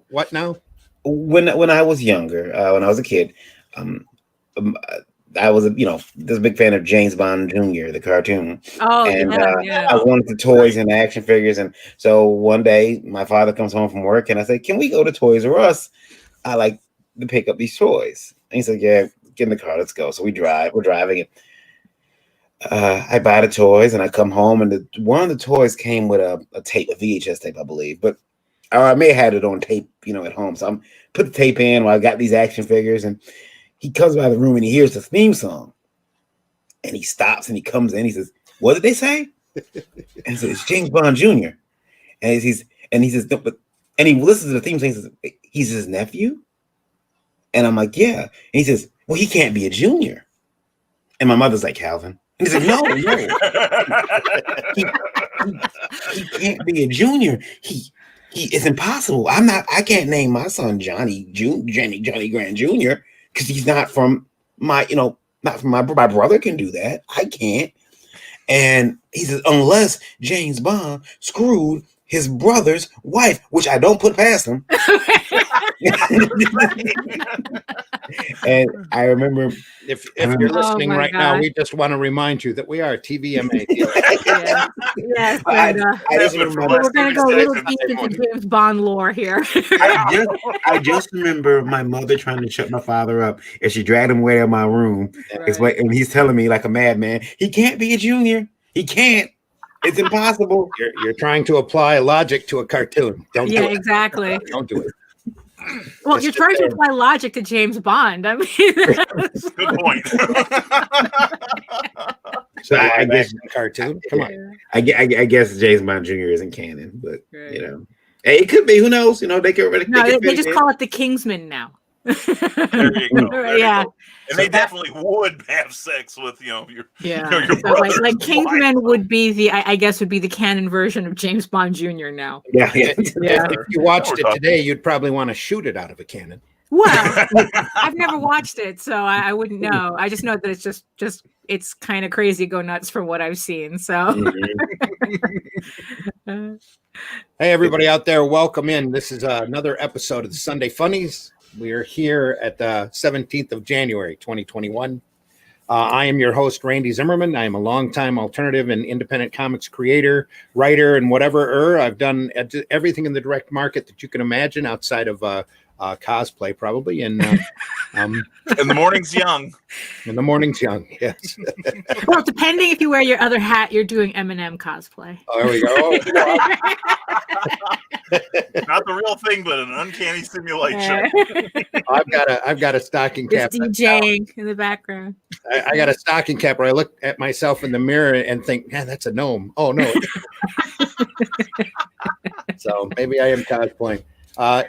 what now? When I was younger, when I was a kid, I was this big fan of James Bond Jr., the cartoon. Oh, and yeah. I wanted the toys and the action figures. And so one day my father comes home from work and I say, "Can we go to Toys R Us? I like to pick up these toys." And he said, "Yeah, get in the car, let's go." So we're driving it. I buy the toys and I come home and one of the toys came with a VHS tape, I believe, but I may have had it on tape, at home. So I'm put the tape in while I got these action figures, and he comes by the room and he hears the theme song, and he stops and he comes in. He says, "What did they say?" And so it's James Bond Jr. And he says, "No, but," and he listens to the theme song. He says, "He's his nephew?" And I'm like, "Yeah." And he says, "Well, he can't be a junior." And my mother's like, "Calvin." And he's like, "No, he can't be a junior. It's impossible. I can't name my son Johnny Grant Jr. because he's not from my brother can do that. I can't." And he says, "Unless James Bond screwed his brother's wife," which I don't put past him. And I remember, if you're listening now, we just want to remind you that we are TVMA. Yes, I just remember, we're going to go a little deep into James Bond lore here. I just remember my mother trying to shut my father up, and she dragged him away to my room. Right. And he's telling me like a madman, he can't be a junior. He can't. It's impossible. You're trying to apply logic to a cartoon. Don't do it. Exactly. Don't do it. Well, you're trying to apply logic to James Bond. I mean, good point. So I guess cartoon. Come on. I guess James Bond Jr. isn't canon, but hey, it could be. Who knows? They could really. No, they just call it the Kingsman now. There you go. There yeah. you go. And they definitely would have sex with your so like Kingsman would be the canon version of James Bond Jr. now. Yeah. If you watched it today, you'd probably want to shoot it out of a cannon. Well, I've never watched it, so I wouldn't know. I just know that it's just it's kind of crazy, go nuts for what I've seen. So, hey everybody out there, welcome in. This is another episode of the Sunday Funnies. We are here at the 17th of January, 2021. I am your host, Randy Zimmerman. I am a longtime alternative and independent comics creator, writer, and whatever. I've done everything in the direct market that you can imagine outside of cosplay, probably. And and the morning's young. And the morning's young, yes. Well, depending if you wear your other hat, you're doing Eminem cosplay. Oh, there we go. Not the real thing, but an uncanny simulation. I've got a stocking cap. Just DJing in the background. I got a stocking cap where I look at myself in the mirror and think, man, that's a gnome. Oh no. So maybe I am cosplaying.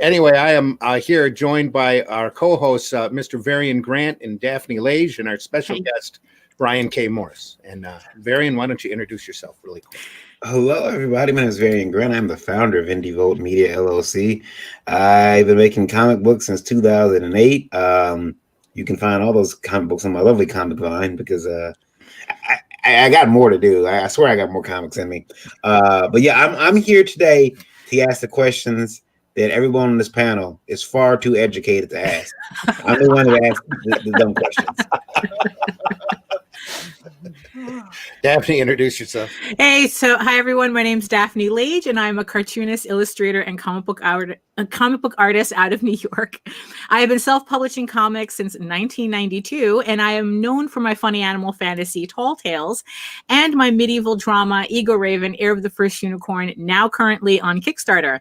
Anyway, I am here joined by our co-hosts, Mr. Varian Grant and Daphne Lage, and our special guest, Brian K. Morris. And Varian, why don't you introduce yourself really quick? Hello, everybody. My name is Varian Grant. I'm the founder of Indie Vote Media, LLC. I've been making comic books since 2008. You can find all those comic books on my lovely comic vine because I got more to do. I swear I got more comics in me. But yeah, I'm here today to ask the questions that everyone on this panel is far too educated to ask. I'm the one that asks the dumb questions. Daphne, introduce yourself. Hey, so hi everyone. My name's Daphne Lage, and I'm a cartoonist, illustrator, and comic book artist out of New York. I have been self-publishing comics since 1992, and I am known for my funny animal fantasy Tall Tales and my medieval drama Ego Raven, Heir of the First Unicorn, now currently on Kickstarter.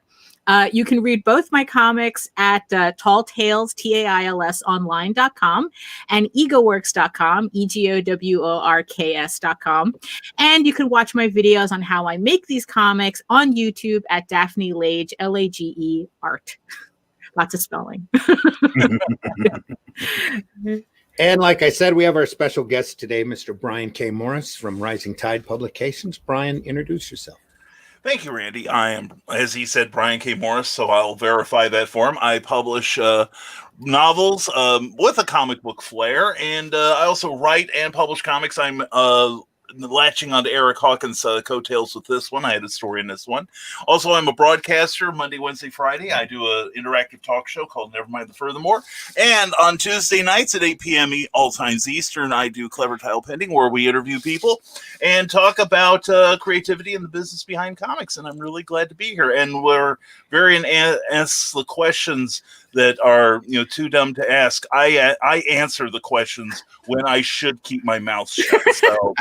You can read both my comics at Tall Tales, TAILS online.com and egoworks.com, EGOWORKS.com. And you can watch my videos on how I make these comics on YouTube at Daphne Lage, LAGE art. Lots of spelling. And like I said, we have our special guest today, Mr. Brian K. Morris from Rising Tide Publications. Brian, introduce yourself. Thank you, Randy. I am, as he said, Brian K. Morris, so I'll verify that for him. I publish novels with a comic book flair, and I also write and publish comics. I'm latching onto Eric Hawkins' coattails with this one. I had a story in this one. Also, I'm a broadcaster Monday, Wednesday, Friday. I do an interactive talk show called Nevermind the Furthermore. And on Tuesday nights at 8 p.m. all times Eastern, I do Clever Tile Pending, where we interview people and talk about creativity and the business behind comics. And I'm really glad to be here. And we're very ask the questions that are too dumb to ask. I answer the questions when I should keep my mouth shut. So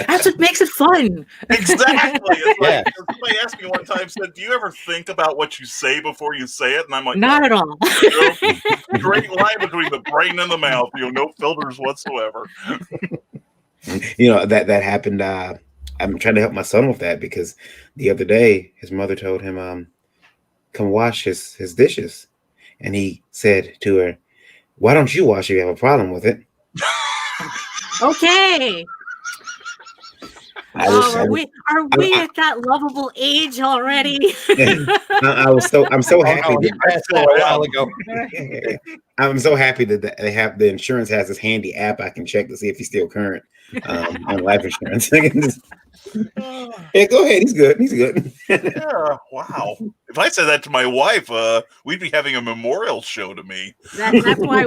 That's what makes it fun. exactly. It's like somebody asked me one time, said, "Do you ever think about what you say before you say it?" And I'm like, Not at all. Straight line between the brain and the mouth. No filters whatsoever. That happened. I'm trying to help my son with that because the other day his mother told him, come wash his dishes. And he said to her, why don't you wash if you have a problem with it? Okay. Are we at that lovable age already? I'm so happy. A while ago. I'm so happy that they have the insurance has this handy app I can check to see if he's still current on life insurance. Yeah, go ahead. He's good. Yeah, wow. If I said that to my wife, we'd be having a memorial show to me. That's why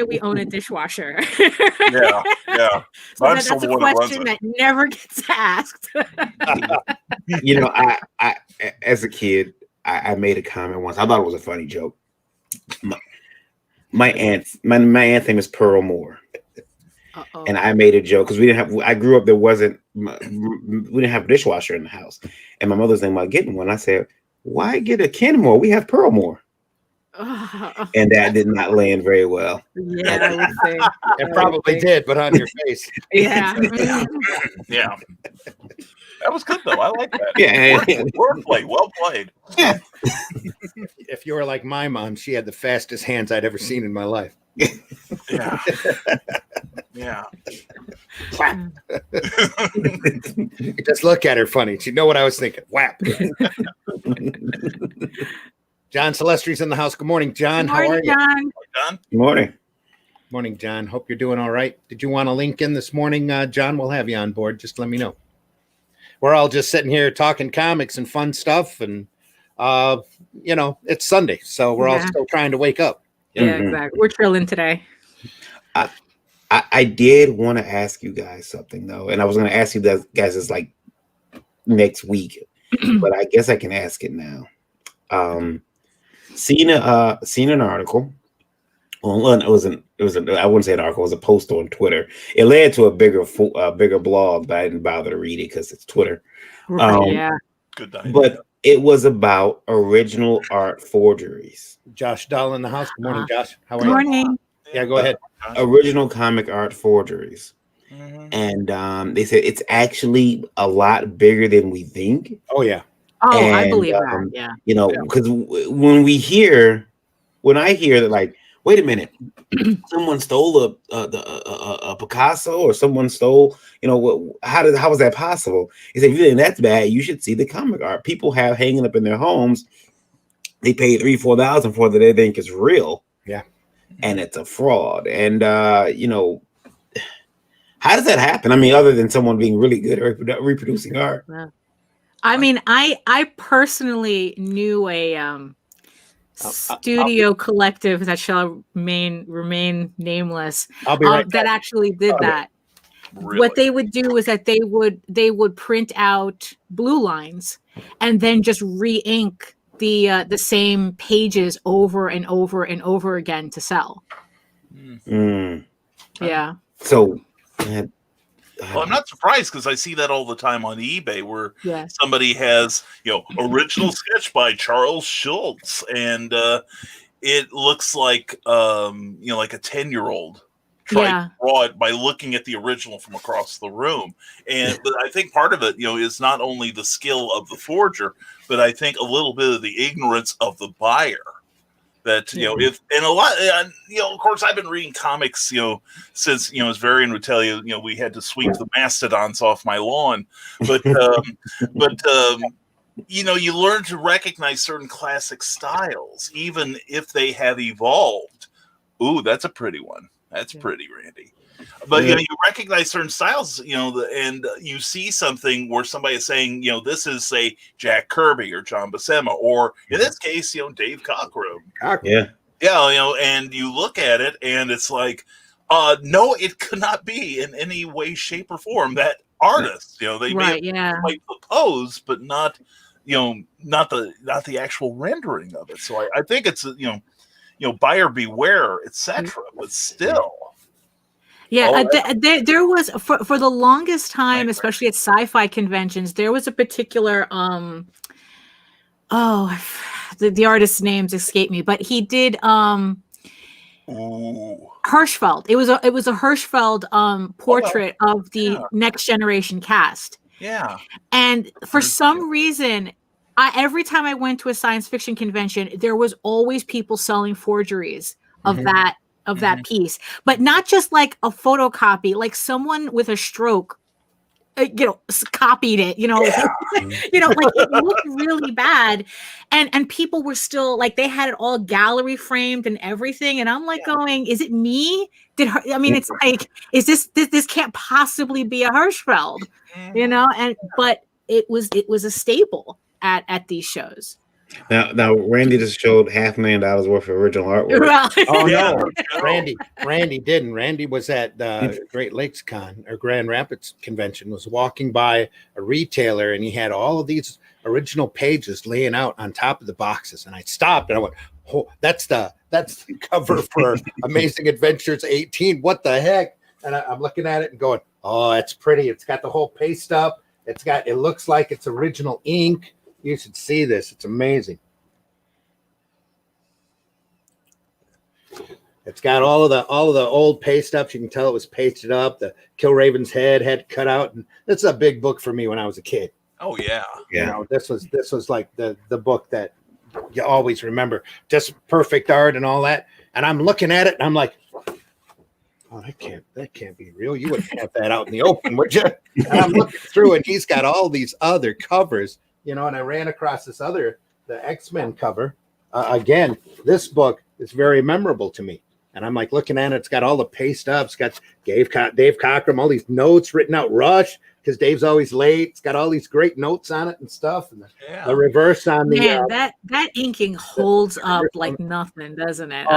we own a dishwasher. Yeah. So that's a question that never gets asked. I as a kid, I made a comment once. I thought it was a funny joke. My aunt's name is Pearl Moore. Uh-oh. And I made a joke because I grew up, we didn't have a dishwasher in the house. And my mother's thinking about getting one. I said, why get a Kenmore? We have Pearl Moore. And that did not land very well. Yeah, I would say. It probably did, but on your face. Yeah. Yeah. That was good, though. I like that. Yeah. Wordplay. Well played. Yeah. If you were like my mom, she had the fastest hands I'd ever seen in my life. Yeah. Yeah. Just look at her funny. She'd know what I was thinking. Whap. John Celestри's in the house. Good morning, John. How are you? John. John? Good morning. Morning, John. Hope you're doing all right. Did you want to link in this morning, John? We'll have you on board. Just let me know. We're all just sitting here talking comics and fun stuff. And, it's Sunday. So we're all still trying to wake up. Yeah, exactly. We're chilling today. I did want to ask you guys something, though. And I was going to ask you guys this like next week. But I guess I can ask it now. Seen an article. Well, it was I wouldn't say an article. It was a post on Twitter. It led to a bigger blog, but I didn't bother to read it because it's Twitter. Yeah. Good night. But it was about original art forgeries. Josh Dahl in the house. Good morning, Josh. How are Good you? morning. Yeah, go ahead. Original comic art forgeries. Mm-hmm. And they said it's actually a lot bigger than we think. Oh, yeah. Oh, And, I believe that. Yeah. Because when I hear that, like, wait a minute, someone stole a Picasso or someone stole, how was that possible? He said, if you think that's bad, you should see the comic art people have hanging up in their homes. They paid $3,000-$4,000 for that they think is real. Yeah. And it's a fraud. And, how does that happen? I mean, other than someone being really good at reproducing art. Yeah. I mean, I personally knew a studio collective that shall remain nameless. I'll be right that back. actually did that. Really? What they would do is that they would print out blue lines and then just re-ink the same pages over and over and over again to sell. Yeah. So, well, I'm not surprised because I see that all the time on eBay where Yes. somebody has, original sketch by Charles Schultz, and it looks like, like a 10-year-old tried to draw it by looking at the original from across the room. But I think part of it, is not only the skill of the forger, but I think a little bit of the ignorance of the buyer. That of course, I've been reading comics, since as Varian would tell you, we had to sweep the mastodons off my lawn, but you learn to recognize certain classic styles, even if they have evolved. Ooh, that's a pretty one. That's pretty, Randy. But you recognize certain styles, and you see something where somebody is saying, this is, say, Jack Kirby or John Buscema, or in this case, Dave Cockrum. Yeah. Yeah, and you look at it and it's like, no, it could not be in any way, shape, or form that artist. They may have might propose, but not, not the actual rendering of it. So I think it's buyer beware, etc. But still. Yeah, there was for the longest time, especially at sci-fi conventions, there was a particular the artist's names escape me, but he did Hirschfeld. It was a Hirschfeld portrait of the Next Generation cast. Yeah. And for some reason, every time I went to a science fiction convention, there was always people selling forgeries of that piece, but not just like a photocopy, like someone with a stroke, copied it, like it looked really bad. And people were still like, they had it all gallery framed and everything. And I'm like going, is it me? It's like, is this can't possibly be a Hirschfeld, but it was a staple at these shows. Now, Randy just showed $500,000 worth of original artwork. Right. Oh no, Randy didn't. Randy was at the Great Lakes Con or Grand Rapids Convention. Was walking by a retailer and he had all of these original pages laying out on top of the boxes. And I stopped and I went, "Oh, that's the cover for Amazing Adventures 18. What the heck?" And I'm looking at it and going, "Oh, it's pretty. It's got the whole paste up. It looks like it's original ink. You should see this. It's amazing." It's got all of the old paste ups. You can tell it was pasted up. The Killraven's head had cut out, and it's a big book for me when I was a kid. Oh yeah, yeah. This was like the book that you always remember. Just perfect art and all that. And I'm looking at it, and I'm like, "Oh, that can't be real. You wouldn't have that out in the open, would you?" And I'm looking through, and he's got all these other covers. And I ran across the X-Men cover. Again, this book is very memorable to me. And I'm like looking at it. It's got all the paste up. It's got Dave Cockrum, all these notes written out, rush, because Dave's always late. It's got all these great notes on it and stuff. And the reverse on the... Man, that inking holds up like nothing, doesn't it?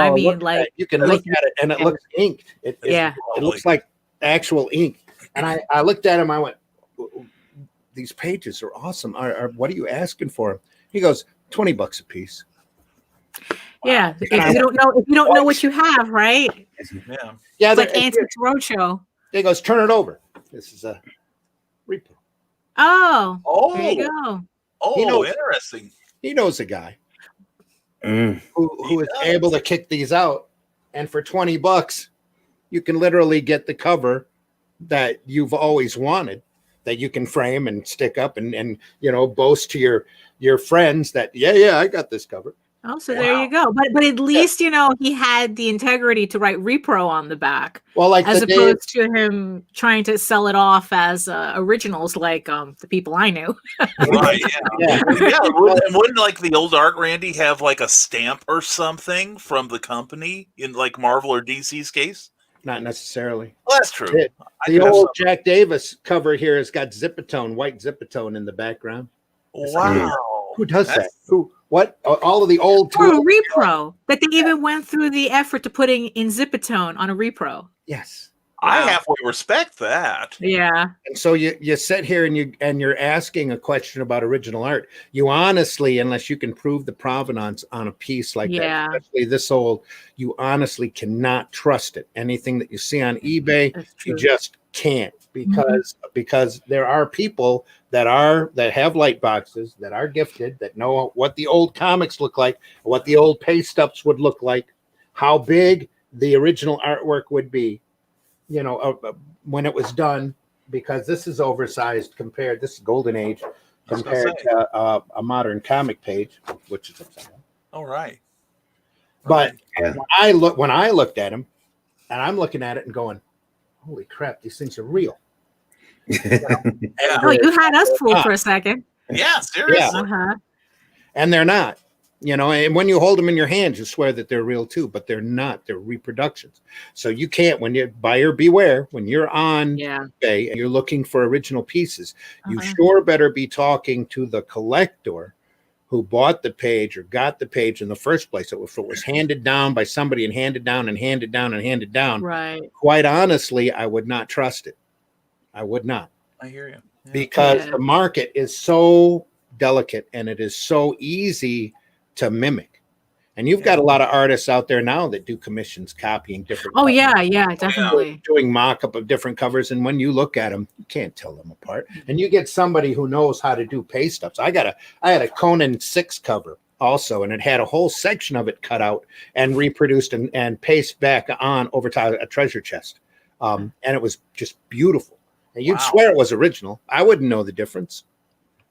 You can look at it and it looks inked. It looks like actual ink. And I looked at him. I went, "These pages are awesome. What are you asking for them?" He goes, $20 a piece. Yeah, if you don't know what you have, right? Yeah. It's like Antiques Roadshow. He goes, "Turn it over. This is a repo." Oh, there you go. Oh, interesting. He knows a guy who is able to kick these out, and for $20, you can literally get the cover that you've always wanted, that you can frame and stick up and boast to your friends that I got this cover. Oh, so there you go. But at least he had the integrity to write repro on the back. Well, as opposed to him trying to sell it off as originals, like the people I knew. Right? Yeah. Wouldn't like the old art, Randy, have like a stamp or something from the company in like Marvel or DC's case? Not necessarily. Well, that's true. The old Jack Davis cover here has got Zipatone, white Zipatone in the background. Wow. Who does that? Who? What? All of the old for a repro that they even went through the effort to putting in Zipatone on a repro. Yes, I halfway respect that. Yeah. And so you sit here and you're asking a question about original art. You honestly, unless you can prove the provenance on a piece like that, especially this old, you honestly cannot trust it. Anything that you see on eBay, you just can't, because there are people that have light boxes, that are gifted, that know what the old comics look like, what the old paste ups would look like, how big the original artwork would be, when it was done, because this is oversized compared, this is golden age compared to a modern comic page, which is upside down. All right. But when I looked at him, and I'm looking at it and going, "Holy crap, these things are real." You had us fooled for a second. Yeah, seriously. And they're not. And when you hold them in your hands, you swear that they're real too, but they're not. They're reproductions. So you can't, when you buyer beware, when you're on eBay and you're looking for original pieces, you sure better be talking to the collector who bought the page or got the page in the first place. If it was handed down by somebody and handed down and handed down and handed down, right? Quite honestly, I would not trust it. I would not. I hear you. Yeah. Because the market is so delicate and it is so easy to mimic. And you've got a lot of artists out there now that do commissions copying different covers. Yeah, Definitely. Doing mock-up of different covers. And when you look at them, you can't tell them apart. And you get somebody who knows how to do paste ups. I had a Conan 6 cover also, and it had a whole section of it cut out and reproduced and paste back on over top a treasure chest. And it was just beautiful. And you'd swear it was original. I wouldn't know the difference.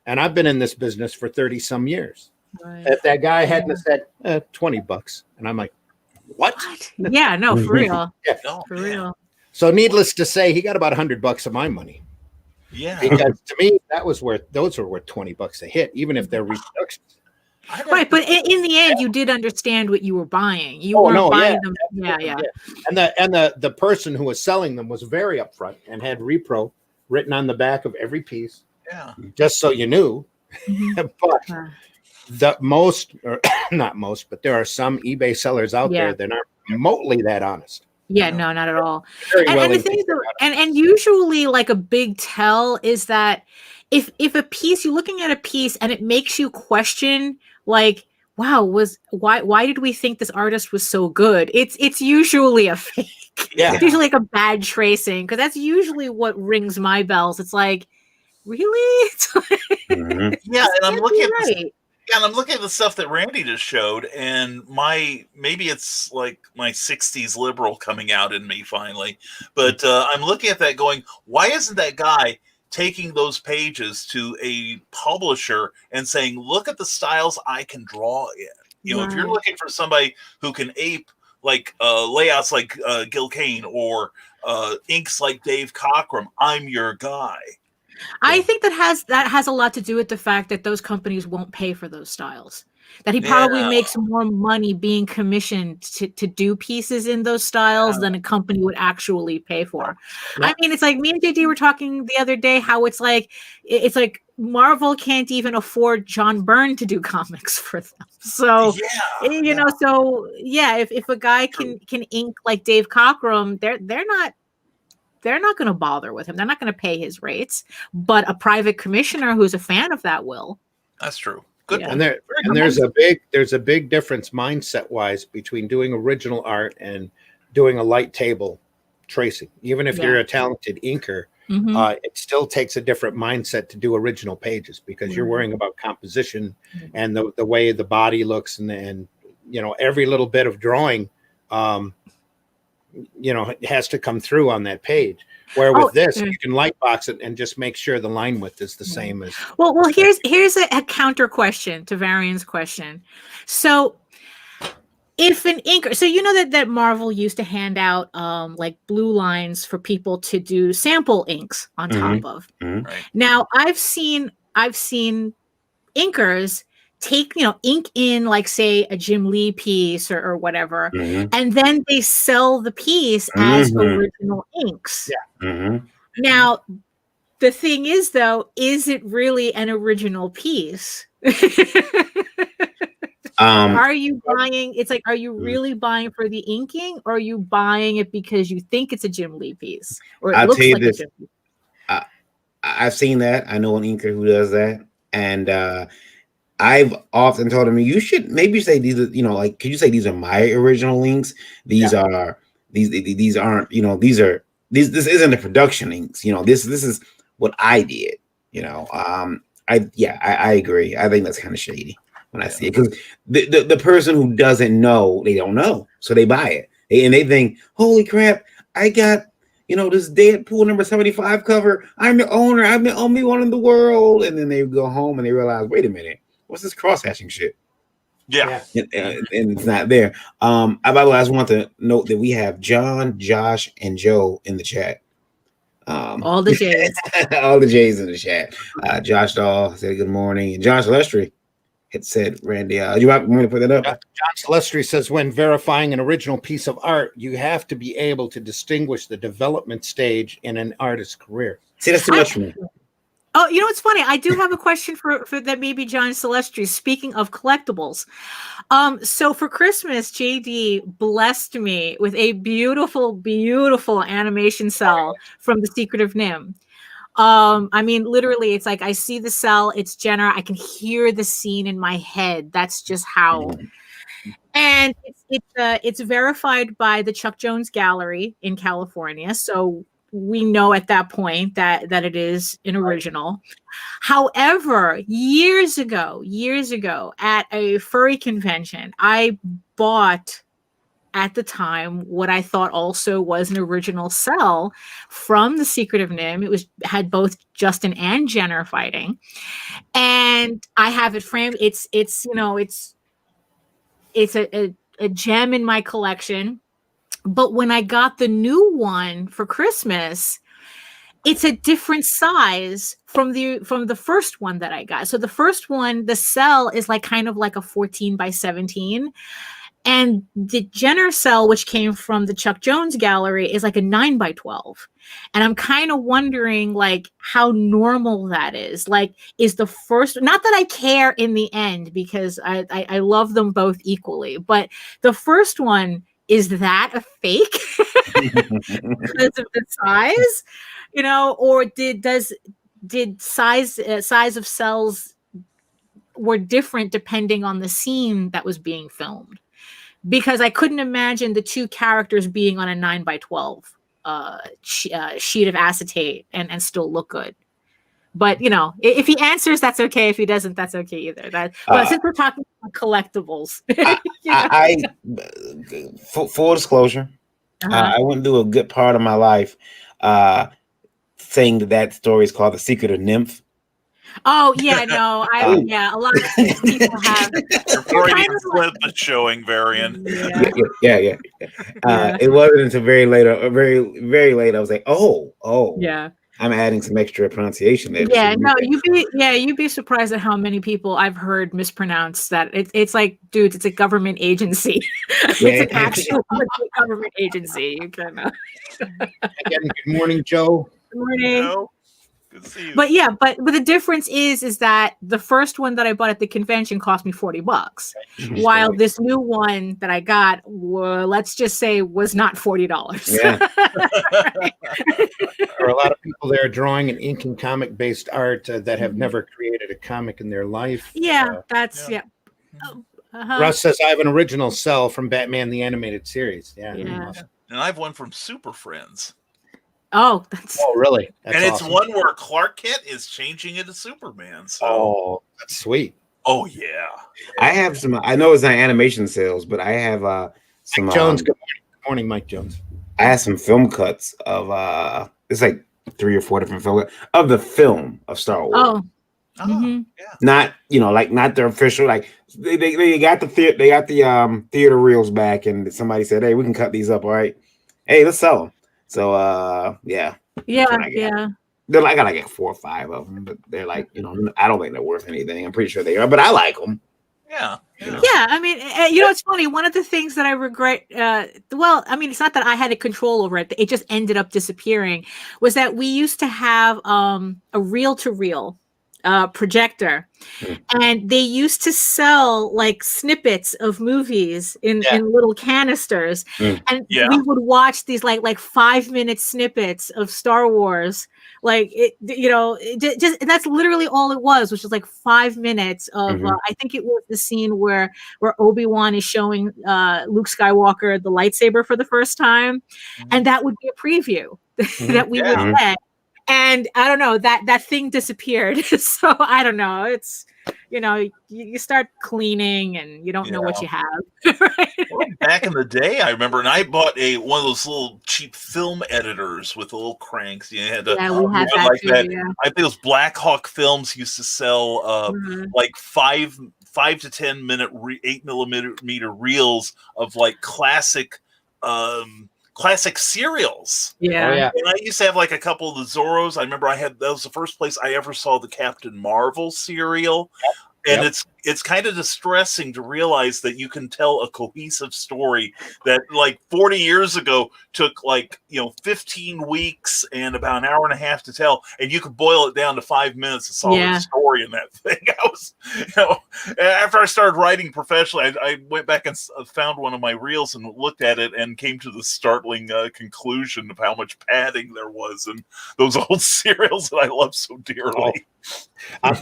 And I've been in this business for 30 some years. Right. If that guy hadn't said $20, and I'm like, what? Yeah, no, for real. For real. So needless to say, he got about $100 of my money. Yeah. Because to me, those were worth $20 a hit, even if they're reproductions. Right, but in the end, you did understand what you were buying. You weren't buying them. Yeah. And the person who was selling them was very upfront and had repro written on the back of every piece. Yeah. Just so you knew. But not most, but there are some eBay sellers out there that aren't remotely that honest. Yeah, no, not at all. And the thing is, and usually like a big tell is that if a piece, you're looking at a piece and it makes you question, like, wow, why did we think this artist was so good? It's usually a fake. Yeah. It's usually like a bad tracing, because that's usually what rings my bells. It's like, really? Yeah, and I'm looking at this. Yeah, and I'm looking at the stuff that Randy just showed, and maybe it's like my 60s liberal coming out in me finally. But I'm looking at that going, why isn't that guy taking those pages to a publisher and saying, look at the styles I can draw in? If you're looking for somebody who can ape like layouts like Gil Kane or inks like Dave Cockrum, I'm your guy. I think that has a lot to do with the fact that those companies won't pay for those styles. That he probably makes more money being commissioned to do pieces in those styles than a company would actually pay for. I mean, it's like me and JD were talking the other day how it's like Marvel can't even afford John Byrne to do comics for them. So if a guy can ink like Dave Cockrum, they're not going to bother with him. They're not going to pay his rates, but a private commissioner who's a fan of that will. That's true. Good. Yeah. And there's a big difference mindset wise between doing original art and doing a light table tracing. Even if you're a talented inker, it still takes a different mindset to do original pages, because you're worrying about composition and the way the body looks and every little bit of drawing. It has to come through on that page. Where with this, you can light box it and just make sure the line width is the same as. Well, here's a counter question to Varian's question. So, if an inker, so that Marvel used to hand out like blue lines for people to do sample inks on top of. Right. Now, I've seen inkers take ink in like say a Jim Lee piece or whatever, and then they sell the piece as original inks. Now the thing is, though, is it really an original piece? Are you buying, it's like, are you really buying for the inking, or are you buying it because you think it's a Jim Lee piece, or it looks like a Jim Lee? I've seen that. I know an inker who does that, and I've often told him, you should maybe say these are, could you say these are my original inks? These are these aren't, this isn't the production inks. This is what I did. I agree. I think that's kind of shady when I see it, because the person who doesn't know, they don't know, so they buy it and they think, holy crap, I got this Deadpool number 75 cover. I'm the owner. I'm the only one in the world. And then they go home and they realize, wait a minute. What's this cross-hatching shit? Yeah. And it's not there. By the way, I just want to note that we have John, Josh, and Joe in the chat. All the J's. All the J's in the chat. Josh Dahl said good morning. And Josh Lestry had said, Randy. You want me to put that up? John Celestri says, when verifying an original piece of art, you have to be able to distinguish the development stage in an artist's career. See, that's too much for me. Oh, you know what's funny? I do have a question for that maybe John Celestri. Speaking of collectibles, so for Christmas, JD blessed me with a beautiful, beautiful animation cell from The Secret of Nim. I mean, literally, it's like I see the cell, it's Jenner, I can hear the scene in my head. That's just how. And it's verified by the Chuck Jones Gallery in California, so we know at that point that it is an original. However, years ago, at a furry convention, I bought at the time what I thought also was an original cell from The Secret of Nim. It had both Justin and Jenner fighting, and I have it framed. It's a gem in my collection. But when I got the new one for Christmas, it's a different size from the first one that I got. So the first one, the cell is like kind of like a 14 by 17. And the Jenner cell, which came from the Chuck Jones Gallery, is like a 9 by 12. And I'm kind of wondering like how normal that is. Like, is the first, not that I care in the end, because I love them both equally, but the first one, is that a fake because of the size, or did size of cells were different depending on the scene that was being filmed? Because I couldn't imagine the two characters being on a 9 by 12 sheet of acetate and still look good. But if he answers, that's okay. If he doesn't, that's okay either. But since we're talking about collectibles, full disclosure, I went through a good part of my life saying that story is called The Secret of Nymph. Oh yeah, no, a lot of people have. Freudian slip the showing variant. Yeah. It wasn't until very late. I was like, oh, yeah. I'm adding some extra pronunciation there. Yeah, no, you'd be surprised at how many people I've heard mispronounce that. It's like, dude, it's a government agency. It's an actual government agency. You can. Again, good morning, Joe. Good morning. Hello. Good to see you. But yeah, but the difference is that the first one that I bought at the convention cost me $40, while this new one that I got, let's just say, was not $40. Yeah. There are a lot of people there drawing and inking comic-based art that have never created a comic in their life. Yeah, Russ says, I have an original cell from Batman the Animated Series. Yeah. And I have one from Super Friends. Oh, really? That's and it's awesome. one where Clark Kent is changing into Superman. So, that's sweet. Oh yeah, I have some. I know it's not animation sales, but I have some. Mike Jones, good morning, Mike Jones. I have some film cuts of it's like 3 or 4 different film of the film of Star Wars. Oh. Yeah. Not like not their official. Like they got the theater reels back, and somebody said, "Hey, we can cut these up. All right, hey, let's sell them." So yeah. They're like, I got like 4 or 5 of them, but they're like, I don't think they're worth anything. I'm pretty sure they are, but I like them. Yeah. Yeah, I mean, it's funny. One of the things that I regret, it's not that I had a control over it. It just ended up disappearing. Was that we used to have a reel-to-reel projector, and they used to sell like snippets of movies in little canisters, and we would watch these like 5-minute snippets of Star Wars. Like just that's literally all it was, which is like 5 minutes of. I think it was the scene where Obi-Wan is showing Luke Skywalker the lightsaber for the first time, and that would be a preview that we would get. And I don't know, that thing disappeared. So I don't know. It's you start cleaning and you don't know what you have. Right? Well, back in the day, I remember, and I bought one of those little cheap film editors with the little cranks. You had to, we had that like too, that. yeah. I think those Black Hawk Films used to sell like 5 to 10 minute 8mm reels of like classic serials. Yeah. And I used to have like a couple of the Zorros. I remember that was the first place I ever saw the Captain Marvel serial. And it's it's kind of distressing to realize that you can tell a cohesive story that like 40 years ago took 15 weeks and about an hour and a half to tell, and you could boil it down to 5 minutes of solid story in that thing. I was, after I started writing professionally, I went back and found one of my reels and looked at it and came to the startling conclusion of how much padding there was in those old serials that I love so dearly. I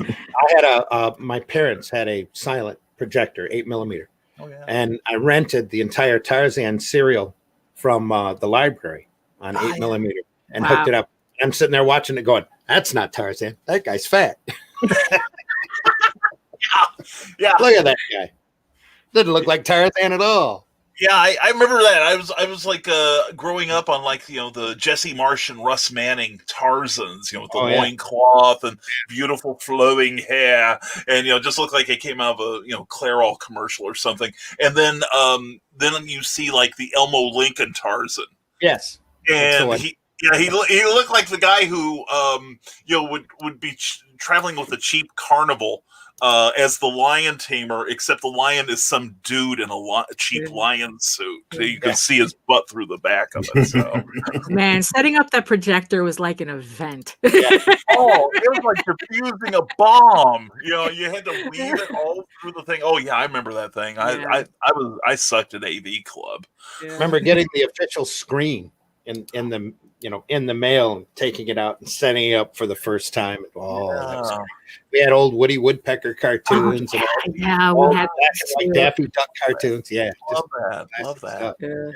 had my parents had a silent projector, 8mm. Oh, yeah. And I rented the entire Tarzan serial from the library on 8mm and hooked it up. I'm sitting there watching it going, that's not Tarzan. That guy's fat. Yeah. Look at that guy. Doesn't look like Tarzan at all. Yeah, I remember that. I was like growing up on the Jesse Marsh and Russ Manning Tarzans, with the loincloth and beautiful flowing hair, and just looked like it came out of a Clairol commercial or something. And then you see like the Elmo Lincoln Tarzan. Yes, and he looked like the guy who would be traveling with a cheap carnival. As the lion tamer, except the lion is some dude in a cheap lion suit. You can see his butt through the back of it. So, man, setting up that projector was like an event. Oh, it was like defusing a bomb. You had to weave it all through the thing. Oh yeah, I remember that thing. I sucked at AV Club. Yeah. Remember getting the official screen in the mail and taking it out and setting it up for the first time. Oh, that was great. We had old Woody Woodpecker cartoons. We had like Daffy Duck cartoons. Yeah, love that. Yeah.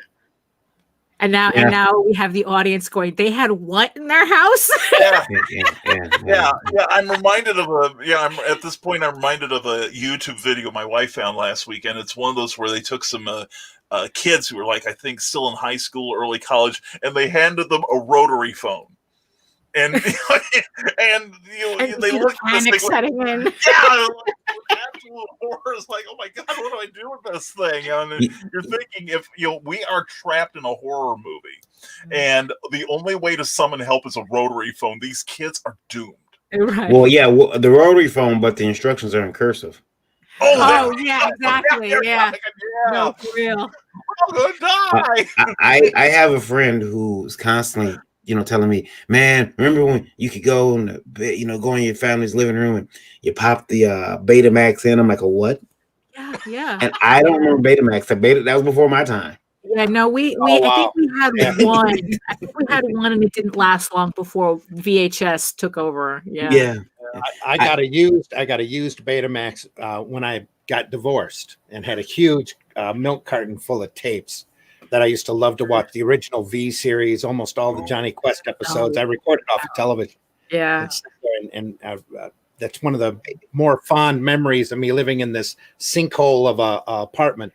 And now we have the audience going, they had what in their house? Yeah. I'm reminded of at this point I'm reminded of a YouTube video my wife found last week, and it's one of those where they took some kids who were I think still in high school, early college, and they handed them a rotary phone. And they looked at this thing setting in. Absolute horror. It's like, oh my god, what do I do with this thing? And you're thinking, if we are trapped in a horror movie, and the only way to summon help is a rotary phone, these kids are doomed. Right. Well, the rotary phone, but the instructions are in cursive. Oh yeah, exactly. Yeah. No, for real. I'm gonna die. I have a friend who's constantly telling me, man, remember when you could go in go in your family's living room and you pop the Betamax in? I'm like, a what? Yeah. And I don't remember Betamax. That was before my time. Yeah, no, I think we had one. I think we had one, and it didn't last long before VHS took over. Yeah. I got a used Betamax when I got divorced and had a huge milk carton full of tapes that I used to love to watch. The original V series, almost all the Johnny Quest episodes. I recorded off of television. Yeah. And that's one of the more fond memories of me living in this sinkhole of a apartment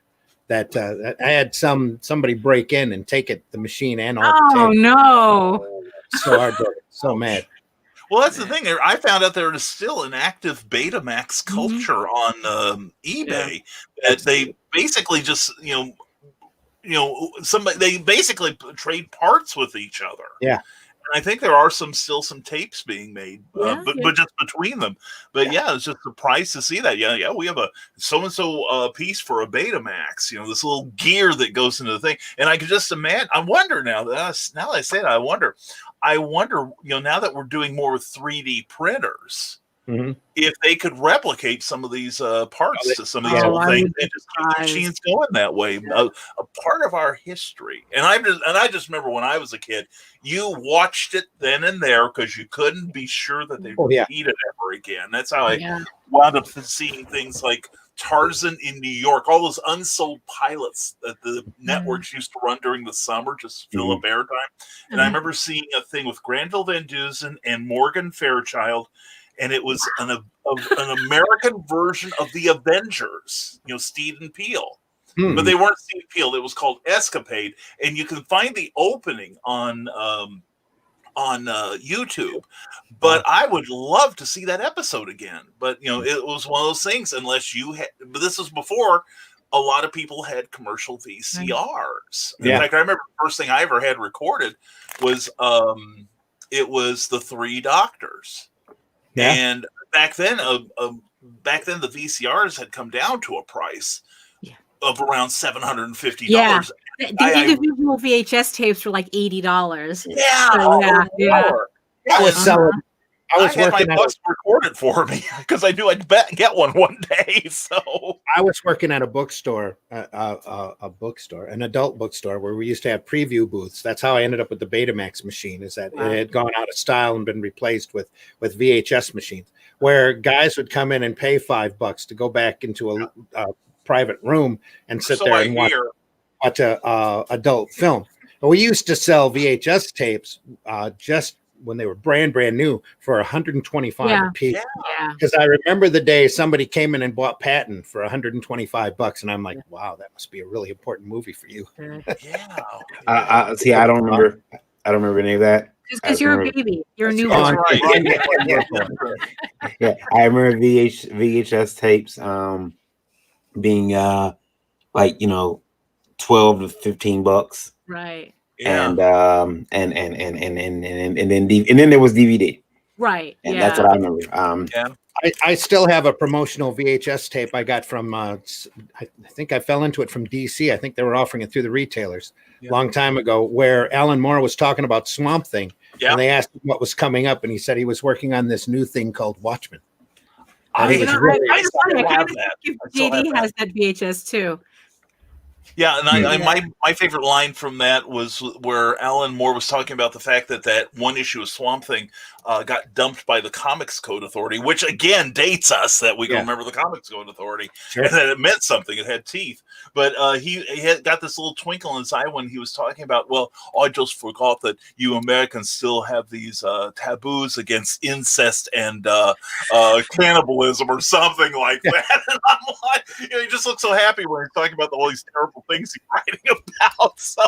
that I had somebody break in and take the machine and all the tapes. Oh no. So hard, so mad. Well, that's the thing. I found out there is still an active Betamax culture on eBay that they basically just they basically trade parts with each other. Yeah. And I think there are some tapes being made, but just between them. But it's just surprised to see that. Yeah, we have a so-and-so piece for a Betamax, this little gear that goes into the thing. And I could just imagine, I wonder now that I say that, I wonder, now that we're doing more with 3D printers, if they could replicate some of these parts to some of these old things and just keep the machines going that way, a part of our history. And I just remember when I was a kid, you watched it then and there because you couldn't be sure that they'd repeat it ever again. That's how I wound up seeing things like Tarzan in New York, all those unsold pilots that the networks used to run during the summer just to fill up airtime. And I remember seeing a thing with Granville Van Dusen and Morgan Fairchild, and it was an American version of the Avengers, Steed and Peele. But they weren't Steed and Peele. It was called Escapade, and you can find the opening on YouTube. But I would love to see that episode again. But it was one of those things. Unless you had, but this was before a lot of people had commercial VCRs. In fact, I remember the first thing I ever had recorded was it was the Three Doctors. Yeah. And back then, back then the VCRs had come down to a price of around $750. Yeah. The individual VHS tapes were like $80. Yeah. So, yeah. I was selling. I was had working my at boss record it for me because I knew I'd get one day. So I was working at a bookstore, an adult bookstore where we used to have preview booths. That's how I ended up with the Betamax machine. Is that it had gone out of style and been replaced with VHS machines, where guys would come in and pay $5 to go back into a private room and sit there and watch a adult film. But we used to sell VHS tapes just when they were brand new for $125 a piece. Because I remember the day somebody came in and bought Patton for $125, and I'm like, wow, that must be a really important movie for you. See, I don't remember any of that. Just because you're a baby, you're a newborn. Yeah, I remember VHS tapes being like 12 to $15. Right. Yeah. And then there was DVD. Right. And that's what I remember. I still have a promotional VHS tape I got from I think I fell into it from DC. I think they were offering it through the retailers a long time ago, where Alan Moore was talking about Swamp Thing. And they asked him what was coming up, and he said he was working on this new thing called Watchmen. I kind of think JD has that VHS too. Yeah, and my favorite line from that was where Alan Moore was talking about the fact that one issue of Swamp Thing got dumped by the Comics Code Authority, which again dates us that we can remember the Comics Code Authority, and that it meant something. It had teeth. But he had got this little twinkle in his eye when he was talking about, well, I just forgot that you Americans still have these taboos against incest and cannibalism or something like that. And I'm like, he just looks so happy when he's talking about all these terrible things he's writing about. So,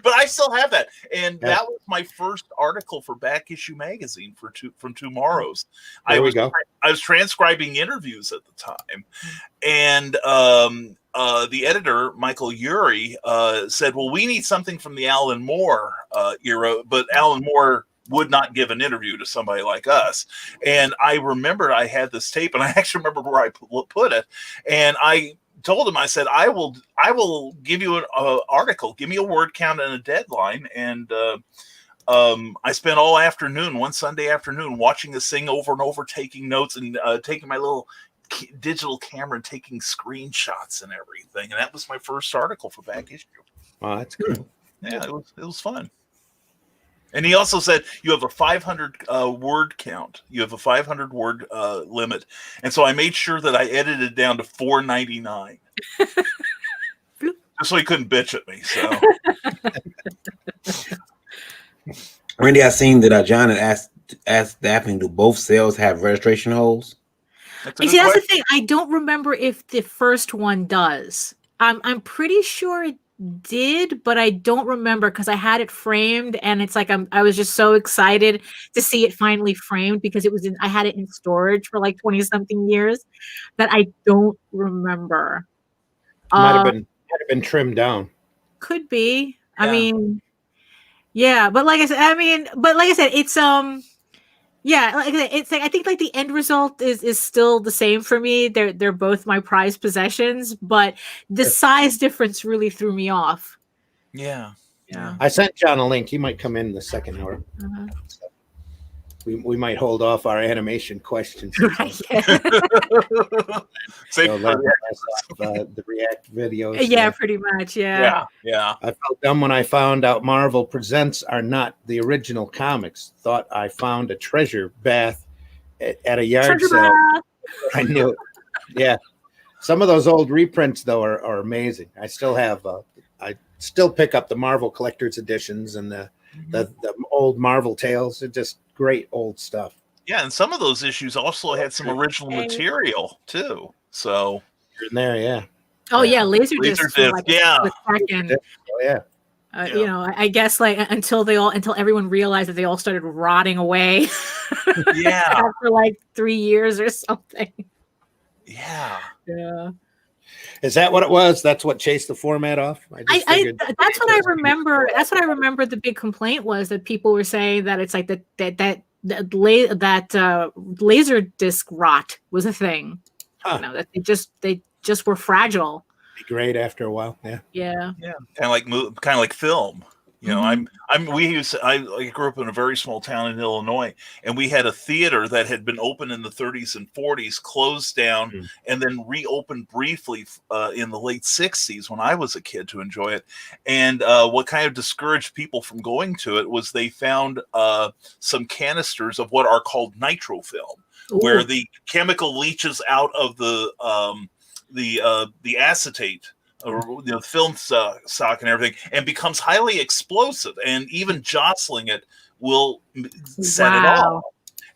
but I still have that, and that was my first article for Back Issue Magazine from Tomorrow's. I was transcribing interviews at the time, and the editor Michael Urey said, "Well, we need something from the Alan Moore era," but Alan Moore would not give an interview to somebody like us. And I remember I had this tape, and I actually remember where I put it, and I told him, I said, I will give you an article, give me a word count and a deadline. And I spent all afternoon, one Sunday afternoon, watching this thing over and over, taking notes and taking my little digital camera and taking screenshots and everything. And that was my first article for Back Issue. Wow, that's cool. Yeah, it was fun. And he also said you have a 500 word count. You have a 500 word limit. And so I made sure that I edited down to 499. Just so he couldn't bitch at me. So, Randy, I seen that John had asked Daphne, do both cells have registration holes? That's the thing. I don't remember if the first one does. I'm pretty sure it did, but I don't remember because I had it framed, and it's like I was just so excited to see it finally framed because I had it in storage for like 20 something years that I don't remember. Might have been trimmed down. Could be. Yeah. I mean, yeah, but like I said, it's yeah, like it's like I think like the end result is still the same for me. They're both my prized possessions, but the size difference really threw me off. Yeah. I sent John a link. He might come in the second hour. So we might hold off our animation questions. Right. So the React videos. Yeah, pretty much. Yeah. I felt dumb when I found out Marvel Presents are not the original comics. Thought I found a treasure bath at a yard sale. I knew it. Yeah. Some of those old reprints though are amazing. I still have I still pick up the Marvel collector's editions and the old Marvel tales. They're just great old stuff. Yeah, and some of those issues also had some original material too. So you're in there, yeah. Oh yeah, Laserdisc. Like You know, I guess like until everyone realized that they all started rotting away. Yeah. After like 3 years or something. Yeah. Yeah. Is that what it was? That's what chased the format off? That's what I remember. That's what I remember. The big complaint was that people were saying that it's like that laser disc rot was a thing. Huh. You know, that they just were fragile. Degrade after a while. Yeah. Yeah. kind of like film. You know, Mhm. I grew up in a very small town in Illinois, and we had a theater that had been open in the 30s and 40s, closed down, Mm. and then reopened briefly in the late 60s when I was a kid to enjoy it. And what kind of discouraged people from going to it was they found some canisters of what are called nitrofilm, where Ooh. the chemical leaches out of the acetate, or film stock and everything, and becomes highly explosive, and even jostling it will set it off.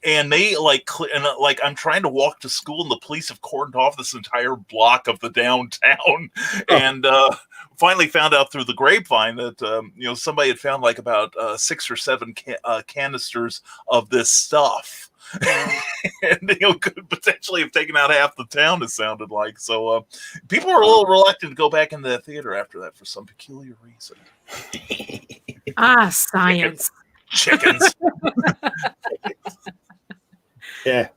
And they I'm trying to walk to school, and the police have cordoned off this entire block of the downtown, and finally found out through the grapevine that somebody had found like about 6 or 7 canisters of this stuff. And could potentially have taken out half the town, it sounded like. So people were a little reluctant to go back into that theater after that for some peculiar reason. Science. Chickens. Yeah.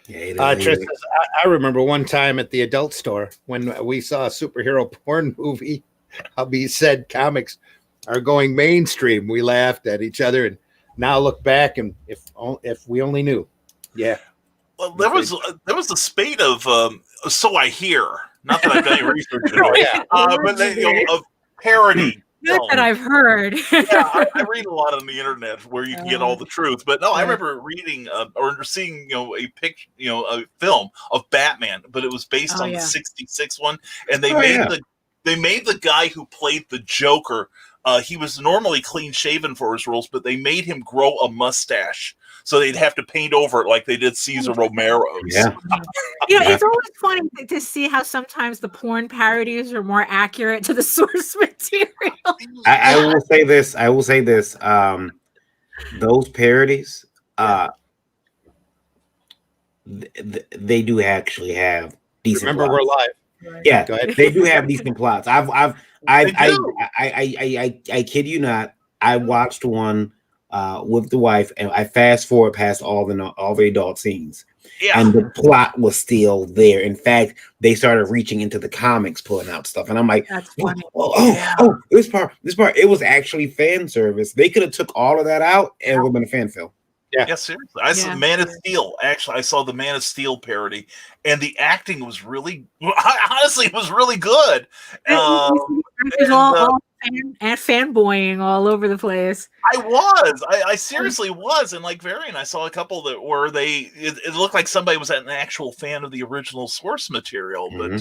Tristan, I remember one time at the adult store when we saw a superhero porn movie. Hubby said comics are going mainstream. We laughed at each other, and now look back, and if we only knew. Yeah. Well, there was a spate of so I hear. Not that I've done any research into it. But of parody. Not that I've heard. I read a lot on the internet where you can get all the truth. But no, I remember reading or seeing a picture, a film of Batman, but it was based on the '66 one, and they made the guy who played the Joker. He was normally clean shaven for his roles, but they made him grow a mustache, so they'd have to paint over it like they did Cesar Romero's. Yeah. It's always funny to see how sometimes the porn parodies are more accurate to the source material. I will say this. Those parodies, they do actually have decent. Remember, plots. we're live. Yeah, Go ahead. they do have decent plots. I kid you not. I watched one with the wife, and I fast forward past all the adult scenes, and the plot was still there. In fact, they started reaching into the comics, pulling out stuff, and I'm like, that's funny. Oh, this part, it was actually fan service. They could have took all of that out, and it would have been a fan film. Yeah, seriously. I saw Man of Steel. Actually, I saw the Man of Steel parody, and the acting was really, honestly, it was really good. All fanboying all over the place. I seriously was. And like Varian, I saw a couple that were it looked like somebody was an actual fan of the original source material, but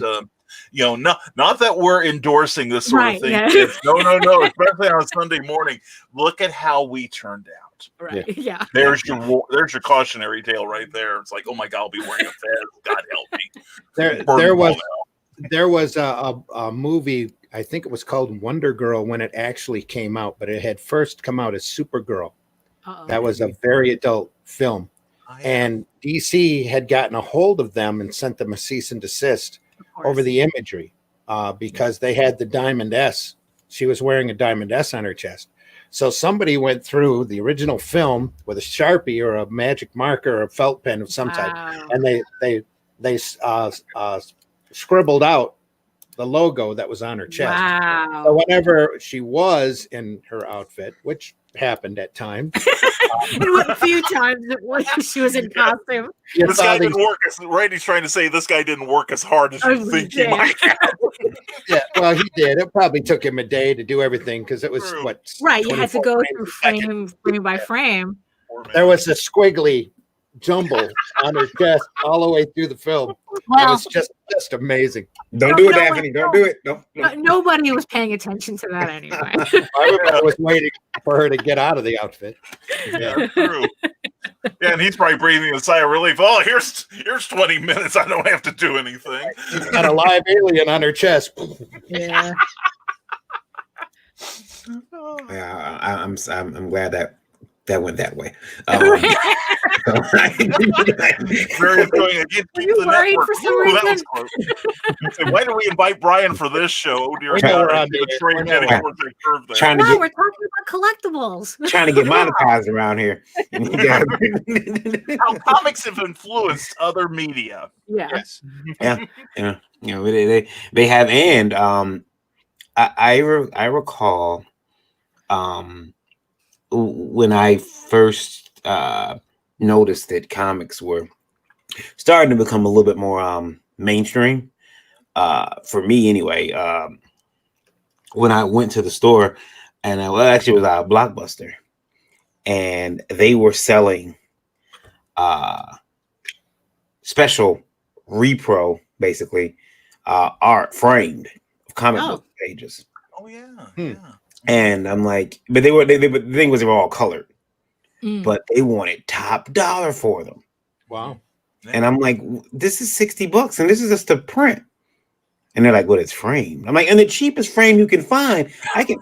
not that we're endorsing this sort of thing. Yeah. No, especially on a Sunday morning. Look at how we turned out. Right. Yeah. There's your cautionary tale right there. It's like, oh my God, I'll be wearing a fez. God help me. There was a movie, I think it was called Wonder Girl when it actually came out, but it had first come out as Supergirl. That was a very adult film. And DC had gotten a hold of them and sent them a cease and desist over the imagery because they had the Diamond S. She was wearing a Diamond S on her chest. So somebody went through the original film with a Sharpie or a magic marker or a felt pen of some type, and they scribbled out the logo that was on her chest. Wow. So whenever she was in her outfit, which happened at times, a few times she was in costume. This guy didn't work. Randy's trying to say this guy didn't work as hard as you think he might have. Yeah, well, he did. It probably took him a day to do everything because it was right. You had to go through frame by frame. There was a squiggly jumble on her chest all the way through the film. It was just amazing. Don't do it, Daphne. Don't do it. No. Nobody was paying attention to that anyway. Everybody was waiting for her to get out of the outfit. Yeah, true. Yeah, and he's probably breathing a sigh of relief. Oh, here's 20 minutes. I don't have to do anything. She's got a live alien on her chest. Yeah. Yeah, I'm glad that that went that way. Very annoying. Were you worried for some reason? Why do we invite Brian for this show? Oh dear We know God! we're I on see the the train air. heading We're towards that curve there. Trying to No, get we're talking about collectibles. trying to get monetized around here. How comics have influenced other media. Yeah. Yes. They have, and I recall when I first noticed that comics were starting to become a little bit more mainstream, for me anyway. When I went to the store, and actually it was a Blockbuster, and they were selling special repro, basically art framed comic book pages. Oh yeah, Hmm. yeah. And I'm like, but the thing was they were all colored, but they wanted top dollar for them. Wow. And I'm like, this is $60 and this is just a print. And they're like, well, it's framed. I'm like, and the cheapest frame you can find, I can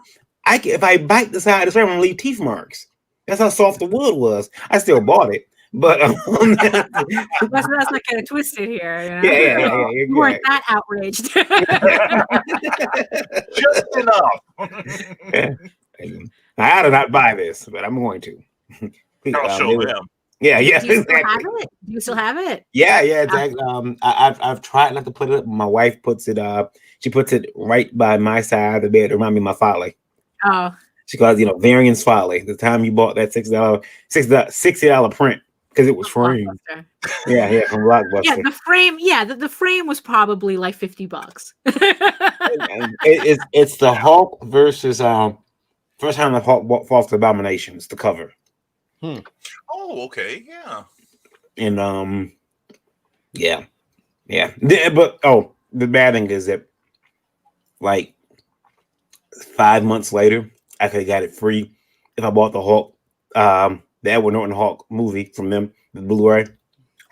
if I bite the side of the frame, I'm gonna leave teeth marks. That's how soft the wood was. I still bought it, but That's not kind of twisted here. You know? yeah. You weren't that outraged. Just enough. I did not buy this, but I'm going to. I'll show them. Yeah, Do you still exactly. have it? Do you still have it? Yeah, exactly. I've tried not to put it up. My wife puts it up. She puts it right by my side of the bed to remind me of my folly. Oh. She calls variance folly. The time you bought that $60 print because it was framed. Yeah, from Blockbuster. Yeah, the frame. Yeah, the frame was probably like $50. It's the Hulk versus first time the Hulk falls to Abomination. It's the cover. Oh, okay, yeah. And yeah. But the bad thing is that like 5 months later, I could have got it free if I bought the Hulk, the Edward Norton Hulk movie from them, the Blu-ray.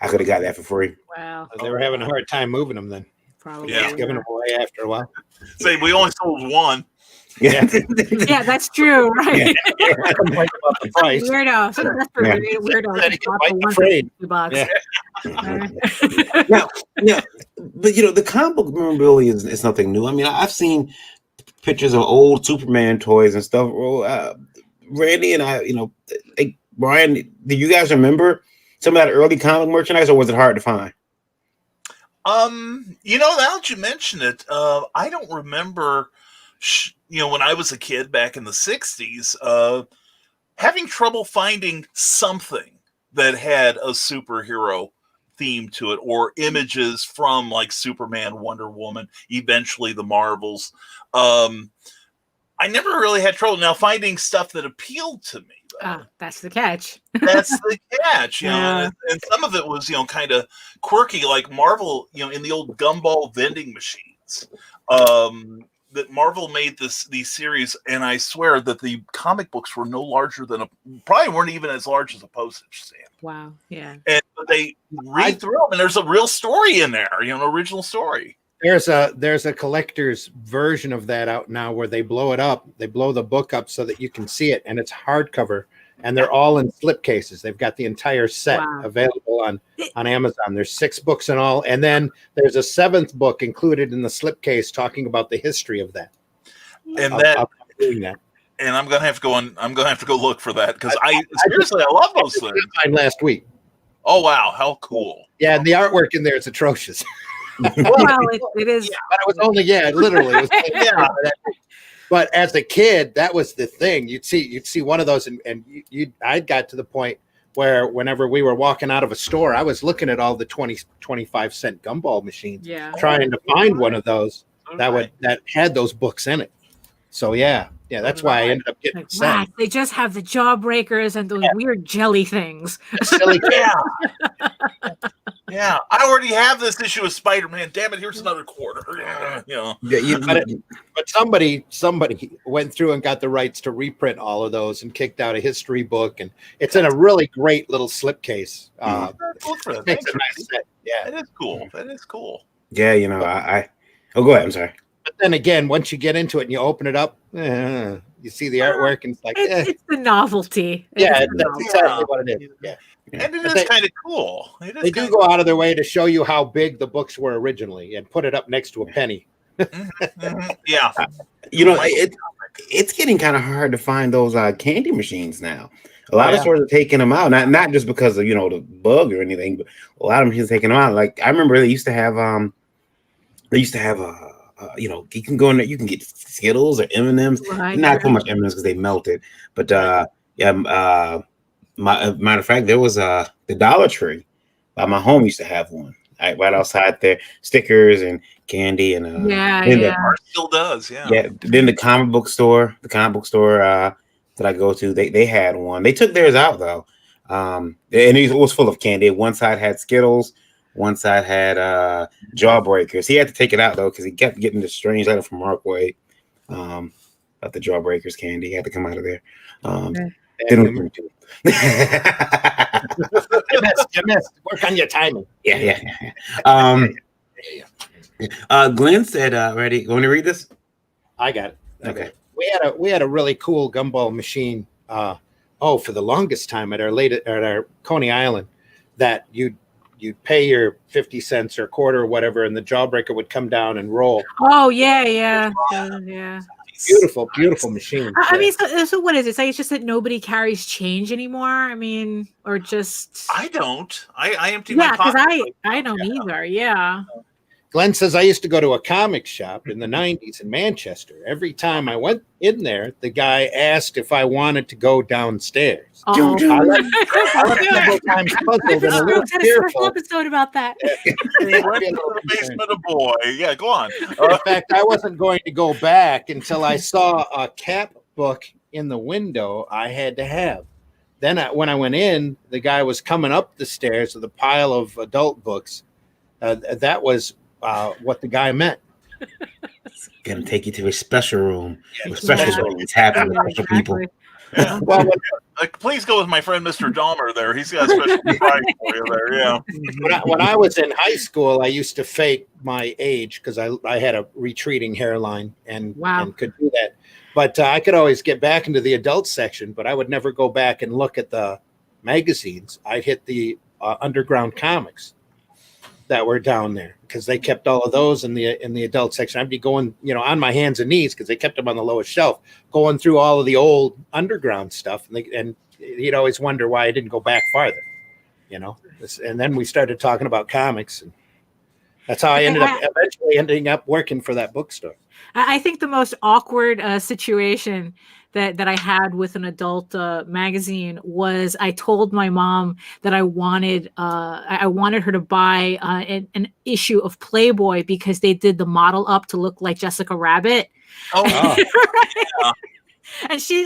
I could have got that for free. Wow. They were having a hard time moving them then. Probably. Yeah. Giving them away after a while. Say we only sold one. Yeah, Yeah, that's true, right? Complain about the price. Weirdo. So that's for weirdo. Said he could bite the frame. $50. Yeah. But the comic book memorabilia is nothing new. I mean, I've seen pictures of old Superman toys and stuff. Randy and I, Brian, do you guys remember some of that early comic merchandise, or was it hard to find? Now that you mention it, I don't remember. When I was a kid back in the 60s, having trouble finding something that had a superhero theme to it or images from like Superman, Wonder Woman, eventually the Marvels. I never really had trouble now finding stuff that appealed to me. That's the catch. That's the catch, Yeah. and some of it was, kind of quirky, like Marvel, in the old gumball vending machines. That Marvel made these series, and I swear that the comic books were no larger than probably weren't even as large as a postage stamp. Wow. Yeah. And they read through them, and there's a real story in there, an original story. There's a collector's version of that out now where they blow it up. They blow the book up so that you can see it, and it's hardcover, and they're all in slipcases. They've got the entire set available on Amazon. There's 6 books in all, and then there's a 7th book included in the slipcase talking about the history of that. And I'll doing that. And I'm gonna have to go I'm gonna have to go look for that because I seriously I love those things. Mine last week. Oh wow, how cool! Yeah, and the artwork in there is atrocious. Well, it is. Yeah, but it was only literally. It was But as a kid, that was the thing. You'd see one of those, and I got to the point where whenever we were walking out of a store, I was looking at all the 25 cent gumball machines, trying to find one of those that had those books in it. So that's why I ended up getting set. They just have the jawbreakers and those weird jelly things. Silly Yeah, I already have this issue of Spider-Man. Damn it, here's another quarter. But somebody went through and got the rights to reprint all of those and kicked out a history book, and it's in a really great little slipcase. Look for that. Makes a nice set. Yeah, that is cool. That is cool. Yeah, I go ahead. I'm sorry. But then again, once you get into it and you open it up, You see the artwork, and it's like, It's the novelty. yeah, It's the that's novelty. exactly what it is. Yeah, And it But is kind of cool. they do go out of their way to show you how big the books were originally, and put it up next to a penny. Yeah, You know, it's getting kind of hard to find those candy machines now. A lot of stores are taking them out, not just because of the bug or anything, but a lot of them are taking them out. Like I remember they used to have you can go in there, you can get Skittles or M&Ms, not so much M&Ms because they melted, but matter of fact, there was the Dollar Tree by my home used to have one right outside there, stickers and candy and still does, Then the comic book store that I go to, they had one. They took theirs out though, and it was full of candy. One side had Skittles, one side had Jawbreakers. He had to take it out though because he kept getting this strange letter from Mark Wade about the Jawbreakers candy. He had to come out of there. You missed. Work on your timing. Yeah. Glenn said, "Ready? You want to read this?" I got it. Okay. We had a really cool gumball machine. For the longest time at our Coney Island, that you'd pay your 50 cents or quarter or whatever, and the Jawbreaker would come down and roll. Oh yeah. Beautiful machine. I mean, so what is it? It's just that nobody carries change anymore. I mean, or just I don't. I empty my because pocket. I don't either. Yeah. Glenn says I used to go to a comic shop in the 90s in Manchester. Every time I went in there, the guy asked if I wanted to go downstairs. Oh. I left several times puzzled and a little had a fearful. special episode about that. He went to the basement of boy. Yeah, go on. In fact, I wasn't going to go back until I saw a Cap book in the window I had to have. Then when I went in, the guy was coming up the stairs with a pile of adult books. That was what the guy meant. Gonna take you to a special room. It's happening with special people. Yeah. Well, please go with my friend Mr. Dahmer there. He's got a special prize for you there. Yeah. When I was in high school, I used to fake my age because I had a retreating hairline and could do that. But I could always get back into the adult section, but I would never go back and look at the magazines. I'd hit the underground comics that were down there because they kept all of those in the adult section. I'd be going, on my hands and knees because they kept them on the lowest shelf, going through all of the old underground stuff. And he'd always wonder why I didn't go back farther, And then we started talking about comics, and that's how I ended up working for that bookstore. I think the most awkward situation that I had with an adult magazine was I told my mom that I wanted her to buy an issue of Playboy because they did the model up to look like Jessica Rabbit. Oh, right? Yeah.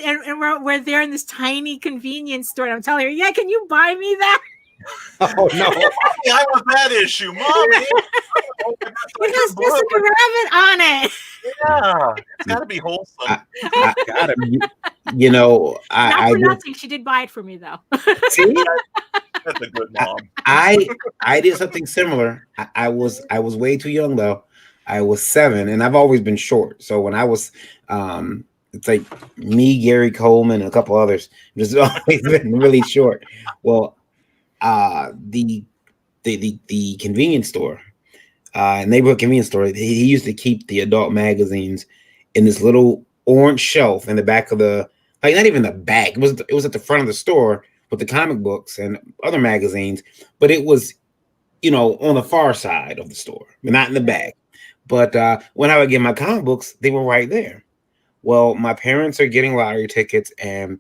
And we're there in this tiny convenience store, and I'm telling her, yeah, can you buy me that? Oh no! I want that issue, Mommy. It has Jessica Rabbit on it. Yeah, it's got to be wholesome. Nothing. She did buy it for me though. See, that's a good mom. I did something similar. I was way too young though. I was 7, and I've always been short. So when I was, it's like me, Gary Coleman, and a couple others. Just always been really short. Well. The convenience store, neighborhood convenience store, he used to keep the adult magazines in this little orange shelf in the back of not even the back. It was at the front of the store with the comic books and other magazines, but it was, on the far side of the store, but not in the back. But when I would get my comic books, they were right there. Well, my parents are getting lottery tickets, and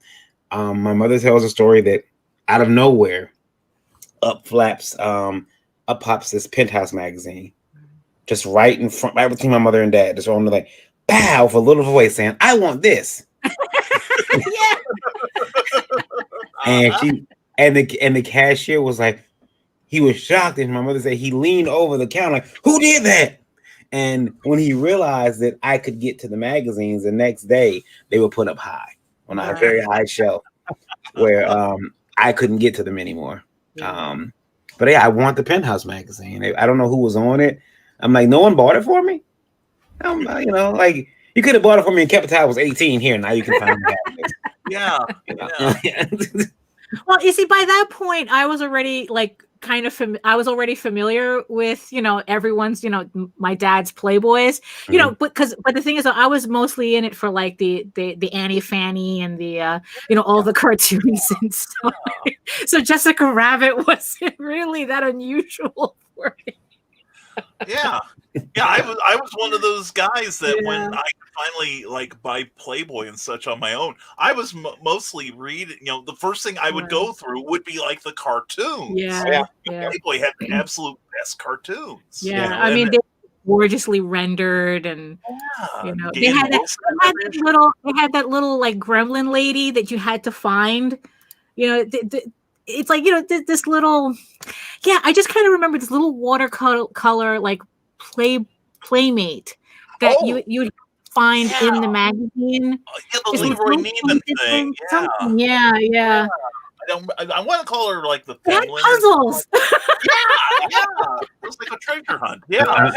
my mother tells a story that out of nowhere, up pops this Penthouse magazine, just right in front, right between my mother and dad. Just on like, bow, with a little voice saying, "I want this." Yeah. And the cashier was like, he was shocked, and my mother said he leaned over the counter like, "Who did that?" And when he realized that I could get to the magazines, the next day they were put up high on a very high shelf where I couldn't get to them anymore. But yeah, I want the Penthouse magazine. I don't know who was on it. I'm like, no one bought it for me. You could have bought it for me and kept it till I was 18 here. Now you can find it. Yeah. You know? Yeah. Well, you see, by that point, I was already like kind of I was already familiar with, you know, everyone's, you know, my dad's Playboys, you know, but the thing is, I was mostly in it for like the Annie Fanny and the you know, all the cartoons and stuff. So Jessica Rabbit wasn't really that unusual for me. Yeah. Yeah, I was one of those guys that when I could finally like buy Playboy and such on my own, I was mostly reading. You know, the first thing I would go through would be like the cartoons. Yeah. Playboy had the absolute best cartoons. Yeah, you know, I mean, they were gorgeously rendered, and you know, they had that little like gremlin lady that you had to find. You know, it's like, you know, this little. Yeah, I just kind of remember this little watercolor like playmate that you would find in the magazine. Yeah, the Leroy Neiman thing. Yeah. I want to call her like the puzzles. yeah. It was like a treasure hunt. Yeah.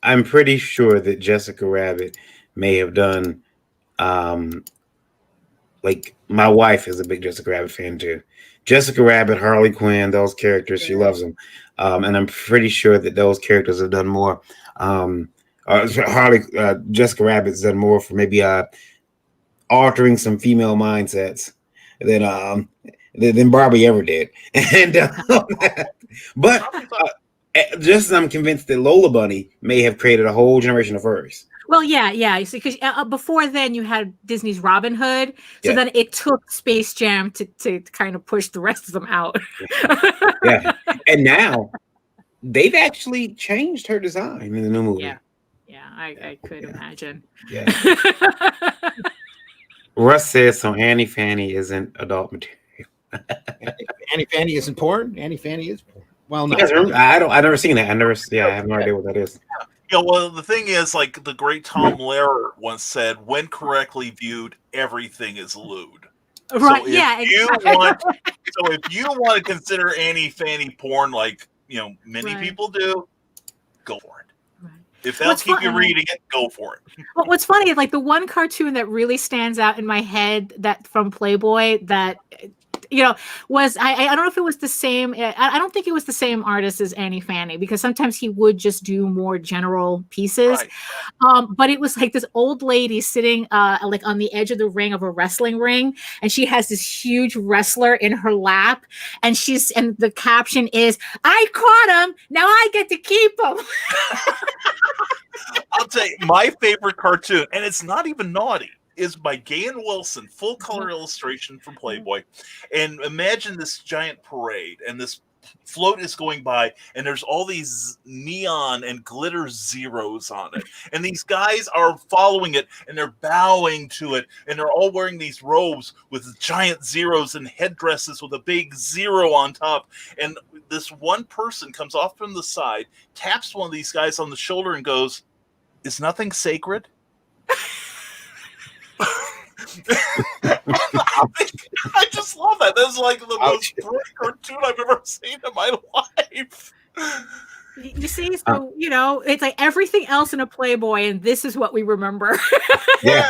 I'm pretty sure that Jessica Rabbit may have done. Like my wife is a big Jessica Rabbit fan too. Jessica Rabbit, Harley Quinn, those characters, she loves them. And I'm pretty sure that those characters have done more. Jessica Rabbit's done more for maybe altering some female mindsets than Barbie ever did. And but just as I'm convinced that Lola Bunny may have created a whole generation of furs. Well, yeah. Because before then you had Disney's Robin Hood, so then it took Space Jam to kind of push the rest of them out. Yeah, and now they've actually changed her design in the new movie. Yeah, I could imagine. Yeah. Russ says so. Annie Fanny isn't adult material. Annie Fanny isn't porn. Annie Fanny is porn. Well, no, I've never seen that. I have no idea what that is. Yeah, well, the thing is, like the great Tom Lehrer once said, when correctly viewed, everything is lewd. Right, so if you want to consider Annie Fanny porn, like, you know, many people do, go for it. Right. If they'll keep you reading it, go for it. Well, what's funny is like the one cartoon that really stands out in my head that from Playboy that, you know, was I don't know if it was the same. I don't think it was the same artist as Annie Fanny, because sometimes he would just do more general pieces. Right. But it was like this old lady sitting like on the edge of the ring of a wrestling ring, and she has this huge wrestler in her lap, and the caption is, "I caught him, now I get to keep him." I'll tell you, my favorite cartoon, and it's not even naughty, is by Gahan Wilson, full color illustration from Playboy. And imagine this giant parade, and this float is going by, and there's all these neon and glitter zeros on it. And these guys are following it, and they're bowing to it, and they're all wearing these robes with giant zeros and headdresses with a big zero on top. And this one person comes off from the side, taps one of these guys on the shoulder, and goes, "Is nothing sacred?" I just love that. That's like the most brilliant cartoon I've ever seen in my life. You see, so you know, it's like everything else in a Playboy, and this is what we remember. Yeah.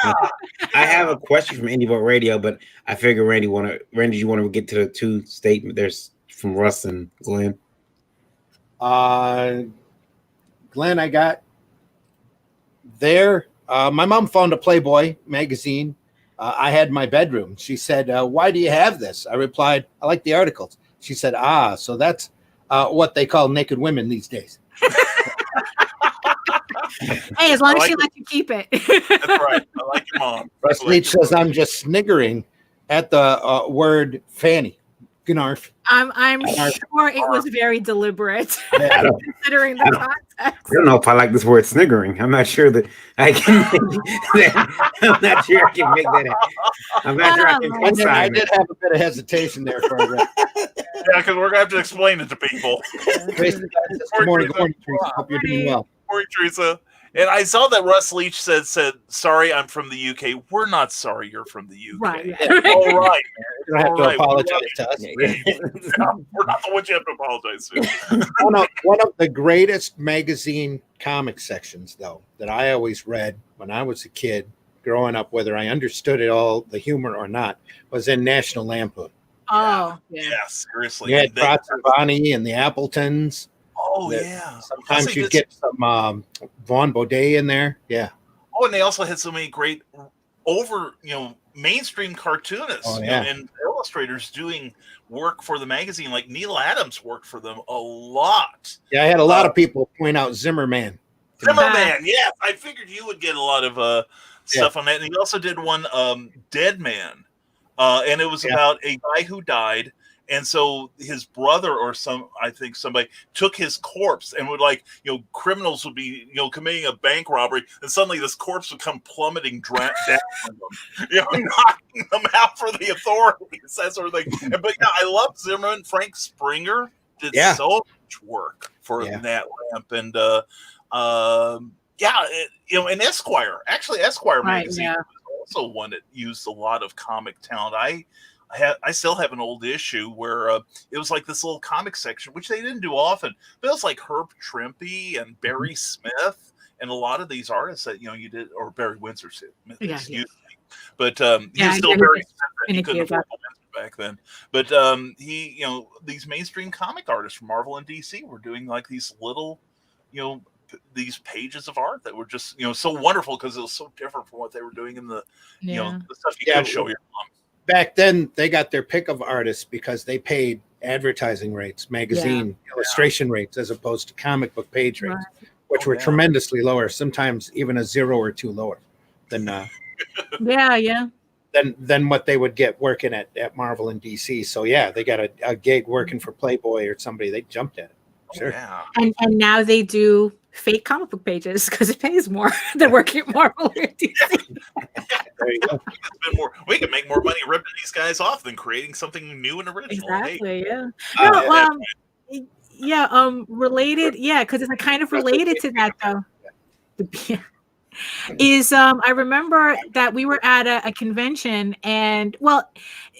I have a question from Indie Boat Radio, but I figure Randy, you want to get to the two statement? There's from Russ and Glenn. Glenn, I got there. My mom found a Playboy magazine. I had in my bedroom. She said, "Why do you have this?" I replied, "I like the articles." She said, so that's what they call naked women these days. Hey, as long as she lets you keep it. That's right. I like your mom. Russ Leach says, "I'm just sniggering at the word fanny." Gnarf. I'm sure it was very deliberate, considering the context. I don't know if I like this word sniggering. I'm not sure that I can. I'm not sure I can make that. I'm not sure I can. I did have a bit of hesitation there for a minute. Yeah, because we're gonna have to explain it to people. Good morning, Teresa. Hope you're doing well. Good morning, Teresa. And I saw that Russ Leach said, "Sorry, I'm from the UK." We're not sorry you're from the UK. Right. Yeah. All right. You don't have to apologize to us. We're not the ones you have to apologize to. One of the greatest magazine comic sections, though, that I always read when I was a kid growing up, whether I understood it all, the humor or not, was in National Lampoon. Oh, yeah. Yeah, seriously. You had And they- Trots and Bonnie and the Appletons. oh, that yeah. Sometimes Also you'd did get some Vaughn Baudet in there. Yeah. Oh, and they also had so many great mainstream cartoonists Oh, yeah. and illustrators doing work for the magazine. Like Neil Adams worked for them a lot. Yeah, I had a lot of people point out Zimmerman. Zimmerman, yes. I figured you would get a lot of stuff on that. And he also did one, Dead Man. And it was about a guy who died. And so his brother or somebody took his corpse and would criminals would be, committing a bank robbery. And suddenly this corpse would come plummeting down on them, knocking them out for the authorities, that sort of thing. But yeah, I love Zimmerman. Frank Springer did so much work for that lamp. And, and Esquire, Esquire magazine was also one that used a lot of comic talent. I still have an old issue where it was like this little comic section, which they didn't do often, but it was like Herb Trimpe and Barry Smith and a lot of these artists that you did, or Barry Windsor, excuse me. But he's still very Smith. He couldn't afford Windsor back then. But these mainstream comic artists from Marvel and DC were doing like these little, these pages of art that were just so wonderful because it was so different from what they were doing in the the stuff you could show your mom. Back then, they got their pick of artists because they paid advertising rates, magazine illustration rates, as opposed to comic book page rates, which were tremendously lower, sometimes even a 0 or 2 lower than than what they would get working at Marvel and DC. So they got a gig working for Playboy or somebody, they jumped at it. Sure. Yeah. And now they do fake comic book pages because it pays more than working at Marvel or DC. There you go. We can make more money ripping these guys off than creating something new and original. Exactly. Hey. Related. Yeah, because it's kind of related to that though. Is I remember that we were at a convention and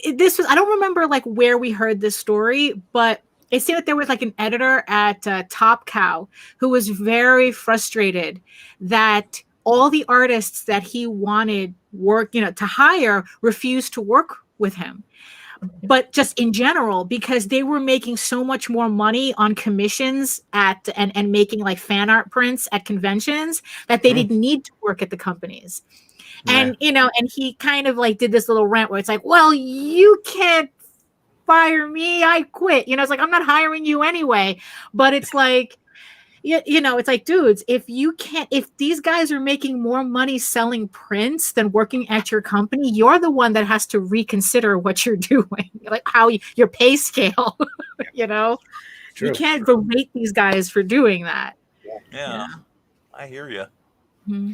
this was, I don't remember like where we heard this story, but it seemed that there was like an editor at Top Cow who was very frustrated that all the artists that he wanted work, to hire refused to work with him. But just in general, because they were making so much more money on commissions and making like fan art prints at conventions that they didn't need to work at the companies. And, and he kind of like did this little rant where it's like, well, you can't fire me, I quit. It's like, I'm not hiring you anyway. But it's like, it's like, dudes, if these guys are making more money selling prints than working at your company, you're the one that has to reconsider what you're doing, like how your pay scale, True. You can't berate these guys for doing that. Yeah. I hear you. Mm-hmm.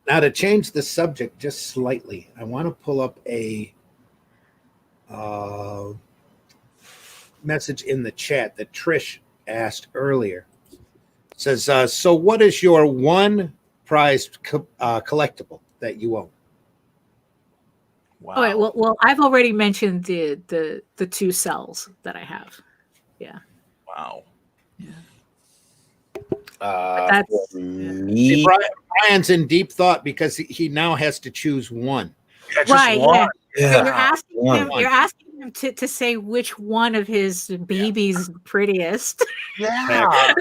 Now, to change the subject just slightly, I want to pull up a message in the chat that Trish asked earlier. It says, so what is your one prized collectible that you own? Wow. All right, well, I've already mentioned the 2 cells that I have. Yeah. Wow. Yeah. That's me. Brian's in deep thought because he now has to choose one. Yeah, just one. Yeah. You're asking him to say which one of his babies prettiest. Yeah. I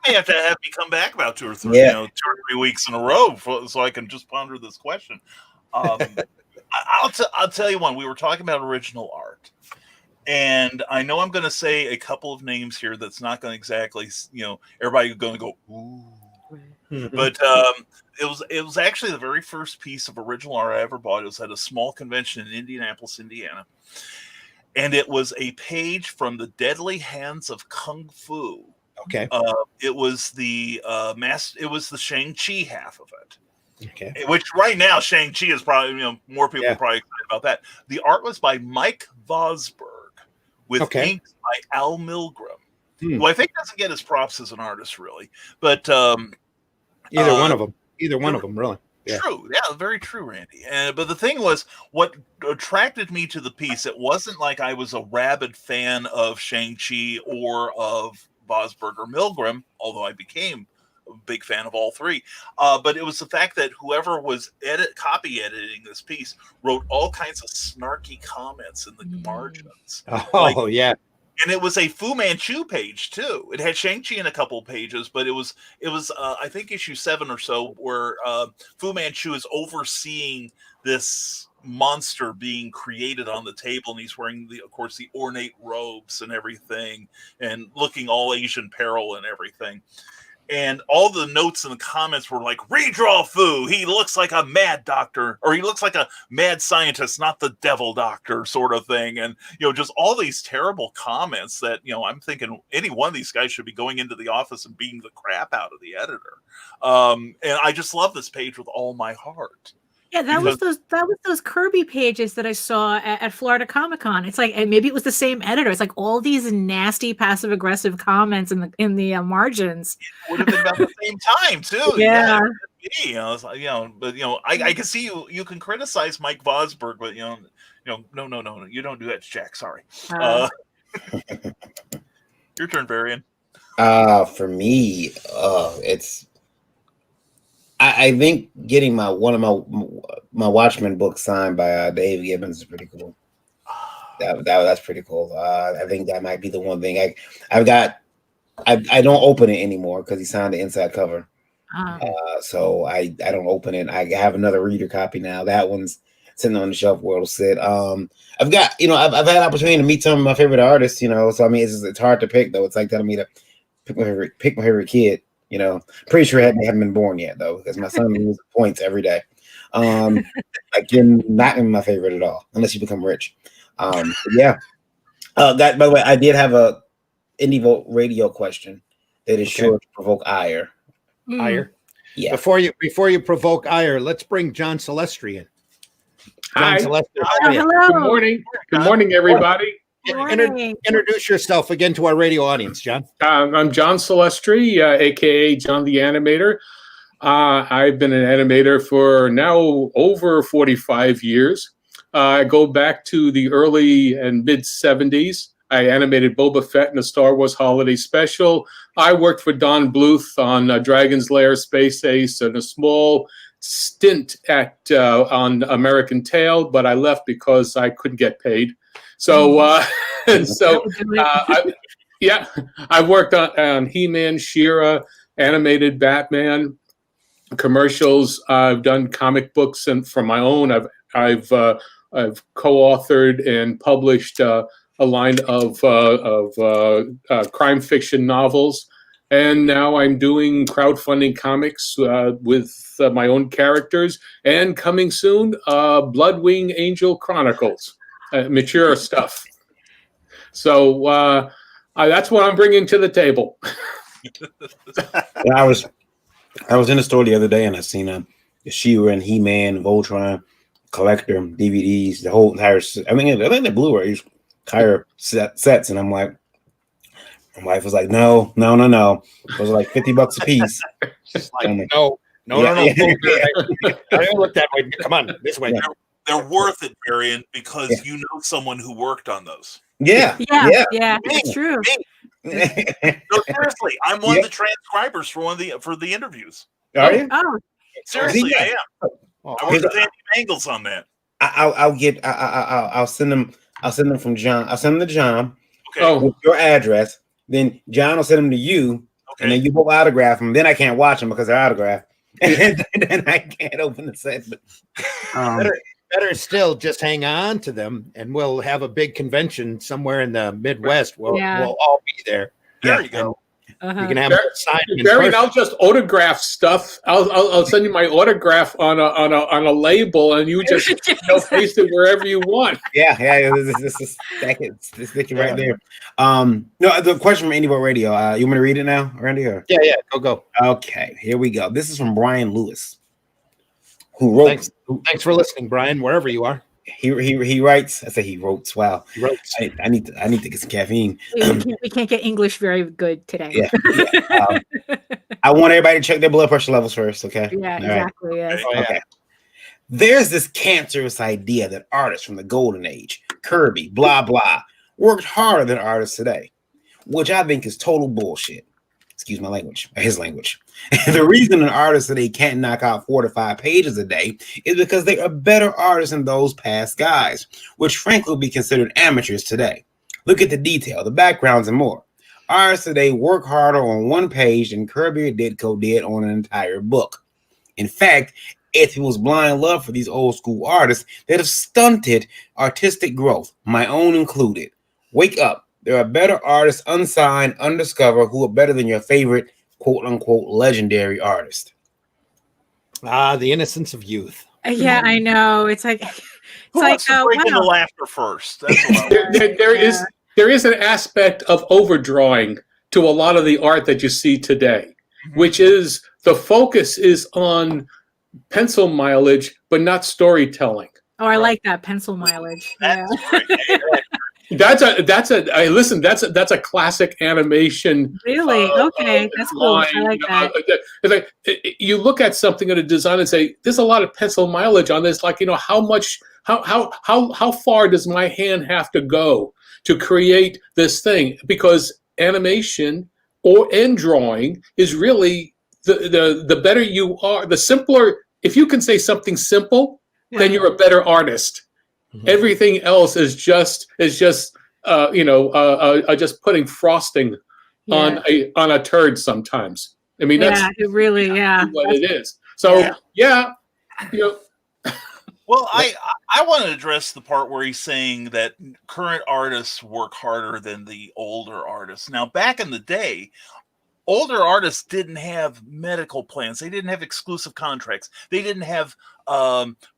may have to have me come back about 2 or 3, 2 or 3 weeks in a row so I can just ponder this question. I'll tell you one. We were talking about original art. And I know I'm going to say a couple of names here that's not going to exactly, everybody going to go, ooh. Mm-hmm. But it was actually the very first piece of original art I ever bought. It was at a small convention in Indianapolis, Indiana. And it was a page from The Deadly Hands of Kung Fu. Okay. It was the Shang-Chi half of it. Okay. Which right now Shang-Chi is probably, more people are probably excited about that. The art was by Mike Vosberg with inks by Al Milgram, who I think doesn't get his props as an artist really, but either one of them, really. Yeah. True, yeah, very true, Randy. But the thing was, what attracted me to the piece, it wasn't like I was a rabid fan of Shang-Chi or of Vosberg or Milgram, although I became big fan of all three. But it was the fact that whoever was copy editing this piece wrote all kinds of snarky comments in the margins. Oh, yeah. And it was a Fu Manchu page too. It had Shang-Chi in a couple pages, but it was I think issue 7 or so where Fu Manchu is overseeing this monster being created on the table, and he's wearing of course the ornate robes and everything, and looking all Asian peril and everything. And all the notes in the comments were like, redraw Fu. He looks like a mad doctor, or he looks like a mad scientist, not the devil doctor sort of thing. And, just all these terrible comments that, I'm thinking any one of these guys should be going into the office and beating the crap out of the editor. And I just love this page with all my heart. Yeah, that was those Kirby pages that I saw at Florida Comic-Con. It's like, and maybe it was the same editor. It's like all these nasty passive aggressive comments in the margins. It would have been about the same time too. Yeah. I can see you can criticize Mike Vosberg, but no, you don't do that to Jack. Sorry. Your turn, Varian. For me, it's. I think getting one of my Watchmen books signed by Dave Gibbons is pretty cool. That's pretty cool. I think that might be the one thing I don't open it anymore because he signed the inside cover. So I don't open it. I have another reader copy now. That one's sitting on the shelf where it'll sit. I've got I've had opportunity to meet some of my favorite artists. So I mean it's hard to pick though. It's like telling me to pick my favorite kid. Pretty sure they haven't been born yet though, because my son loses points every day. Like you're not my favorite at all unless you become rich. Yeah. By the way, I did have a Indie Vote radio question that is sure to provoke ire. Ire. Yeah. Before you provoke ire, let's bring John Celestri in. Hi. John Celestri. Hello. Good morning. Good morning, everybody. Introduce yourself again to our radio audience, John. I'm John Celestri, aka John the Animator. I've been an animator for now over 45 years. I go back to the early and mid 70s. I animated Boba Fett in a Star Wars Holiday Special. I worked for Don Bluth on Dragon's Lair, Space Ace, and a small stint on American Tail, but I left because I couldn't get paid. So, I worked on He-Man, She-Ra, animated Batman, commercials. I've done comic books, and for my own, I've co-authored and published a line of crime fiction novels, and now I'm doing crowdfunding comics with my own characters, and coming soon, Bloodwing Angel Chronicles. Mature stuff. So that's what I'm bringing to the table. I was in the store the other day and I seen a She-Ra and He-Man, Voltron collector DVDs, the whole entire. I think the Blu-rays, entire sets, and I'm like, my wife was like, no. Those are like $50 a piece. Just like no. I don't look that way. Come on, this way. They're worth it, Varian, because you know someone who worked on those. Yeah, it's true. No, seriously, I'm one of the transcribers for the interviews. Are you? Oh, seriously, I am. I worked with Andy Mangles on that. I'll send them. I'll send them from John. I'll send them to John. Okay. With your address. Then John will send them to you, and then you both autograph them. Then I can't watch them because they're autographed, and then I can't open the set. But better still, just hang on to them, and we'll have a big convention somewhere in the Midwest. We'll all be there. There you go. You can have it signed. Barry, I'll just autograph stuff. I'll send you my autograph on a label, and you just paste it wherever you want. Yeah. This is sticking right there. No, the question from Indie Vote Radio. You want me to read it now, Randy? Or? Yeah. Go. Okay, here we go. This is from Brian Lewis, who wrote. Thanks for listening, Brian. Wherever you are. He writes. I say he wrote. Wow. He wrote. I need to get some caffeine. We can't get English very good today. Yeah. I want everybody to check their blood pressure levels first. Okay. Yeah. All Exactly. right. Yes. Okay. There's this cancerous idea that artists from the golden age, Kirby, blah blah, worked harder than artists today, which I think is total bullshit. excuse my language, his language. The reason an artist today can't knock out 4 to 5 pages a day is because they are better artists than those past guys, which frankly will be considered amateurs today. Look at the detail, the backgrounds, and more. Artists today work harder on one page than Kirby or Ditko did on an entire book. In fact, it's people's blind love for these old school artists that have stunted artistic growth, my own included. Wake up. There are better artists unsigned, undiscovered, who are better than your favorite quote-unquote legendary artist. The innocence of youth. Yeah, I know. It's like Who wants to break into laughter first? That's what there is an aspect of overdrawing to a lot of the art that you see today, which is the focus is on pencil mileage, but not storytelling. Oh, I like that pencil mileage. Yeah. That's a classic animation. Really? Okay, that's cool. Line. I like that. Like, you look at something in a design and say, "There's a lot of pencil mileage on this." Like, how far does my hand have to go to create this thing? Because animation and drawing is really the better you are, the simpler. If you can say something simple, then you're a better artist. Mm-hmm. Everything else is just putting frosting on a turd sometimes. I mean, that's it really what it is. So Well, I want to address the part where he's saying that current artists work harder than the older artists. Now, back in the day, older artists didn't have medical plans. They didn't have exclusive contracts. They didn't have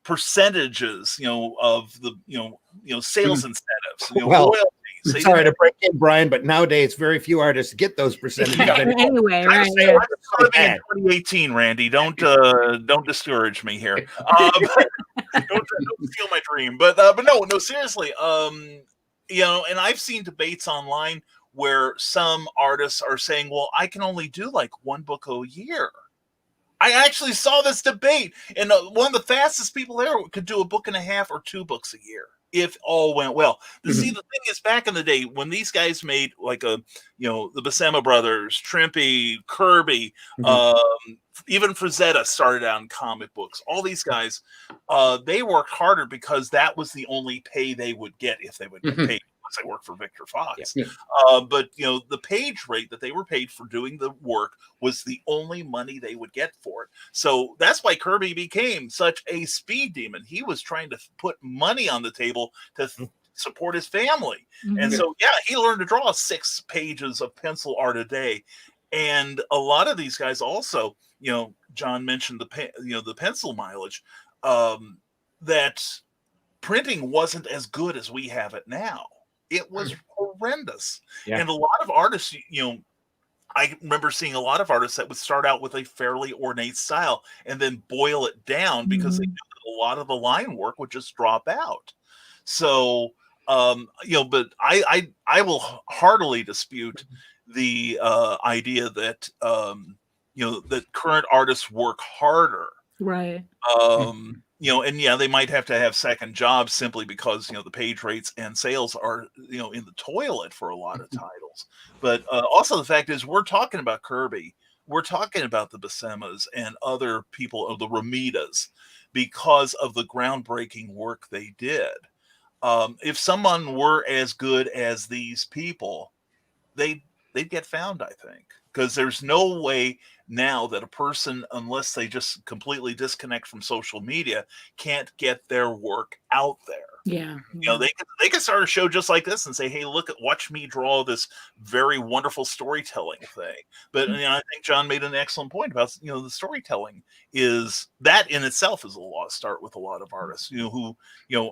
percentages, of the sales incentives. Royalties. Sorry to break in, Brian, but nowadays very few artists get those percentages. Anyway, right? In 2018, Randy, don't discourage me here. Don't steal my dream. But no, seriously. And I've seen debates online where some artists are saying, well, I can only do like one book a year. I actually saw this debate, and one of the fastest people there could do a book and a half or 2 books a year if all went well. See, the thing is, back in the day when these guys made like the Buscema brothers, Trimpe, Kirby, even Frazetta started out in comic books. All these guys, they worked harder because that was the only pay they would get if they would get paid. I work for Victor Fox. But the page rate that they were paid for doing the work was the only money they would get for it. So that's why Kirby became such a speed demon. He was trying to put money on the table to support his family. And so he learned to draw 6 pages of pencil art a day. And a lot of these guys also, John mentioned the pencil mileage, that printing wasn't as good as we have it now. It was horrendous. And a lot of artists, I remember seeing a lot of artists that would start out with a fairly ornate style and then boil it down because they knew that a lot of the line work would just drop out. So, but I will heartily dispute the idea that, that current artists work harder. Right. They might have to have second jobs simply because, the page rates and sales are, in the toilet for a lot of titles. But also the fact is we're talking about Kirby. We're talking about the Buscemas and other people of the Ramitas because of the groundbreaking work they did. If someone were as good as these people, they'd get found, I think, because there's no way now that a person, unless they just completely disconnect from social media, can't get their work out there. Yeah. They can start a show just like this and say, hey, watch me draw this very wonderful storytelling thing. But I think John made an excellent point about, the storytelling is that in itself is a lost start with a lot of artists, who,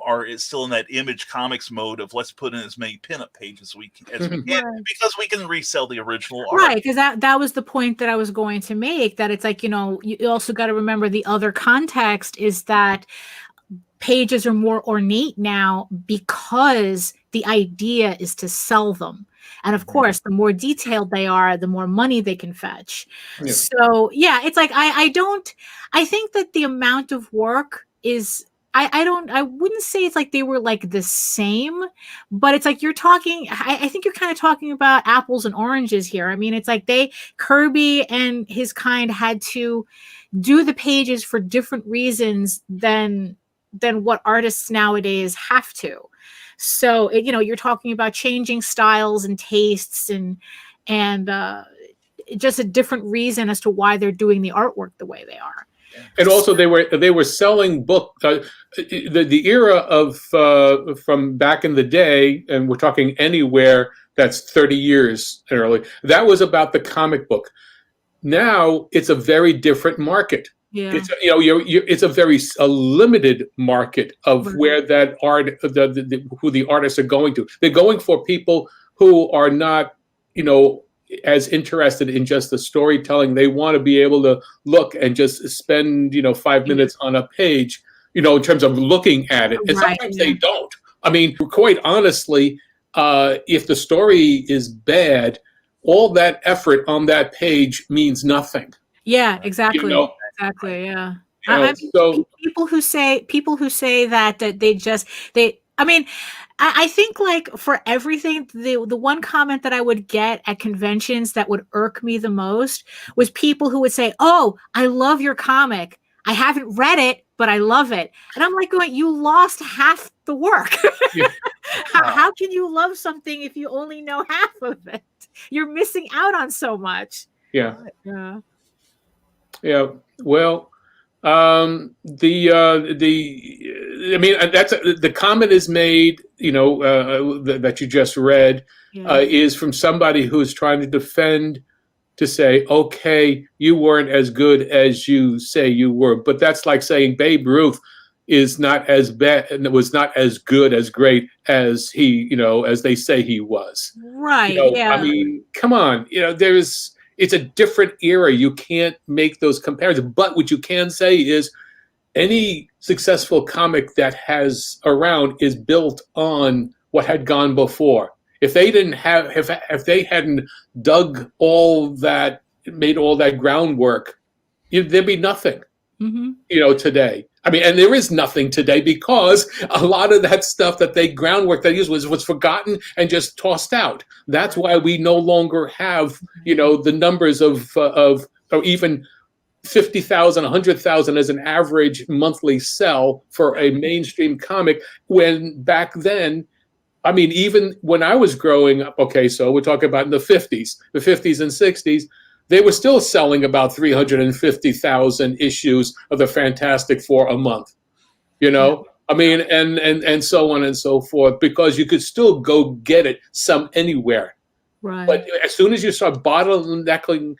are still in that Image Comics mode of let's put in as many pinup pages as we can because we can resell the original art. Right. Because that was the point that I was going to make, that it's like, you also got to remember the other context is that pages are more ornate now because the idea is to sell them. And of course, the more detailed they are, the more money they can fetch. So, it's like, I think that the amount of work is I wouldn't say it's like they were like the same, but it's like you're talking, I think you're kind of talking about apples and oranges here. I mean, it's like Kirby and his kind had to do the pages for different reasons than what artists nowadays have to. So, you're talking about changing styles and tastes and just a different reason as to why they're doing the artwork the way they are. And also, they were selling book. The era of from back in the day, and we're talking anywhere that's 30 years early. That was about the comic book. Now it's a very different market. Yeah. It's it's a limited market of Right. where that art, who the artists are going to. They're going for people who are not, as interested in just the storytelling. They want to be able to look and just spend, 5 minutes on a page, in terms of looking at it. And Right, sometimes yeah. they don't. I mean, quite honestly, if the story is bad, all that effort on that page means nothing. Yeah, exactly. know? Exactly. Yeah. You know, I mean, so people who say that I mean, I think like for everything, the one comment that I would get at conventions that would irk me the most was people who would say, "Oh, I love your comic. I haven't read it, but I love it." And I'm like going, "You lost half the work. Yeah. How can you love something if you only know half of it? You're missing out on so much." yeah. Yeah. Yeah, well, I mean, that's the comment is made, that you just read, Yeah. is from somebody who's trying to defend, to say, okay, you weren't as good as you say you were, but that's like saying Babe Ruth is not as bad and was not as good, as great as he, as they say he was. Right. Yeah. I mean, come on, it's a different era. You can't make those comparisons. But what you can say is any successful comic that has around is built on what had gone before. If they didn't have, if they hadn't dug all that, made all that groundwork, there'd be nothing, today. I mean, and there is nothing today because a lot of that stuff that groundwork they used was forgotten and just tossed out. That's why we no longer have, the numbers of or even 50,000, 100,000 as an average monthly sell for a mainstream comic. When back then, I mean, even when I was growing up, okay, so we're talking about in the 50s and 60s, they were still selling about 350,000 issues of the Fantastic Four a month, I mean, and so on and so forth, because you could still go get it anywhere. Right. But as soon as you start bottlenecking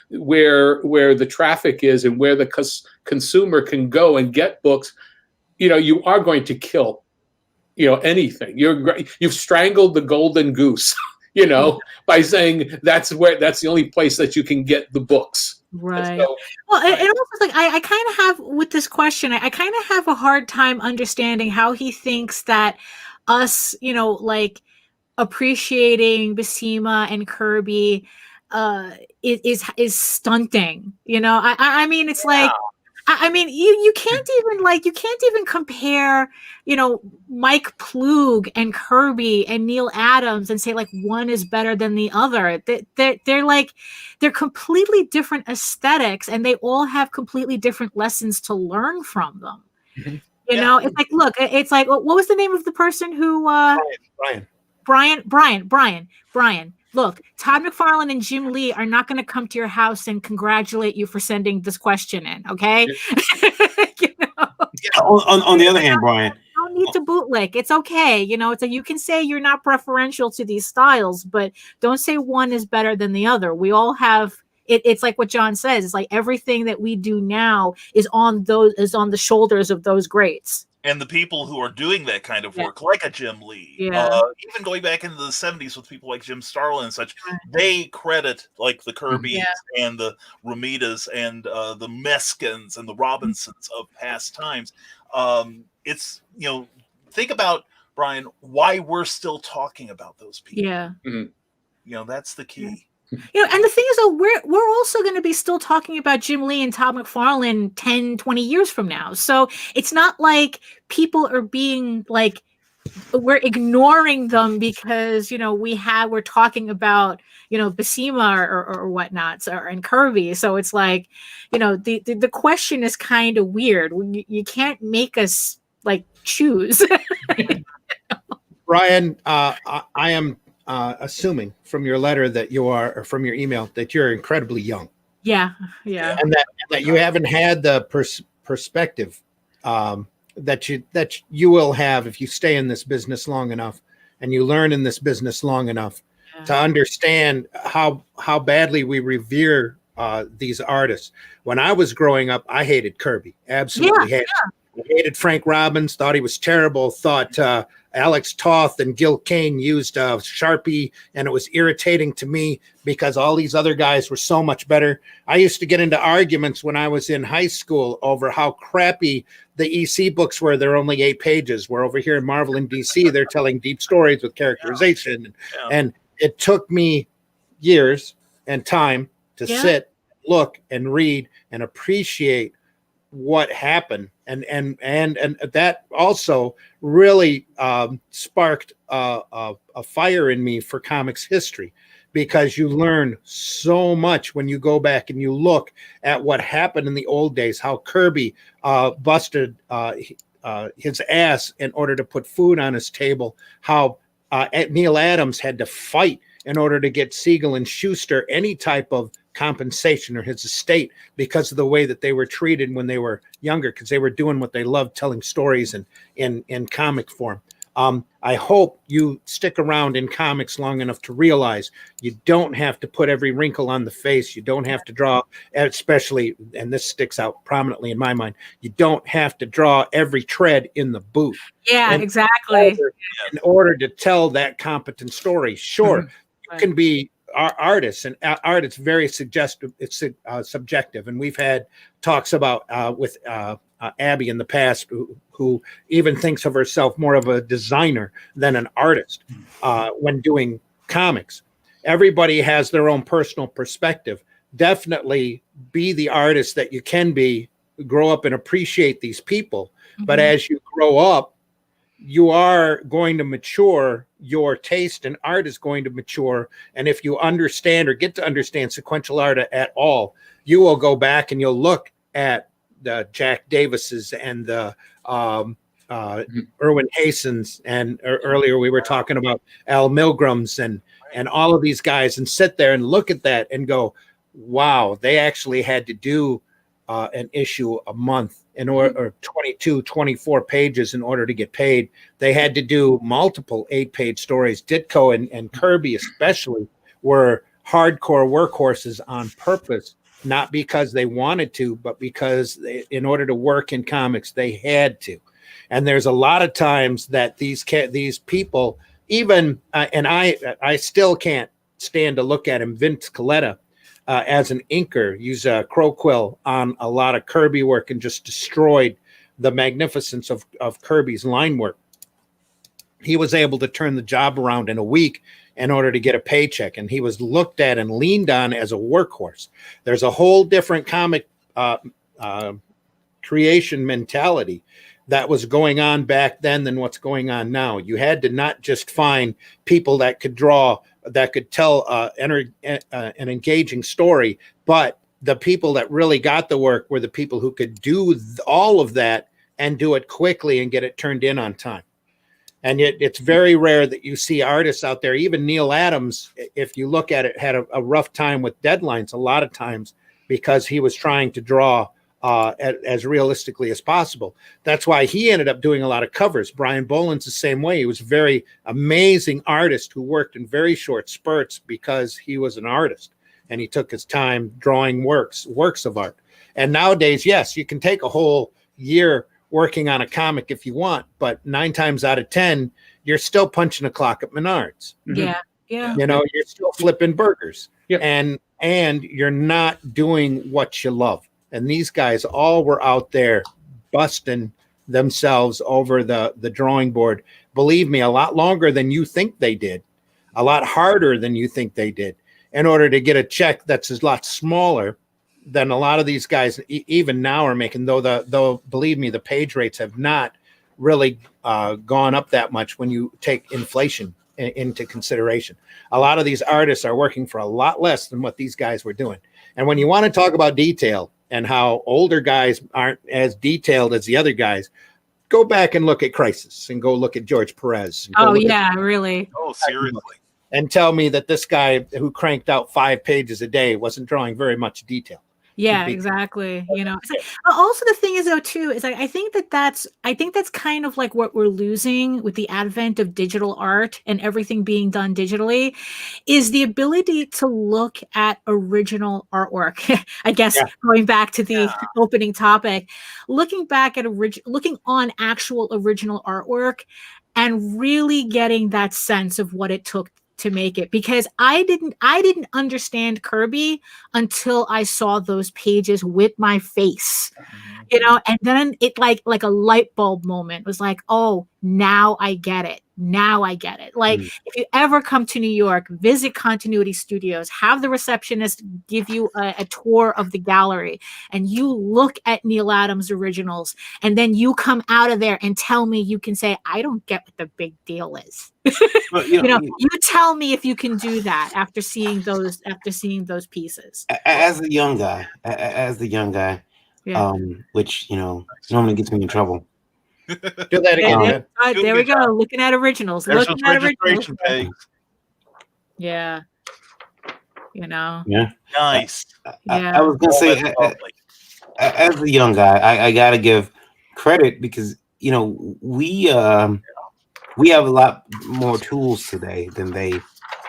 where the traffic is and where the consumer can go and get books, you are going to kill, anything. You've strangled the golden goose, by saying that's the only place that you can get the books. Right. So, Well, it almost like I kind of have with this question, I kind of have a hard time understanding how he thinks that us, like appreciating Buscema and Kirby is stunting. I mean, it's like, I mean, you can't even compare, Mike Plug and Kirby and Neil Adams and say like one is better than the other. They're completely different aesthetics, and they all have completely different lessons to learn from them. Mhm. It's like, look, it's like, what was the name of the person who Brian. Look, Todd McFarlane and Jim Lee are not going to come to your house and congratulate you for sending this question in, okay? On the other hand, Brian, You don't need to bootlick. It's okay. It's like you can say you're not preferential to these styles, but don't say one is better than the other. We all have it. It's like what John says. It's like everything that we do now is on the shoulders of those greats. And the people who are doing that kind of work, like a Jim Lee, even going back into the 70s with people like Jim Starlin and such, they credit like the Kirbys and the Romitas and the Meskins and the Robinsons of past times. It's, think about, Brian, why we're still talking about those people. Yeah. Mhm. That's the key. And the thing is, though, we're also going to be still talking about Jim Lee and Todd McFarlane 10, 20 years from now. So it's not like people are being like, we're ignoring them because, we're talking about, Buscema or whatnot, and Kirby. So it's like, the question is kind of weird. You can't make us like choose. Brian, I am assuming from your letter that you are, or from your email, that you're incredibly young. Yeah. And that you haven't had the perspective that you will have if you stay in this business long enough and you learn in this business long enough to understand how badly we revere these artists. When I was growing up, I hated Kirby. Absolutely hated. I hated Frank Robbins, thought he was terrible, thought Alex Toth and Gil Kane used Sharpie, and it was irritating to me because all these other guys were so much better. I used to get into arguments when I was in high school over how crappy the EC books were. They're only 8 pages. We're over here in Marvel and DC. They're telling deep stories with characterization. And it took me years and time to sit, look, and read and appreciate what happened. And that also really sparked a fire in me for comics history, because you learn so much when you go back and you look at what happened in the old days, how Kirby busted his ass in order to put food on his table, how Neil Adams had to fight in order to get Siegel and Schuster any type of compensation or his estate because of the way that they were treated when they were younger, because they were doing what they loved, telling stories in comic form. I hope you stick around in comics long enough to realize you don't have to put every wrinkle on the face. You don't have to draw, especially, and this sticks out prominently in my mind, you don't have to draw every tread in the boot. Yeah, exactly. In order to tell that competent story. Sure, you can be artists, and art is very suggestive. It's subjective, and we've had talks about with Abby in the past, who even thinks of herself more of a designer than an artist when doing comics. Everybody has their own personal perspective. Definitely be the artist that you can be. Grow up and appreciate these people. But as you grow up, you are going to mature. Your taste in art is going to mature. And if you understand or get to understand sequential art at all, you will go back and you'll look at the Jack Davises and the Irwin Hastings, and earlier we were talking about Al Milgrams and all of these guys, and sit there and look at that and go, wow, they actually had to do an issue a month in order, or 22, 24 pages in order to get paid. They had to do multiple 8-page stories. Ditko and Kirby especially were hardcore workhorses on purpose, not because they wanted to, but because in order to work in comics, they had to. And there's a lot of times that these people, even, and I still can't stand to look at him, Vince Colletta, as an inker, use a crow quill on a lot of Kirby work and just destroyed the magnificence of Kirby's line work. He was able to turn the job around in a week in order to get a paycheck, and he was looked at and leaned on as a workhorse. There's a whole different comic creation mentality that was going on back then than what's going on now. You had to not just find people that could draw, that could tell an engaging story, but the people that really got the work were the people who could do all of that and do it quickly and get it turned in on time. And yet it's very rare that you see artists out there. Even Neil Adams, if you look at it, had a rough time with deadlines a lot of times because he was trying to draw as realistically as possible. That's why he ended up doing a lot of covers. Brian Boland's the same way. He was a very amazing artist who worked in very short spurts because he was an artist and he took his time drawing works of art. And nowadays, yes, you can take a whole year working on a comic if you want, but 9 times out of 10, you're still punching a clock at Menards. Yeah. You know, you're still flipping burgers, and you're not doing what you love. And these guys all were out there busting themselves over the drawing board. Believe me, a lot longer than you think they did, a lot harder than you think they did. in order to get a check that's a lot smaller than a lot of these guys even now are making, though believe me, the page rates have not really gone up that much when you take inflation into consideration. A lot of these artists are working for a lot less than what these guys were doing. And when you want to talk about detail and how older guys aren't as detailed as the other guys, go back and look at Crisis and go look at George Perez. Oh yeah, really. Oh, seriously. And tell me that this guy who cranked out 5 pages a day wasn't drawing very much detail. Yeah, exactly. You know, also the thing is though too is I think that's kind of like what we're losing with the advent of digital art and everything being done digitally, is the ability to look at original artwork. I guess going back to the opening topic, looking back at looking on actual original artwork and really getting that sense of what it took to make it, because I didn't understand Kirby until I saw those pages with my face, you know, and then it like a light bulb moment was like, oh, now I get it. Like if you ever come to New York, visit Continuity Studios, have the receptionist give you a tour of the gallery, and you look at Neil Adams originals, and then you come out of there and tell me you can say, I don't get what the big deal is. But, you tell me if you can do that after seeing those pieces. As the young guy, which normally gets me in trouble. Do that again. There we go. Looking at originals. There's Looking those at registration originals. tags. Yeah. You know. Yeah. Nice. I was gonna say, as a young guy, I gotta give credit because we have a lot more tools today than they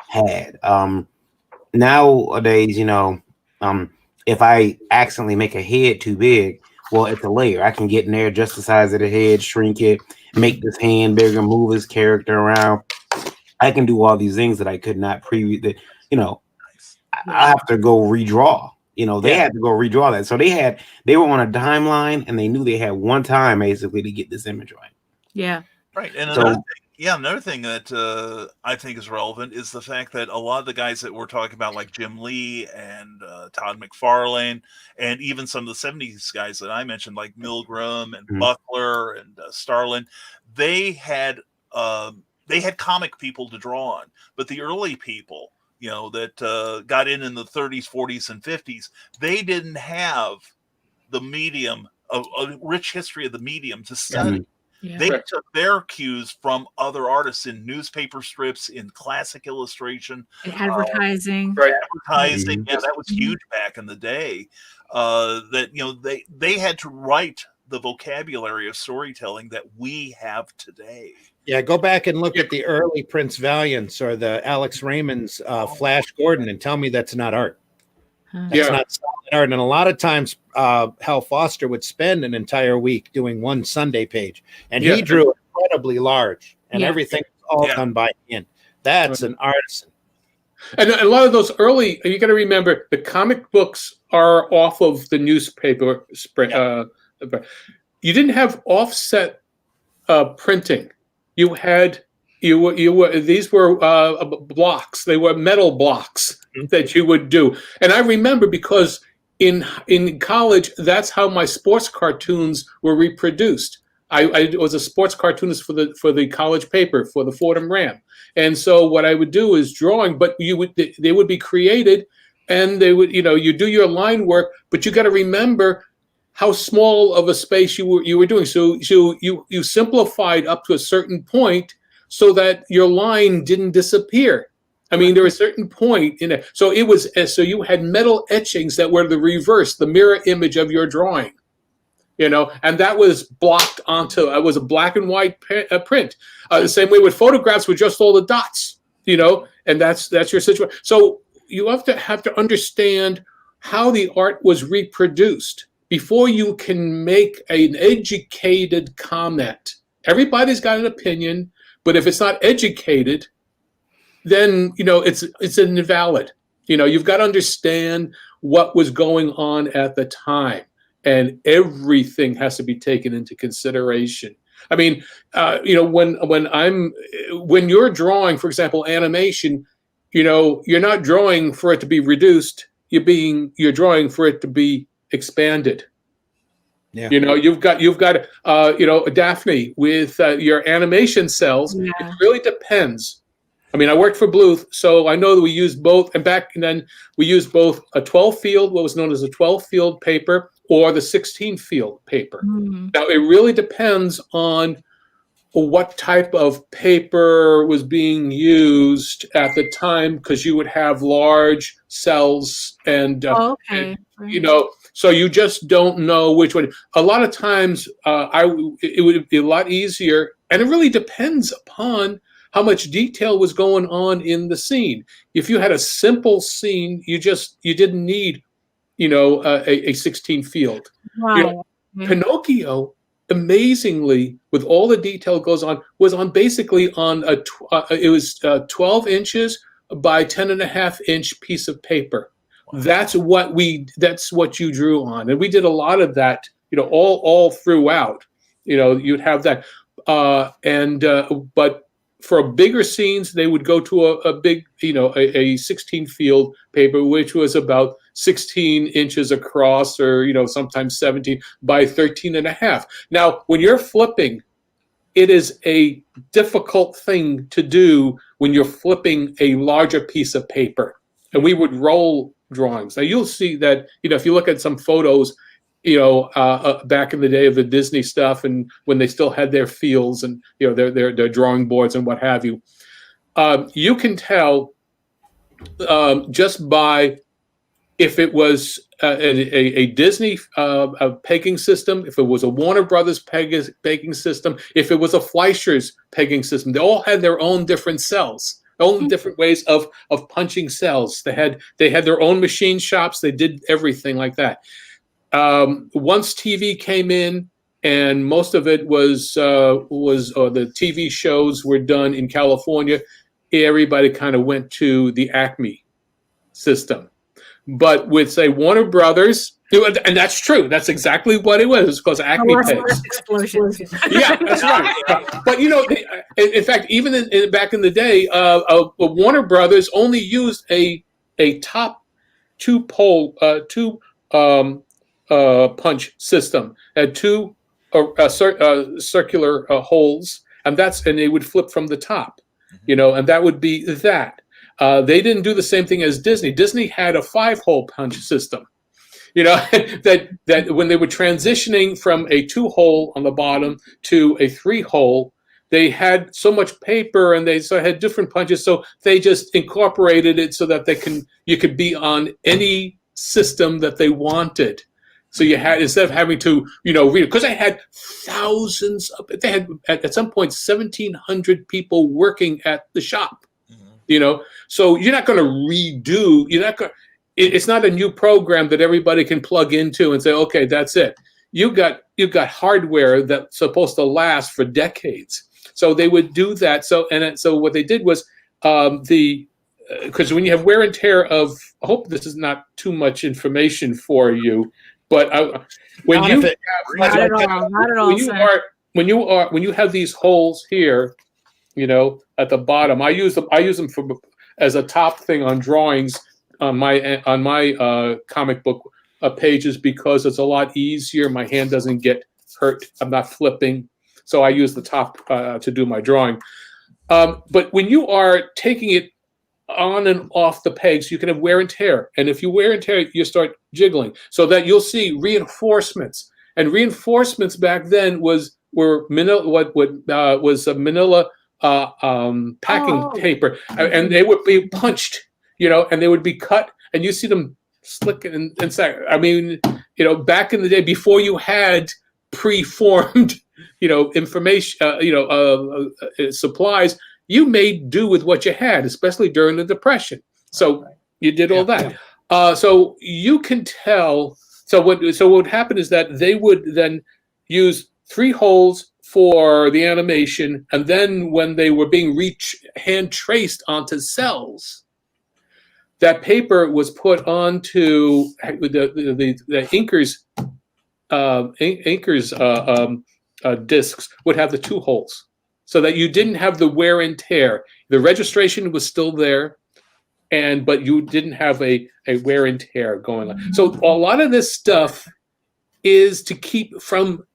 had. Nowadays, if I accidentally make a head too big, well, it's a layer. I can get in there just the size of the head, shrink it, make this hand bigger, move his character around. I can do all these things that I could not previously. I have to go redraw. They had to go redraw that. So they were on a timeline, and they knew they had one time basically to get this image right. Yeah. Right. And another thing that I think is relevant is the fact that a lot of the guys that we're talking about, like Jim Lee and Todd McFarlane, and even some of the 70s guys that I mentioned, like Milgram and Buckler and Starlin, they had comic people to draw on. But the early people, that got in the 30s, 40s, and 50s, they didn't have the medium, a rich history of the medium to study. Yeah. They took their cues from other artists in newspaper strips, in classic illustration, and advertising. Advertising, that was huge back in the day. That they had to write the vocabulary of storytelling that we have today. Yeah, go back and look at the early Prince Valiants or the Alex Raymond's Flash Gordon and tell me that's not art. That's not solid art. And a lot of times Hal Foster would spend an entire week doing one Sunday page, and he drew incredibly large, and everything was all done by hand. That's an artisan. And a lot of those early, you got to remember, the comic books are off of the newspaper. You didn't have offset printing. You had these were blocks. They were metal blocks that you would do. And I remember because in college, that's how my sports cartoons were reproduced. I was a sports cartoonist for the college paper for the Fordham Ram. And so what I would do is drawing, but they would be created, and they would, you do your line work, but you got to remember how small of a space you were doing. So you simplified up to a certain point so that your line didn't disappear. I mean, there was a certain point in it. So you had metal etchings that were the reverse, the mirror image of your drawing, and that was blocked onto, it was a black and white print. The same way with photographs with just all the dots, and that's your situation. So you have to understand how the art was reproduced before you can make an educated comment. Everybody's got an opinion, but if it's not educated, then it's invalid. You've got to understand what was going on at the time, and everything has to be taken into consideration. I mean, when you're drawing, for example, animation, you're not drawing for it to be reduced. You're drawing for it to be expanded. Yeah. You've got Daphne with your animation cells. Yeah. It really depends. I mean, I worked for Bluth, so I know that we used both. And back then, we used both a 12-field, what was known as a 12-field paper, or the 16-field paper. Mm. Now, it really depends on what type of paper was being used at the time, because you would have large cells and, Okay. so you just don't know which one. A lot of times, it would be a lot easier, and it really depends upon how much detail was going on in the scene. If you had a simple scene, you didn't need, a 16 field. Wow. Pinocchio, amazingly, with all the detail goes on, was on basically on it was 12 inches by 10.5-inch piece of paper. Wow. That's what you drew on, and we did a lot of that. All throughout. You'd have that, but for bigger scenes, they would go to a big, a 16-field paper, which was about 16 inches across, or sometimes 17 by 13.5. Now, when you're flipping, it is a difficult thing to do when you're flipping a larger piece of paper. And we would roll drawings. Now, you'll see that, if you look at some photos, back in the day of the Disney stuff, and when they still had their fields and their drawing boards and what have you, you can tell just by if it was a Disney pegging system, if it was a Warner Brothers pegging system, if it was a Fleischer's pegging system. They all had their own different cells, own different ways of punching cells. They had their own machine shops. They did everything like that. Once TV came in, and most of it was the TV shows were done in California, everybody kind of went to the Acme system. But with, say, Warner Brothers, and that's true, that's exactly what it was. It's because Acme pegs. Explosions. Yeah, that's right. But in fact, even back in the day, Warner Brothers only used a top two punch system, had two circular holes, and they would flip from the top, and that would be that. They didn't do the same thing as Disney. Disney had a 5-hole punch system, that when they were transitioning from a 2-hole on the bottom to a 3-hole, they had so much paper and they had different punches, so they just incorporated it so that you could be on any system that they wanted. So you had, instead of having to, read it, because they had they had at some point 1,700 people working at the shop, So you're not going to redo. It's not a new program that everybody can plug into and say, okay, that's it. You've got hardware that's supposed to last for decades. So they would do that. So what they did was because when you have wear and tear of, I hope this is not too much information for you. But when you have these holes here, at the bottom, I use them as a top thing on drawings on my comic book pages, because it's a lot easier. My hand doesn't get hurt. I'm not flipping, so I use the top to do my drawing. But when you are taking it on and off the pegs, you can have wear and tear, and if you wear and tear, you start jiggling, so that you'll see reinforcements. And reinforcements back then were manila, was a manila packing paper, and they would be punched, and they would be cut, and you see them slick and sack. I mean, back in the day, before you had preformed, information, supplies. You made do with what you had, especially during the Depression. So you did all that. So you can tell. So what would happen is that they would then use 3 holes for the animation, and then when they were being hand traced onto cells, that paper was put onto the inker's discs would have the 2 holes, so that you didn't have the wear and tear. The registration was still there, but you didn't have a wear and tear going on. So a lot of this stuff is to keep from,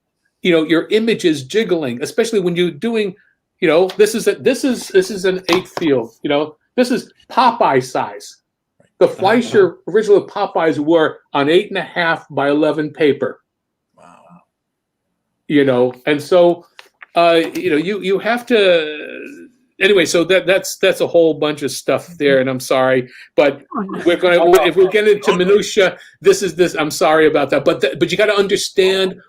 your images jiggling, especially when you're doing, this is an 8 field, this is Popeye size. The Fleischer original Popeyes were on 8.5 by 11 paper. Wow. And so, you have to. Anyway, so that's a whole bunch of stuff there, and I'm sorry, but if we get into minutia, this. I'm sorry about that, but you got to understand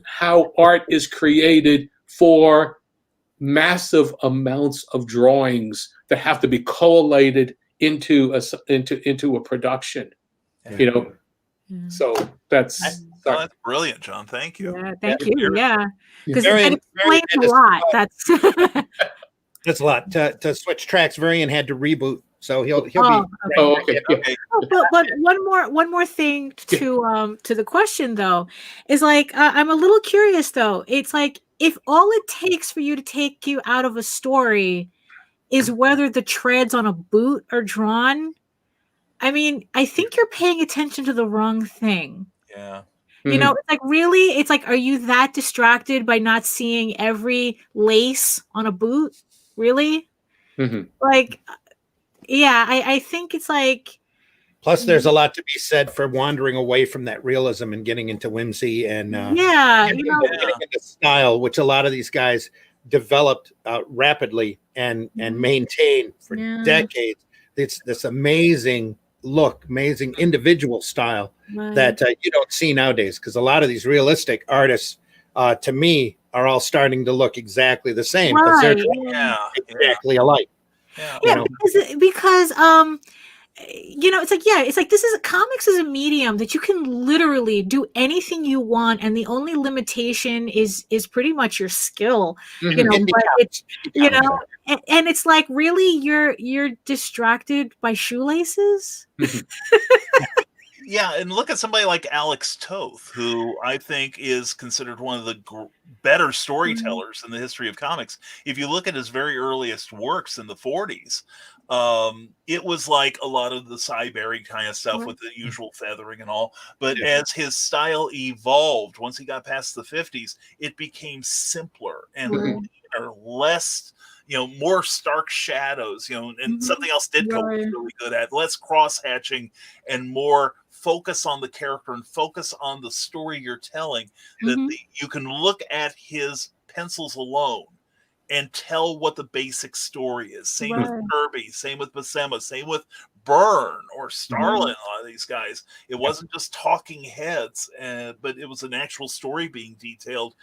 how art is created for massive amounts of drawings that have to be collated into a production. So that's brilliant, John. Thank you. Yeah, thank you. Yeah, because Very- it explains a lot. That's That's a lot. To switch tracks, Varian had to reboot, so he'll be. okay. Okay. but one more thing to the question though is like I'm a little curious though. It's like if all it takes for you to take you out of a story is whether the treads on a boot are drawn, I mean, I think you're paying attention to the wrong thing. Yeah. It's like really, it's like, are you that distracted by not seeing every lace on a boot? Really? Like, yeah, I think it's like. Plus, there's a lot to be said for wandering away from that realism and getting into whimsy and getting into style, which a lot of these guys developed rapidly and maintained for decades. It's this amazing look, amazing individual style that you don't see nowadays, because a lot of these realistic artists, to me, are all starting to look exactly the same because they're exactly alike. Yeah, because it's like this is comics is a medium that you can literally do anything you want, and the only limitation is pretty much your skill. But it's and it's like really you're distracted by shoelaces. Yeah, and look at somebody like Alex Toth, who I think is considered one of the better storytellers in the history of comics. If you look at his very earliest works in the 40s, it was like a lot of the Cy Berry kind of stuff with the usual feathering and all. But as his style evolved, once he got past the 50s, it became simpler and less, more stark shadows, and something else Ditko was really good at, less cross-hatching and more focus on the character and focus on the story you're telling, that you can look at his pencils alone and tell what the basic story is. Same with Kirby, same with Buscema, same with Byrne or Starlin, a lot of these guys. It wasn't just talking heads, but it was an actual story being detailed,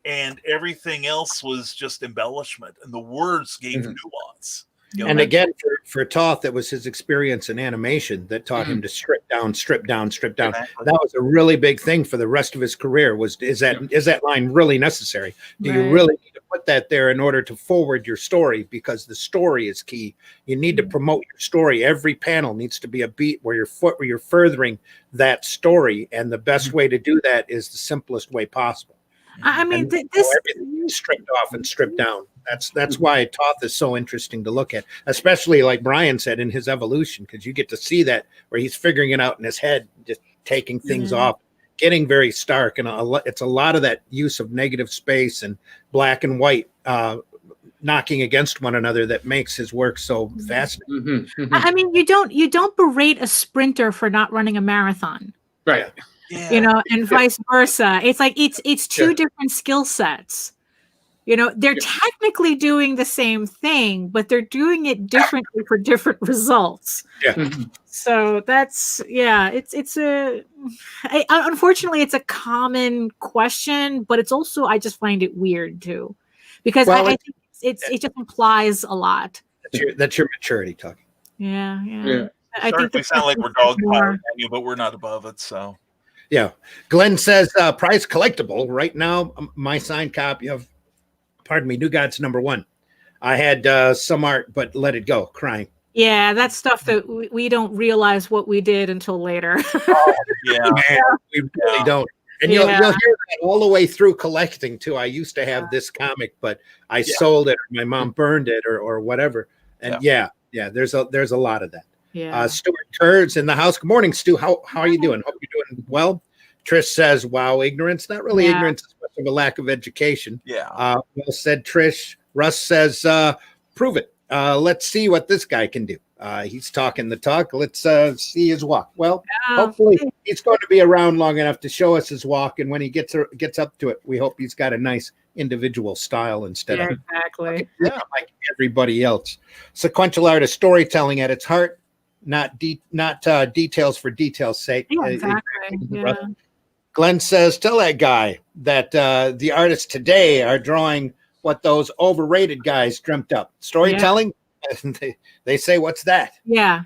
and everything else was just embellishment, and the words gave nuance. And again, for Toth, it was his experience in animation that taught him to strip down. Exactly. That was a really big thing for the rest of his career. Is that line really necessary? Do you really need to put that there in order to forward your story? Because the story is key. You need to promote your story. Every panel needs to be a beat where you're furthering that story, and the best way to do that is the simplest way possible. I mean, everything is stripped off and stripped down. That's why Toth is so interesting to look at, especially like Brian said in his evolution, because you get to see that where he's figuring it out in his head, just taking things off, getting very stark, and it's a lot of that use of negative space and black and white knocking against one another that makes his work so fascinating. I mean, you don't berate a sprinter for not running a marathon, right? And vice versa. It's like it's two different skill sets. They're technically doing the same thing, but they're doing it differently for different results. So that's unfortunately it's a common question, but it's also, I just find it weird too, because I think it just implies a lot. That's your maturity talking. Yeah. I think we sound like we're dogpiling at you, but we're not above it. So yeah. Glenn says prize collectible right now. My signed copy of New Gods #1. I had some art, but let it go, crying. Yeah, that's stuff that we don't realize what we did until later. We really don't. And you'll hear that all the way through collecting too. I used to have this comic, but I sold it, or my mom burned it, or whatever. And there's a lot of that. Yeah. Stuart Kurds in the house. Good morning, Stu. How are you doing? Hope you're doing well. Trish says, wow, ignorance. Not really ignorance, it's much of a lack of education. Yeah. Well said, Trish. Russ says, prove it. Let's see what this guy can do. He's talking the talk. Let's see his walk. Well, hopefully he's going to be around long enough to show us his walk. And when he gets up to it, we hope he's got a nice individual style instead of exactly like everybody else. Sequential art is storytelling at its heart, not details for details' sake. Yeah, exactly. Yeah. Glenn says, tell that guy that the artists today are drawing what those overrated guys dreamt up. Storytelling, they say, what's that? Yeah.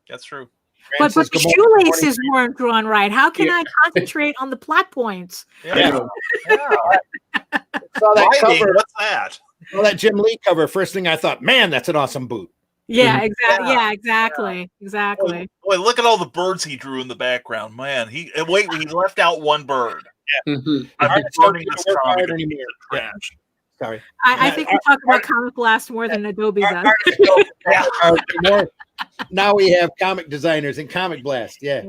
That's true. But the shoelaces weren't drawn right. How can I concentrate on the plot points? Yeah. Saw that cover. What's that? Saw that Jim Lee cover. First thing I thought, man, that's an awesome boot. Yeah, exactly. Yeah, exactly. Boy, look at all the birds he drew in the background. Man, he left out one bird. Yeah. I'm burning this comic anymore. Trash. Sorry. I think we talk about Comic Blast more than Adobe does. Now we have comic designers in Comic Blast. Yeah.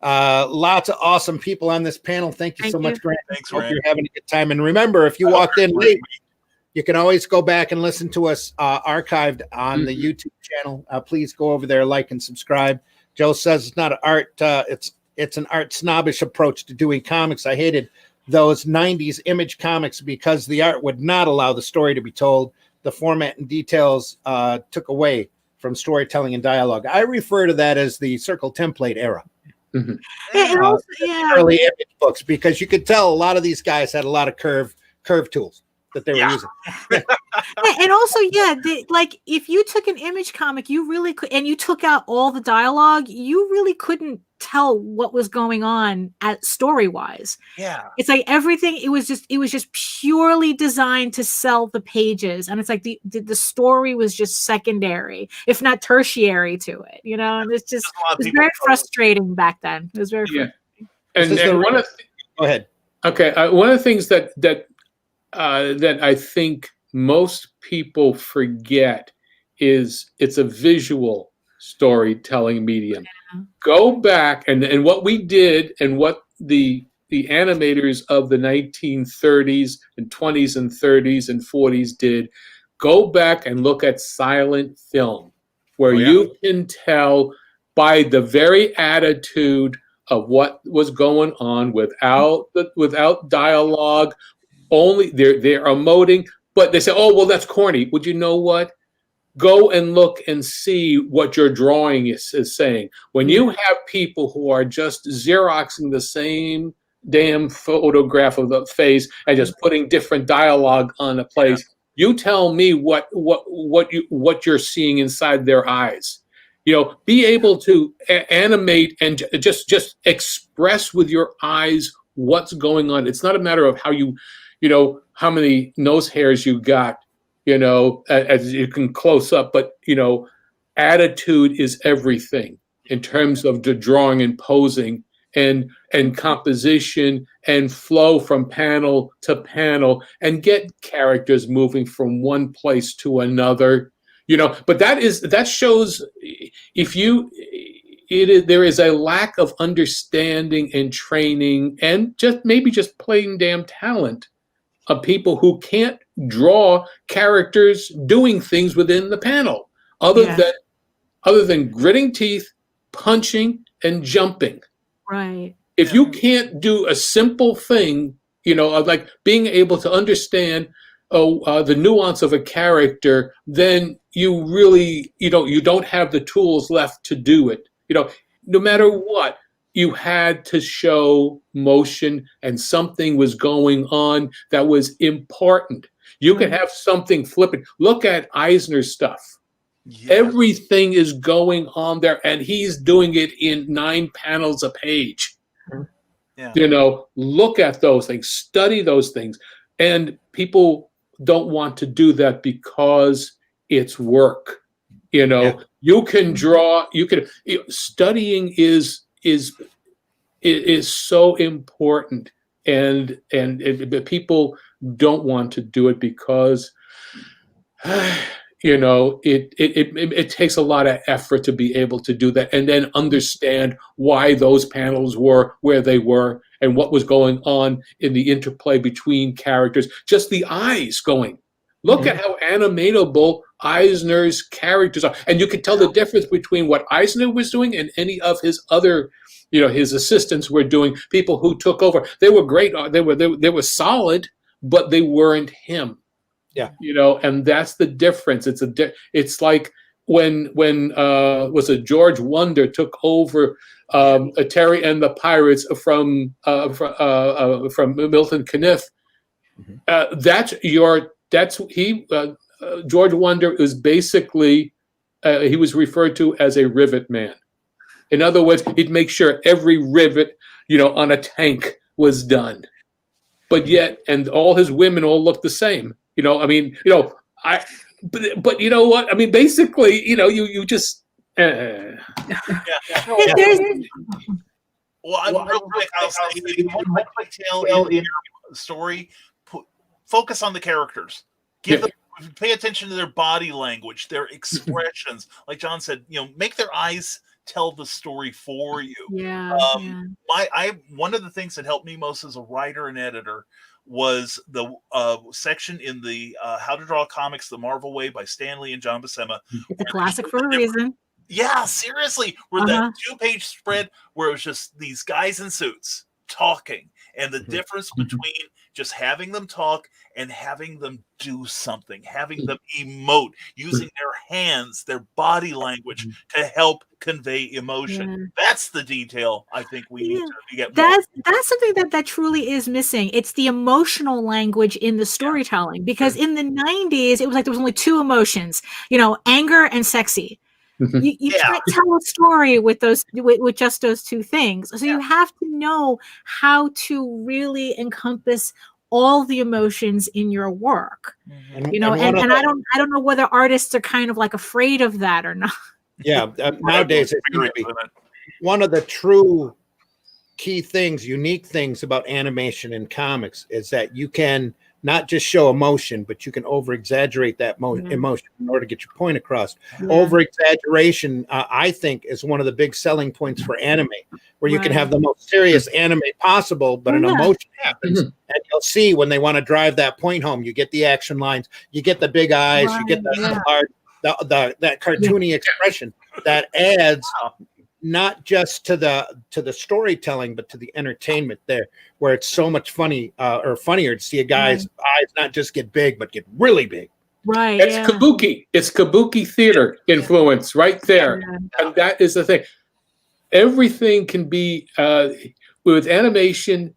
Lots of awesome people on this panel. Thank you so much, Grant. Thanks, Hope Randy. you're having a good time. And remember, if you walked in late, you can always go back and listen to us archived on the YouTube channel. Please go over there, like and subscribe. Joe says it's not an art. It's an art snobbish approach to doing comics. I hated those 90s image comics because the art would not allow the story to be told. The format and details took away from storytelling and dialogue. I refer to that as the circle template era. Early image books, because you could tell a lot of these guys had a lot of curve tools that they were using. And also, like if you took an image comic, you really could, and you took out all the dialogue, you really couldn't tell what was going on at story wise. Yeah. It's like everything, it was just purely designed to sell the pages. And it's like the story was just secondary, if not tertiary to it, and it's just, it was very frustrating back then. It was very frustrating. And one of go ahead. Okay. One of the things that I think most people forget is it's a visual storytelling medium. Go back and what we did and what the animators of the 1930s and 20s and 30s and 40s did, go back and look at silent film, where you can tell by the very attitude of what was going on without dialogue. Only they're emoting, but they say, oh, well, that's corny. Would you know what? Go and look and see what your drawing is saying. When you have people who are just Xeroxing the same damn photograph of the face and just putting different dialogue on a place, you tell me what you're seeing inside their eyes. Be able to animate and just express with your eyes what's going on. It's not a matter of how many nose hairs you got, as you can close up, but, attitude is everything in terms of the drawing and posing and composition and flow from panel to panel and get characters moving from one place to another, but that shows there is a lack of understanding and training and just plain damn talent of people who can't draw characters doing things within the panel other than gritting teeth, punching, and jumping. Right. If you can't do a simple thing, like being able to understand the nuance of a character, then you really, you don't have the tools left to do it. No matter what, you had to show motion and something was going on that was important. You could have something flippant. Look at Eisner's stuff. Yes. Everything is going on there, and he's doing it in 9 panels a page. Yeah. Look at those things, study those things. And people don't want to do that because it's work. You can draw, studying is so important, and people don't want to do it because you know, it takes a lot of effort to be able to do that and then understand why those panels were where they were and what was going on in the interplay between characters. Just the eyes going. Look at how animatable Eisner's characters are. And you can tell the difference between what Eisner was doing and any of his other, you know, his assistants were doing, people who took over. They were great. They were solid, but they weren't him. Yeah. You know, and that's the difference. It's like when was it George Wonder took over Terry and the Pirates from Milton Caniff. George Wonder is basically he was referred to as a rivet man. In other words, he'd make sure every rivet, you know, on a tank was done. But yet, and all his women all looked the same. You know, I mean, you know, but you know what? I mean, basically, you know, you just. Well, I'm real quick. I'll say, if you want to tell in your story, focus on the characters. Pay attention to their body language, their expressions. Like John said, you know, make their eyes tell the story for you. One of the things that helped me most as a writer and editor was the section in the How to Draw Comics the Marvel Way by Stan Lee and John Buscema. It's a classic for a reason. Yeah, seriously. Where that 2-page spread where it was just these guys in suits talking, and the difference between just having them talk and having them do something, having them emote, using their hands, their body language to help convey emotion. That's the detail I think we need to get more. That's something that truly is missing. It's the emotional language in the storytelling, because in the 90s, it was like there was only two emotions, you know, anger and sexy. You can't tell a story with just those two things. So you have to know how to really encompass all the emotions in your work. You know, and I don't know whether artists are kind of like afraid of that or not. Yeah, nowadays it seems to be one of the true key things, unique things about animation and comics is that you can not just show emotion, but you can over-exaggerate that emotion in order to get your point across. Over-exaggeration, I think, is one of the big selling points for anime, where you can have the most serious anime possible, but an emotion happens. And you'll see when they want to drive that point home, you get the action lines, you get the big eyes, you get that cartoony expression that adds not just to the storytelling, but to the entertainment there, where it's so much funnier to see a guy's eyes not just get big, but get really big. Right. It's kabuki. It's kabuki theater influence right there. And that is the thing. Everything can be, with animation,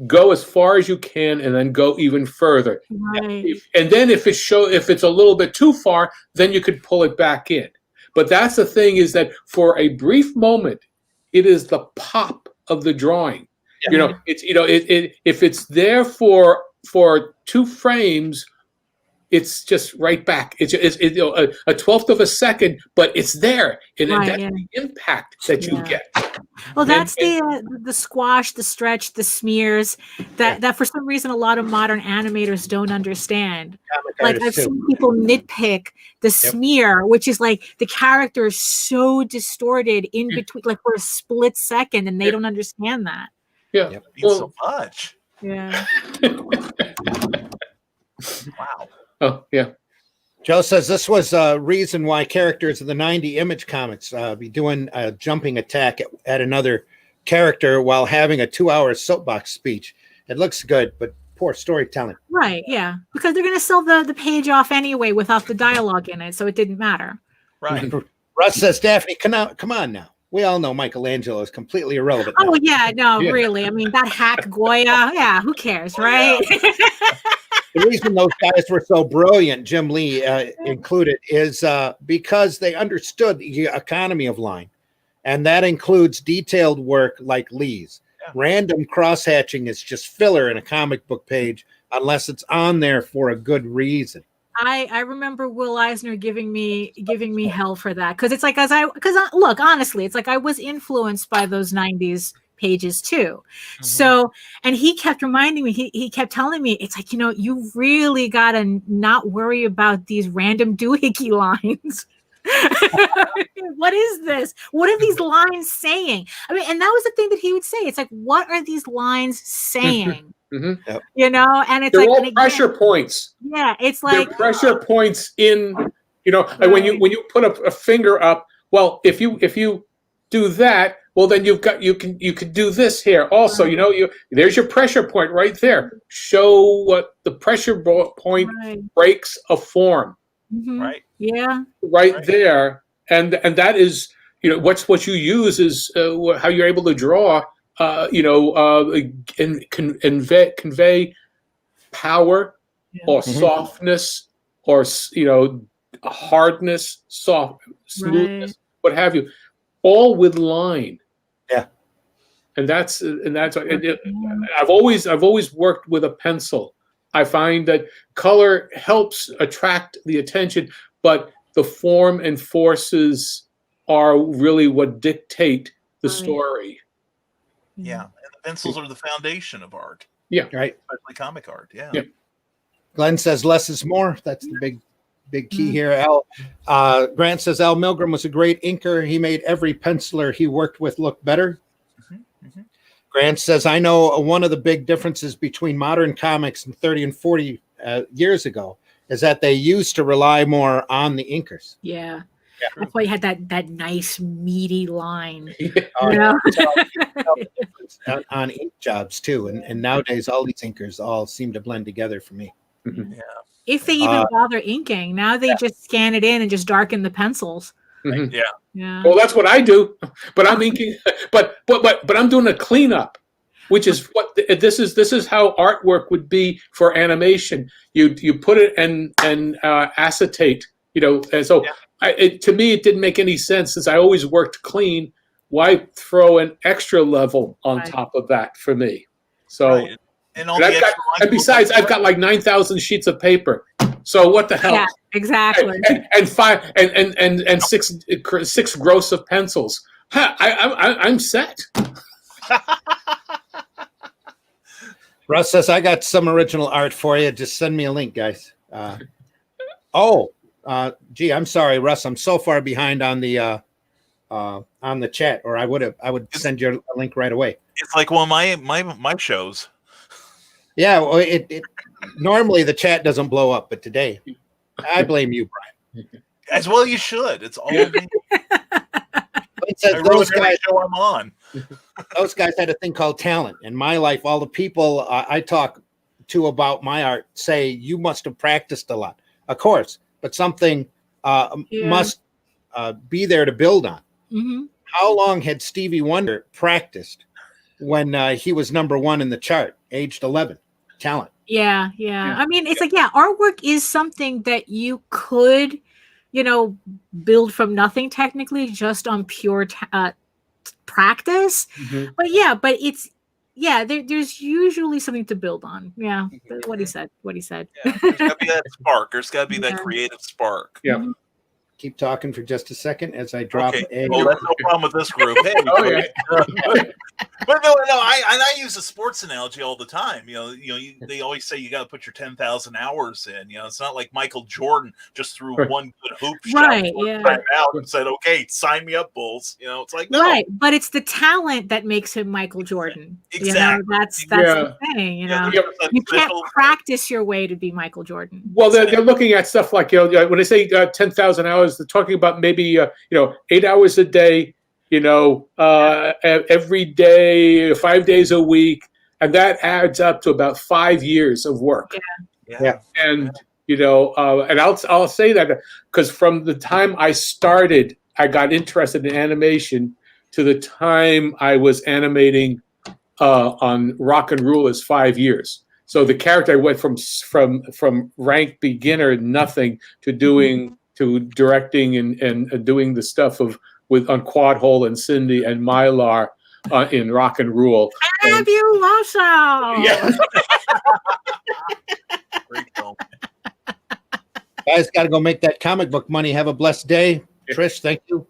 go as far as you can and then go even further. Right. And then if it's a little bit too far, then you could pull it back in. But that's the thing, is that for a brief moment, it is the pop of the drawing. You know, it's, you know, if it's there for 2 frames, it's just right back. It's you know, a 1/12 of a second, but it's there, and that's the impact that you get. Well, that's the squash, the stretch, the smears that for some reason a lot of modern animators don't understand. Like I've seen people nitpick the smear, which is like the character is so distorted in between, like for a split second, and they don't understand that. Yeah, so much. Yeah. Wow. Oh yeah. Joe says this was a reason why characters of the 90 Image comics be doing a jumping attack at another character while having a 2-hour soapbox speech. It looks good, but poor storytelling. Right, yeah. Because they're going to sell the page off anyway without the dialogue in it, so it didn't matter. Right. Russ says, Daphne, come on now. We all know Michelangelo is completely irrelevant now. Oh, yeah, no, really. I mean, that hack Goya, yeah, who cares, right? The reason those guys were so brilliant, Jim Lee included, is because they understood the economy of line. And that includes detailed work like Lee's. Yeah. Random cross-hatching is just filler in a comic book page unless it's on there for a good reason. I remember Will Eisner giving me hell for that, because it's like look, honestly, it's like I was influenced by those 90s pages too. Mhm. So, and he kept reminding me, he kept telling me, it's like, you really got to not worry about these random doohickey lines. What is this? What are these lines saying? I mean, and that was the thing that he would say. It's like, what are these lines saying? Mhm. And it's They're like, all and again, pressure points. yeah, it's They're like, pressure points in, like when you put a finger up. Well, if you do that, well then you could do this here also. There's your pressure point right there. Show what the pressure point right. breaks a form Mhm. Right. Yeah. right there, and that is what you use is how you're able to draw. And convey power or Mhm. softness or hardness, smoothness, Right. what have you, all with line. Yeah. And that's I've always worked with a pencil. I find that color helps attract the attention, but the form and forces are really what dictate the Right. story. Yeah. And the pencils are the foundation of art, Right. especially comic art. Yeah. Yeah. Glenn says less is more. That's the big key here. Grant says Al Milgram was a great inker. He made every penciler he worked with look better. Mhm. Mhm. Grant says, I know one of the big differences between modern comics and 30 and 40 years ago is that they used to rely more on the inkers. Yeah. Yeah. That's why you had that nice meaty line. On ink jobs too. And nowadays all these inkers all seem to blend together for me. Mhm. If they even bother inking, now they just scan it in and just darken the pencils. Mhm. Yeah. Yeah. Well, that's what I do, but I'm inking. But I'm doing a cleanup, which is what this is how artwork would be for animation. You put it and acetate, and so to me it didn't make any sense since I always worked clean. Why throw an extra level on top of that for me? So. Right. And all the extra And besides, I've got like 9,000 sheets of paper. So what the hell? Yeah, exactly. And six gross of pencils. I'm set. Russ says, I got some original art for you. Just send me a link, guys. Gee, I'm sorry, Russ. I'm so far behind on the chat, or I would send you a link right away. It's like one of my shows. Yeah, well, it normally the chat doesn't blow up, but today I blame you, Brian. As well, you should. It's all me. It says those guys show I'm on. Those guys had a thing called talent. In my life, all the people I talk to about my art say you must have practiced a lot, of course, but something must be there to build on. Mm-hmm. How long had Stevie Wonder practiced when he was #1 in the chart, aged 11? Talent. Yeah. I mean, it's like, artwork is something that you could, build from nothing technically, just on pure practice. Mm-hmm. But it's, there's usually something to build on. Yeah. What he said. Yeah, there's got to be that spark. There's got to be that creative spark. Yeah. Mm-hmm. Keep talking for just a second as I drop a. Well, that's no problem with this group. Hey, But no, I use a sports analogy all the time. They always say you got to put your 10,000 hours in. It's not like Michael Jordan just threw one good hoop shot out and said, "Okay, sign me up, Bulls." It's like no. Right, but it's the talent that makes him Michael Jordan. Exactly. That's the thing. You can't practice your way to be Michael Jordan. Well, they're looking at stuff like when they say 10,000 hours, they're talking about maybe 8 hours a day. Every day, 5 days a week, and that adds up to about 5 years of work. Yeah. And and I'll say that because from the time I started, I got interested in animation to the time I was animating on Rock and Rule is 5 years. So the character went from rank beginner, nothing, to directing and doing the stuff on Quad Hole and Cindy and Mylar in Rock and Rule. Fabuloso! Yeah. Great film. Guys, got to go make that comic book money. Have a blessed day. Trish, thank you.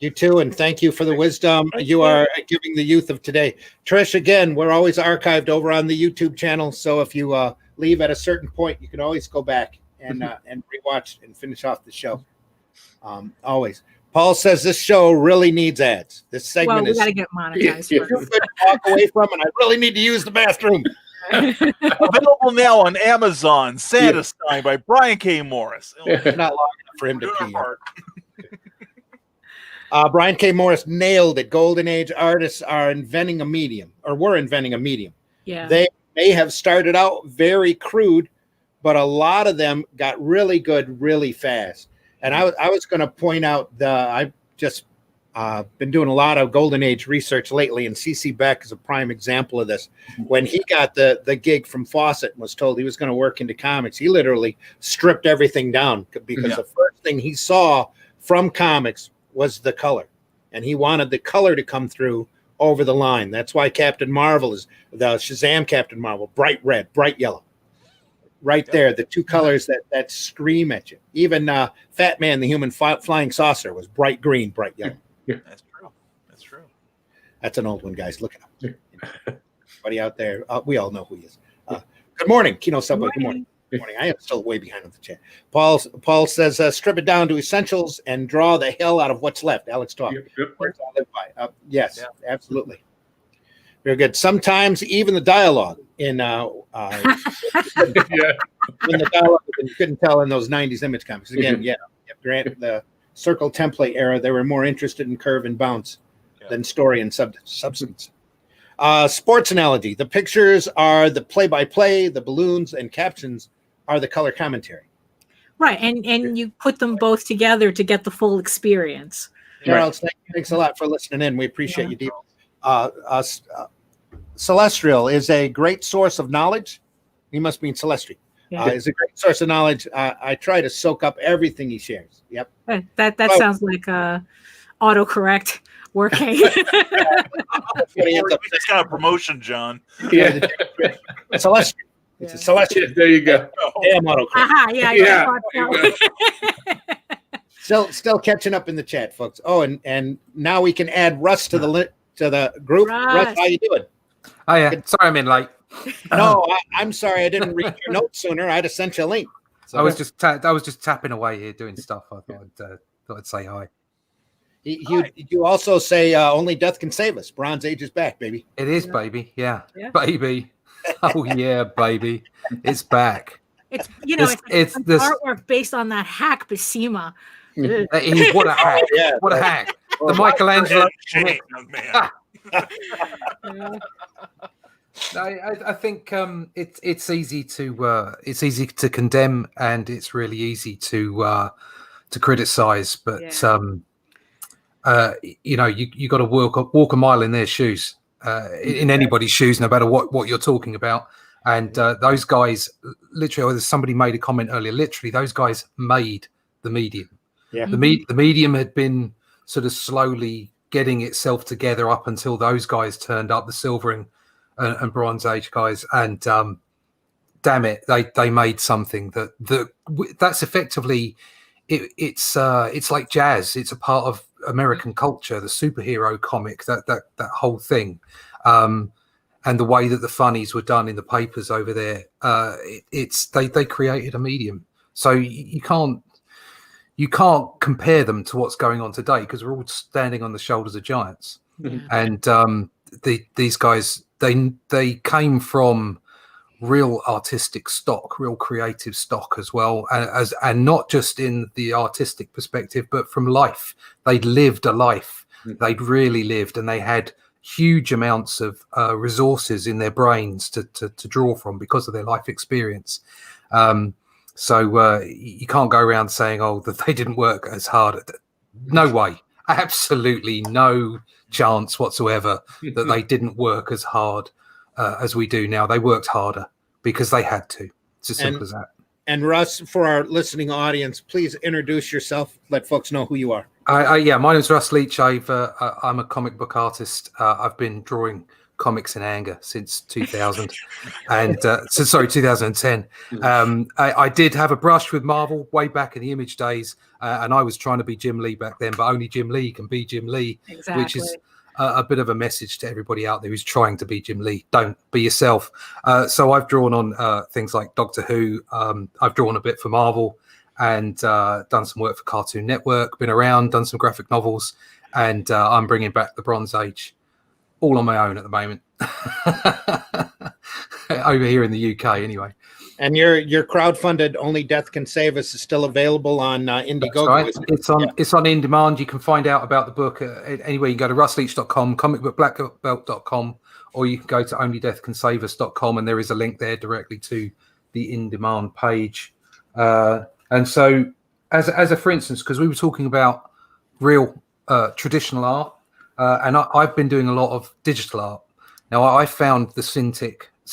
You too, and thank you for the wisdom you are giving the youth of today. Trish, again, we're always archived over on the YouTube channel, so if you leave at a certain point, you can always go back and rewatch and finish off the show. Always. Paul says this show really needs ads. This segment we got to get monetized first. Too good to walk away from, and I really need to use the bathroom. Available now on Amazon. Satisfying by Brian K. Morris. Not long enough for him to pee. Brian K. Morris nailed it. Golden Age artists are inventing a medium, or were inventing a medium. Yeah. They may have started out very crude, but a lot of them got really good really fast. And I was going to point out I've just been doing a lot of Golden Age research lately, and C.C. Beck is a prime example of this. When he got the gig from Fawcett and was told he was going to work into comics, he literally stripped everything down because the first thing he saw from comics was the color, and he wanted the color to come through over the line. That's why Captain Marvel is the Shazam Captain Marvel, bright red, bright yellow. Right there, the two colors that scream at you. Even Fat Man, the Human Flying Saucer, was bright green, bright yellow. Yeah. That's true. That's true. That's an old one, guys. Look it up. Everybody out there, we all know who he is. Good morning, Kino Subway. Good morning. Good morning. I am still way behind on the chat. Paul says, strip it down to essentials and draw the hell out of what's left. Alex talk. Words I live by. Yes, absolutely. Very good. Sometimes even the dialogue in when the dialogue you couldn't tell in those 90s Image comics. Again, Grant, the Circle template era, they were more interested in curve and bounce than story and substance. Sports analogy. The pictures are the play-by-play, the balloons and captions are the color commentary. Right, and you put them both together to get the full experience. Charles, thanks a lot for listening in. We appreciate you deeply. Celestial is a great source of knowledge. He must mean Celestial. Is a great source of knowledge. I try to soak up everything he shares. Yep. That sounds like autocorrect working. It's got a promotion, John. Yeah. Celestial. It's a Celestial. There you go. Damn autocorrect. Still catching up in the chat, folks. Oh, and now we can add Russ to the group. Russ, how you doing? Oh yeah, sorry I'm in late. No, I'm sorry I didn't read your notes sooner. I'd have sent you a link. So I was just tapping away here doing stuff. I thought I'd say hi. You also say only death can save us. Bronze Age is back, baby. It is, baby. Yeah, baby. Oh yeah, baby. It's back. It's it's artwork based on that hack Basima. What a hack! What a hack! The Michelangelo. I think it's easy to condemn, and it's really easy to criticize. But you got to walk a mile in their shoes, in anybody's shoes, no matter what you're talking about. And those guys, literally, somebody made a comment earlier. Literally, those guys made the medium. Yeah, the medium had been sort of slowly getting itself together up until those guys turned up, the Silver and Bronze Age guys, and damn it, they made something that's effectively it's like jazz. It's a part of American culture, the superhero comic, that whole thing, and the way that the funnies were done in the papers over there. They created a medium, so you can't compare them to what's going on today because we're all standing on the shoulders of giants. And these guys, they came from real artistic stock, real creative stock as well, and not just in the artistic perspective, but from life. They'd lived a life. They'd really lived, and they had huge amounts of resources in their brains to draw from because of their life experience. So you can't go around saying, that they didn't work as hard. No way. Absolutely no chance whatsoever that they didn't work as hard as we do now. They worked harder because they had to. It's as simple as that. And Russ, for our listening audience, please introduce yourself. Let folks know who you are. My name's Russ Leach. I'm a comic book artist. I've been drawing comics in anger since 2000, and 2010. I did have a brush with Marvel way back in the Image days, and I was trying to be Jim Lee back then, but only Jim Lee can be Jim Lee, which is a bit of a message to everybody out there who's trying to be Jim Lee. Don't be yourself. So I've drawn on things like Doctor Who. I've drawn a bit for Marvel, and done some work for Cartoon Network. Been around, done some graphic novels, and I'm bringing back the Bronze Age, all on my own at the moment. Over here in the UK, anyway. And your crowdfunded Only Death Can Save Us is still available on Indiegogo. Right. It's on in demand. You can find out about the book anywhere. You can go to russleach.com, comicbookblackbelt.com, or you can go to onlydeathcansavus.com, and there is a link there directly to the in demand page. And so, as a for instance, because we were talking about real traditional art, and I've been doing a lot of digital art. Now I found the Cintiq, I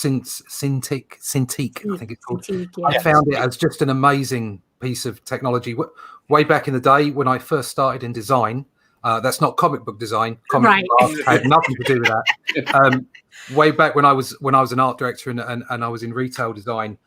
think it's called. Cintiq, yeah. I found it as just an amazing piece of technology. Way back in the day when I first started in design, that's not comic book design. Comic book art had nothing to do with that. Way back when I was an art director and I was in retail design,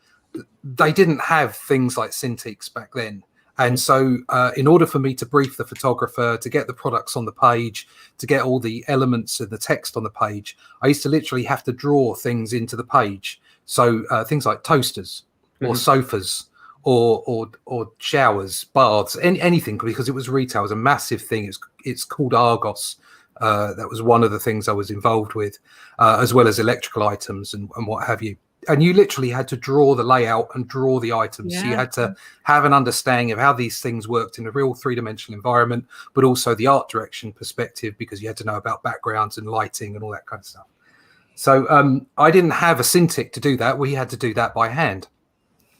they didn't have things like Cintiqs back then. And so in order for me to brief the photographer, to get the products on the page, to get all the elements and the text on the page, I used to literally have to draw things into the page. So things like toasters or sofas or showers, baths, anything, because it was retail. It was a massive thing. It's called Argos. That was one of the things I was involved with, as well as electrical items and what have you. And you literally had to draw the layout and draw the items. So you had to have an understanding of how these things worked in a real three-dimensional environment, but also the art direction perspective, because you had to know about backgrounds and lighting and all that kind of stuff. So I didn't have a Cintiq to do that. We had to do that by hand.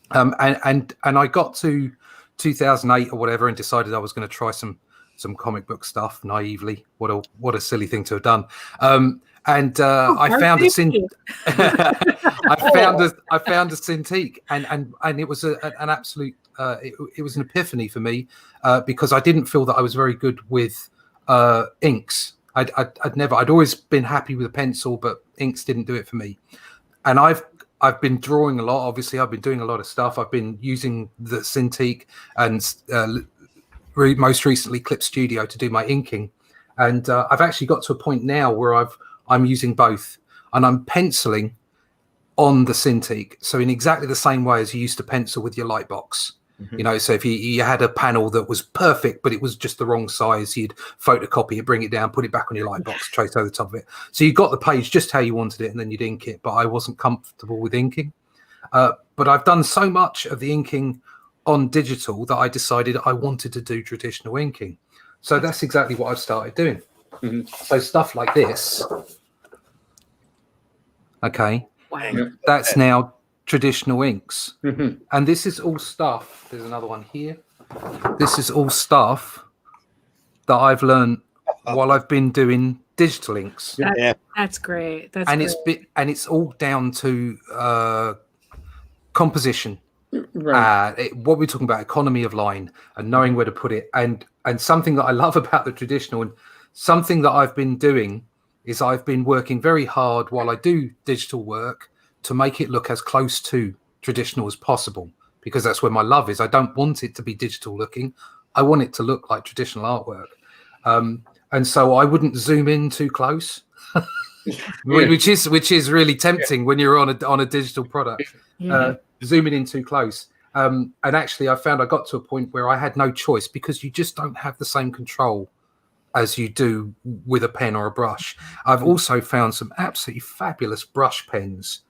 And I got to 2008 or whatever and decided I was going to try some comic book stuff naively. What a silly thing to have done. I found a Cintiq, and it was an absolute it was an epiphany for me, because I didn't feel that I was very good with inks. I'd always been happy with a pencil, but inks didn't do it for me. And I've been drawing a lot. Obviously, I've been doing a lot of stuff. I've been using the Cintiq and most recently Clip Studio to do my inking, and I've actually got to a point now where I'm using both, and I'm penciling on the Cintiq. So in exactly the same way as you used to pencil with your light box. You know, so if you had a panel that was perfect, but it was just the wrong size, you'd photocopy it, bring it down, put it back on your light box, trace over the top of it. So you got the page just how you wanted it, and then you'd ink it. But I wasn't comfortable with inking. But I've done so much of the inking on digital that I decided I wanted to do traditional inking. So that's exactly what I've started doing. So stuff like this. Okay. Wow. That's now traditional inks. And this is all stuff. There's another one here. This is all stuff that I've learned while I've been doing digital inks. That's great. It's all down to composition. Right. What we're talking about, economy of line and knowing where to put it. And something that I love about the traditional, and something that I've been doing, is I've been working very hard while I do digital work to make it look as close to traditional as possible, because that's where my love is. I don't want it to be digital looking. I want it to look like traditional artwork. And so I wouldn't zoom in too close, which is really tempting when you're on a digital product. Zooming in too close. And actually I found I got to a point where I had no choice, because you just don't have the same control as you do with a pen or a brush. I've also found some absolutely fabulous brush pens,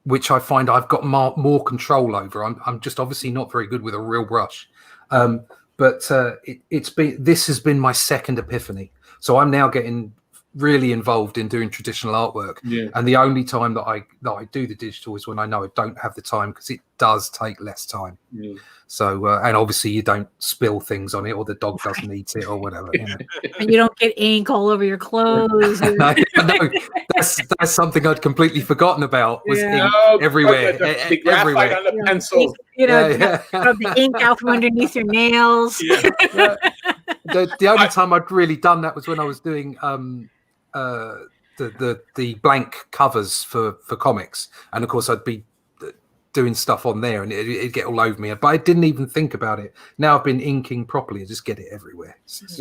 which I find I've got more control over. I'm just obviously not very good with a real brush. But this has been my second epiphany. So I'm now getting really involved in doing traditional artwork. And the only time that I do the digital is when I know I don't have the time, because it does take less time. So and obviously you don't spill things on it, or the dog doesn't eat it or whatever. You know? And you don't get ink all over your clothes. No, that's something I'd completely forgotten about. Was ink everywhere, everywhere on the pencil. Rub the ink out from underneath your nails. The only time I'd really done that was when I was doing the blank covers for comics, and of course I'd be doing stuff on there, and it'd get all over me. But I didn't even think about it. Now I've been inking properly and just get it everywhere.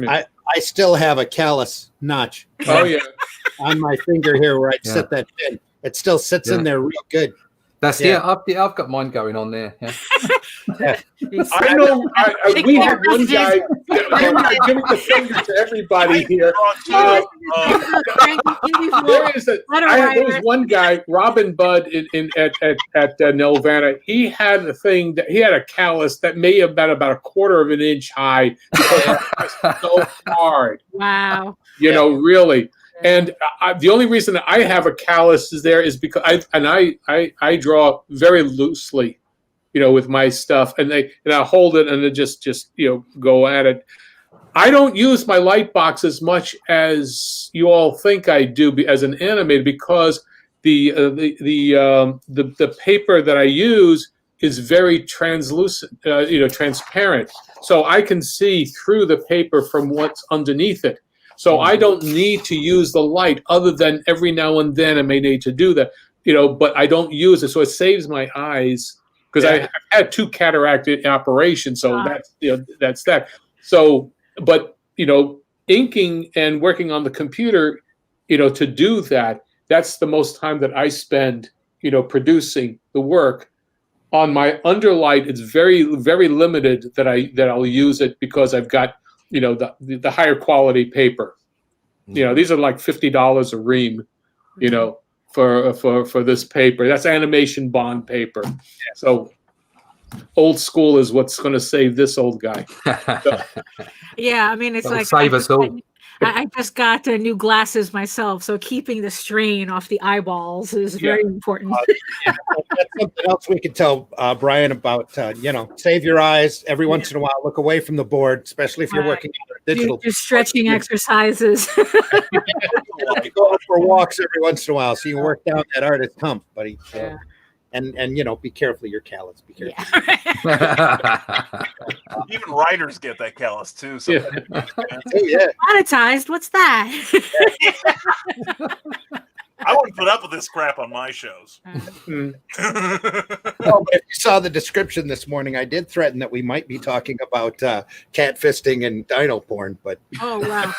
I still have a callus notch. Oh yeah. On my finger here where I'd set that pin. It still sits in there real good. That's I've got mine going on there. Yeah. I know. We had one guy. I'm giving the finger to everybody here. There was one guy, Robin Budd, at Nelvana. He had a thing that he had a callus that may have been about a quarter of an inch high because it was so hard. Wow. Really. And the only reason that I have a callus is because I draw very loosely, with my stuff, and I hold it and then just go at it. I don't use my light box as much as you all think I do as an animator, because the paper that I use is very translucent, transparent, so I can see through the paper from what's underneath it. So I don't need to use the light, other than every now and then I may need to do that, but I don't use it. So it saves my eyes, because I had 2 cataract operations. So that's that. So, but, inking and working on the computer, to do that, that's the most time that I spend, producing the work. On my underlight, it's very, very limited that I'll use it, because I've got, the higher quality paper. These are like $50 a ream, for this paper. That's animation bond paper. So old school is what's going to save this old guy. So. Yeah, I mean, it's That'll like save us all. I just got new glasses myself, so keeping the strain off the eyeballs is very important. That's something else we could tell Brian about. Save your eyes every once in a while. Look away from the board, especially if you're working on digital. Do stretching exercises. Go for walks every once in a while, so you work down that artist hump, buddy. Yeah. And be careful of your callus. Be careful. Yeah. Even writers get that callus too. So Monetized. What's that? I wouldn't put up with this crap on my shows. But if you saw the description this morning, I did threaten that we might be talking about catfisting and dino-porn, but wow.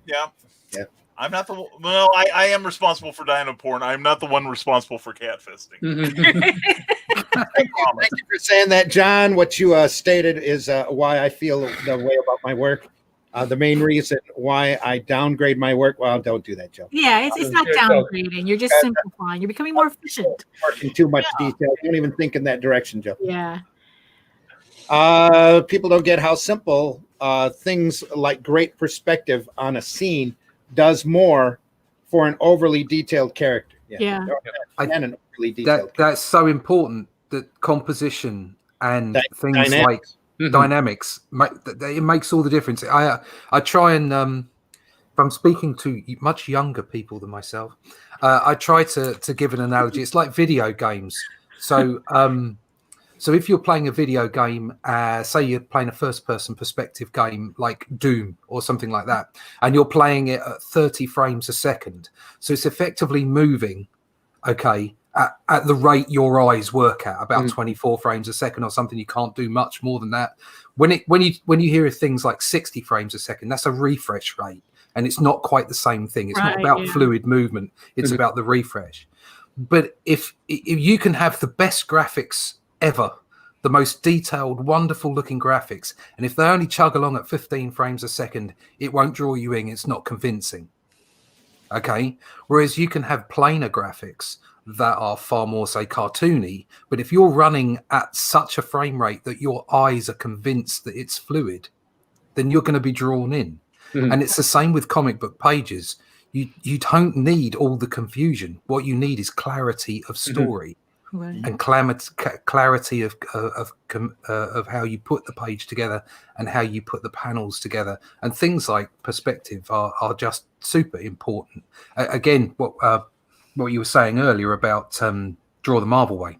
Yeah. I'm not I am responsible for dino-porn. I'm not the one responsible for catfisting. Thank you for saying that, John. What you stated is why I feel the way about my work. The main reason why I downgrade my work. Well, don't do that, Joe. Yeah, it's not downgrading. You're just simplifying. You're becoming more efficient. Working too much detail. Don't even think in that direction, Joe. Yeah. People don't get how simple things like great perspective on a scene does more for an overly detailed character. Yeah. And an overly detailed that's so important, that composition and things dynamics. like dynamics, it makes all the difference. I try and if I'm speaking to much younger people than myself, I try to give an analogy. It's like video games. So so if you're playing a video game, say you're playing a first-person perspective game like Doom or something like that, and you're playing it at 30 frames a second, so it's effectively moving, at the rate your eyes work at, about 24 frames a second or something. You can't do much more than that. When you hear things like 60 frames a second, that's a refresh rate, and it's not quite the same thing. It's not about fluid movement. It's about the refresh. But if you can have the best graphics ever, the most detailed, wonderful looking graphics, and if they only chug along at 15 frames a second, it won't draw you in. It's not convincing. Whereas you can have plainer graphics that are far more, say, cartoony, but if you're running at such a frame rate that your eyes are convinced that it's fluid, then you're going to be drawn in. And it's the same with comic book pages. You don't need all the confusion. What you need is clarity of story. And clarity of how you put the page together and how you put the panels together, and things like perspective are just super important. Again, what you were saying earlier about draw the Marvel way.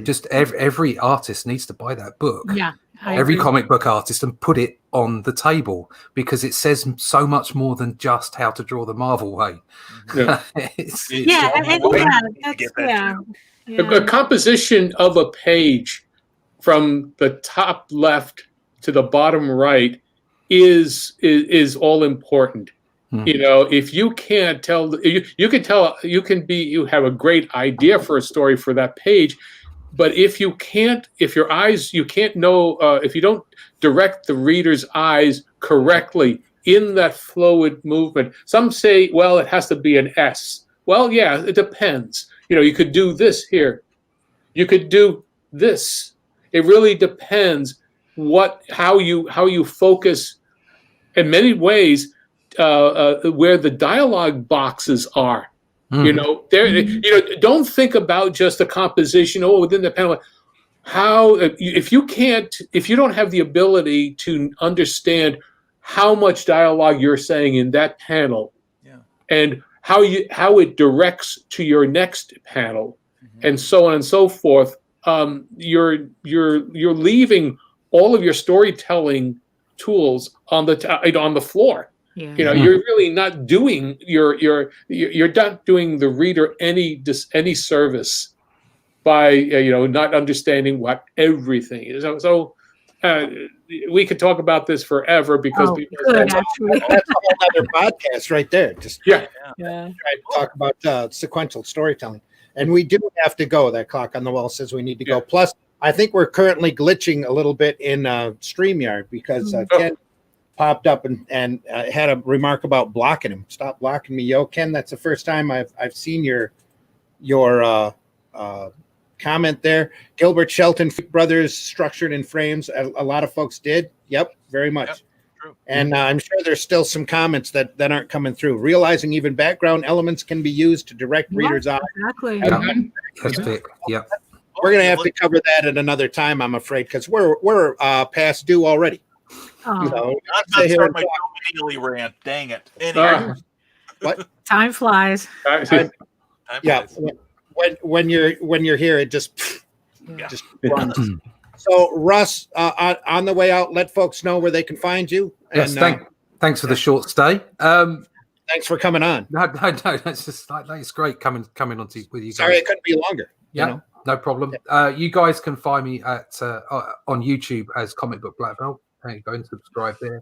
Just every artist needs to buy that book. Yeah. Every comic book artist, and put it on the table, because it says so much more than just how to draw the Marvel way. Yeah. A composition of a page from the top left to the bottom right is all important. You know, if you can't tell, you have a great idea for a story for that page, but if you can't know, if you don't direct the reader's eyes correctly in that fluid movement. Some say, well, it has to be an S. Well, yeah, it depends. You know, you could do this here. You could do this. It really depends how you focus. In many ways, where the dialogue boxes are. You know, don't think about just the composition. Oh, within the panel, if you don't have the ability to understand how much dialogue you're saying in that panel, and how it directs to your next panel, and so on and so forth, you're leaving all of your storytelling tools on the floor. Yeah. You know, you're really not doing you're not doing the reader any service by not understanding what everything is. So we could talk about this forever because that's a whole other podcast right there. Just talk about sequential storytelling, and we do have to go. That clock on the wall says we need to go. Plus, I think we're currently glitching a little bit in StreamYard because Ken popped up and had a remark about blocking him. Stop blocking me, yo, Ken. That's the first time I've seen your comment there. Gilbert Shelton Brothers structured in frames. A lot of folks did. Yep, very much. Yep, true. And I'm sure there's still some comments that aren't coming through. Realizing even background elements can be used to direct readers' eyes. Exactly. Yep. We're gonna have to cover that at another time, I'm afraid, because we're past due already. Oh. So, I'm start my daily rant. Dang it! Anyway. What? Time flies. Yeah. When you're here, it just runs. So, Russ, on the way out, let folks know where they can find you. Yes, thanks for the short stay. Thanks for coming on. No, that's just it's great coming on with you guys. Sorry, it couldn't be longer. Yeah, no problem. You guys can find me at on YouTube as Comic Book Black Belt. There you go, and subscribe there.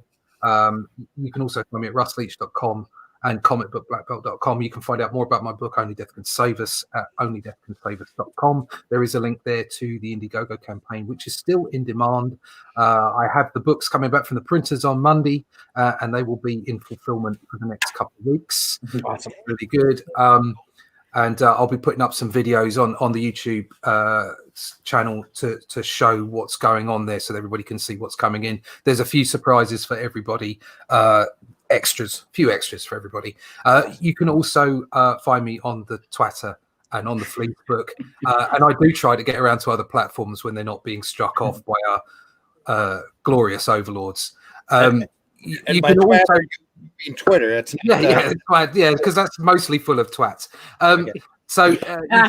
You can also find me at russleach.com and comicbookblackbelt.com. You can find out more about my book, Only Death Can Save Us, at onlydeathcansavus.com. There is a link there to the Indiegogo campaign, which is still in demand. I have the books coming back from the printers on Monday, and they will be in fulfillment for the next couple of weeks. Awesome. Really good. And I'll be putting up some videos on the YouTube channel to show what's going on there so that everybody can see what's coming in. There's a few surprises for everybody, few extras for everybody. You can also find me on the Twitter and on the Facebook. And I do try to get around to other platforms when they're not being struck off by our glorious overlords. You can also... in Twitter, it's because that's mostly full of twats. So you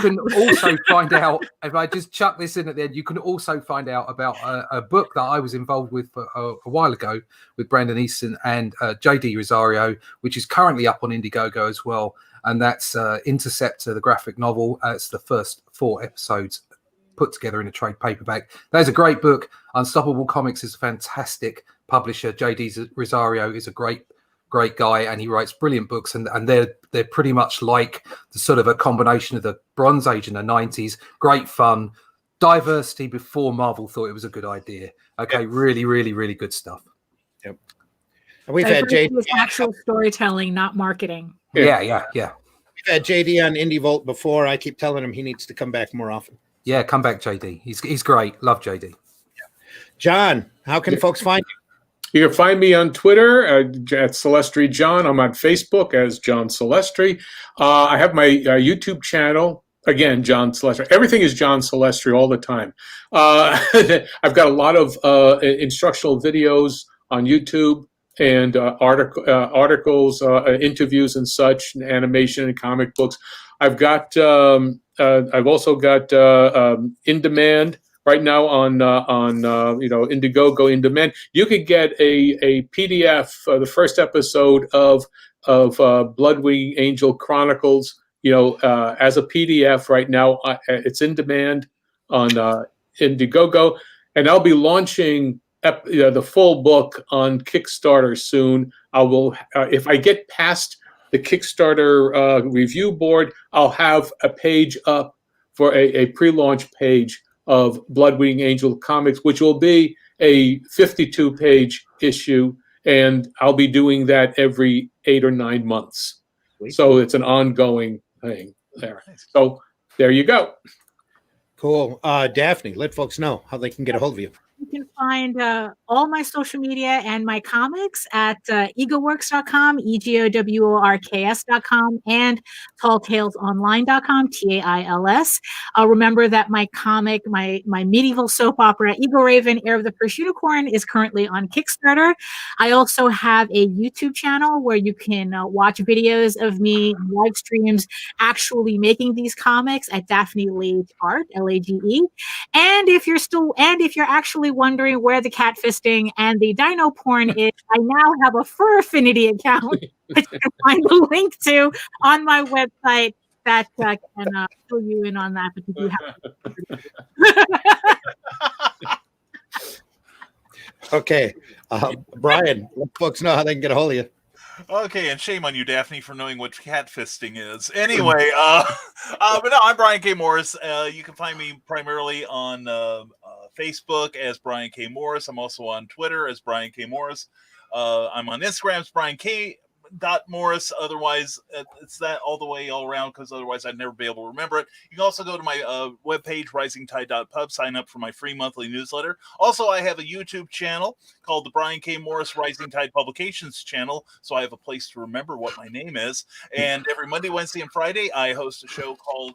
can also find out, if I just chuck this in at the end, you can also find out about a book that I was involved with a while ago with Brandon Easton and JD Rosario, which is currently up on Indiegogo as well, and that's Interceptor, the graphic novel. It's the first 4 episodes put together in a trade paperback. That's a great book. Unstoppable Comics is a fantastic publisher. JD Rosario is a great guy, and he writes brilliant books, and they're pretty much like the sort of a combination of the Bronze Age and the 90s. Great fun, diversity before Marvel thought it was a good idea. Okay, really, really, really good stuff. Yep. And we've had JD actual storytelling, not marketing. Yeah. We've had JD on Indie Vault before. I keep telling him he needs to come back more often. Yeah, come back, JD. He's great. Love JD. Yeah. John, how can folks find you? You can find me on Twitter at Celestri John. I'm on Facebook as John Celestri. I have my YouTube channel, again, John Celestri. Everything is John Celestri all the time. I've got a lot of instructional videos on YouTube and articles, interviews and such, and animation and comic books. I've got I've also got In Demand right now on Indiegogo In Demand. You could get a PDF, the first episode of Bloodwing Angel Chronicles, as a PDF right now. It's in demand on Indiegogo, and I'll be launching the full book on Kickstarter soon. I will, if I get past the Kickstarter review board, I'll have a page up for a pre-launch page of Bloodwing Angel Comics, which will be a 52-page issue, and I'll be doing that every 8 or 9 months. Sweet. So it's an ongoing thing there. So there you go. Cool. Daphne, let folks know how they can get a hold of you. You can find all my social media and my comics at egoworks.com, egoworks.com, and talltalesonline.com, TAILS. Remember that my comic, my medieval soap opera, Eagle Raven, Heir of the First Unicorn, is currently on Kickstarter. I also have a YouTube channel where you can watch videos of me, live streams, actually making these comics at Daphne Lage Art, Lage. And if you're actually wondering where the catfisting and the Dino-porn is, I now have a Fur Affinity account, which you can find the link to on my website that can fill you in on that. But you do have. Okay. Brian, let folks know how they can get a hold of you. Okay, and shame on you, Daphne, for knowing what catfisting is. Anyway, but no, I'm Brian K. Morris. You can find me primarily on Facebook as Brian K. Morris. I'm also on Twitter as Brian K. Morris. I'm on Instagram as Brian K. Morris. Otherwise, it's that all the way all around, because otherwise I'd never be able to remember it. You can also go to my webpage, risingtide.pub, sign up for my free monthly newsletter. Also, I have a YouTube channel called the Brian K. Morris Rising Tide Publications channel, so I have a place to remember what my name is. And every Monday, Wednesday, and Friday, I host a show called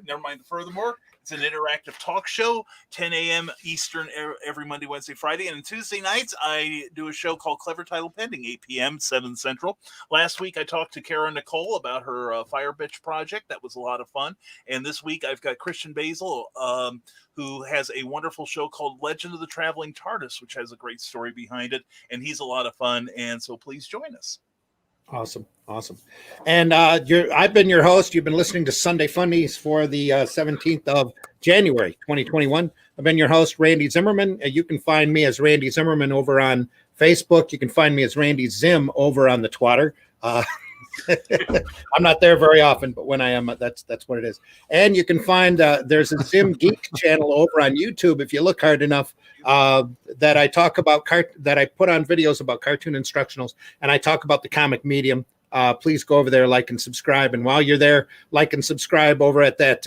Never Mind the Furthermore. It's an interactive talk show, 10 a.m. Eastern every Monday, Wednesday, Friday. And on Tuesday nights, I do a show called Clever Title Pending, 8 p.m., 7 Central. Last week, I talked to Kara Nicole about her Fire Bitch project. That was a lot of fun. And this week, I've got Christian Basil, who has a wonderful show called Legend of the Traveling TARDIS, which has a great story behind it. And he's a lot of fun. And so please join us. Awesome. And I've been your host. You've been listening to Sunday Funnies for the 17th of January, 2021. I've been your host, Randy Zimmerman. You can find me as Randy Zimmerman over on Facebook. You can find me as Randy Zim over on the Twitter. I'm not there very often, but when I am, that's what it is. And you can find there's a Zim Geek channel over on YouTube if you look hard enough. That I talk about that I put on videos about cartoon instructionals, and I talk about the comic medium. Please go over there, like and subscribe. And while you're there, like and subscribe over at that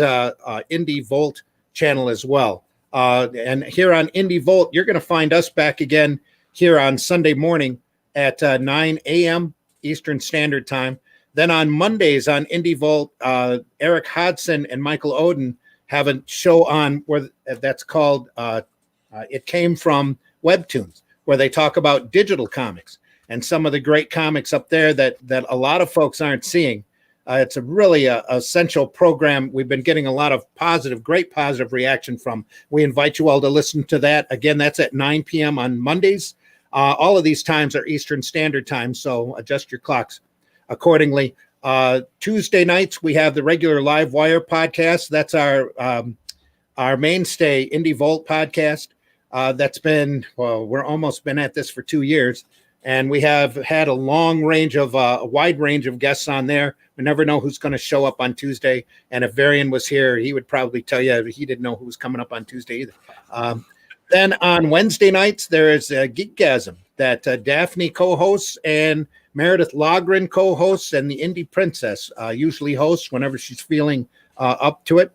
Indie Volt channel as well. And here on Indie Volt, you're going to find us back again here on Sunday morning at 9 a.m. Eastern Standard Time. Then on Mondays on Indie Volt, Eric Hodson and Michael Oden have a show on where that's called It Came From Webtoons, where they talk about digital comics and some of the great comics up there that a lot of folks aren't seeing. It's a really essential program. We've been getting a lot of great positive reaction from. We invite you all to listen to that. Again, that's at 9 p.m. on Mondays. All of these times are Eastern Standard Time, so adjust your clocks accordingly. Tuesday nights, we have the regular Live Wire podcast. That's our mainstay Indie Volt podcast. That's been, we're almost been at this for 2 years, and we have had a wide range of guests on there. We never know who's going to show up on Tuesday, and if Varian was here, he would probably tell you he didn't know who was coming up on Tuesday either. Then on Wednesday nights, there is Geekgasm that Daphne co-hosts and Meredith Logren co-hosts, and the Indie Princess usually hosts whenever she's feeling up to it.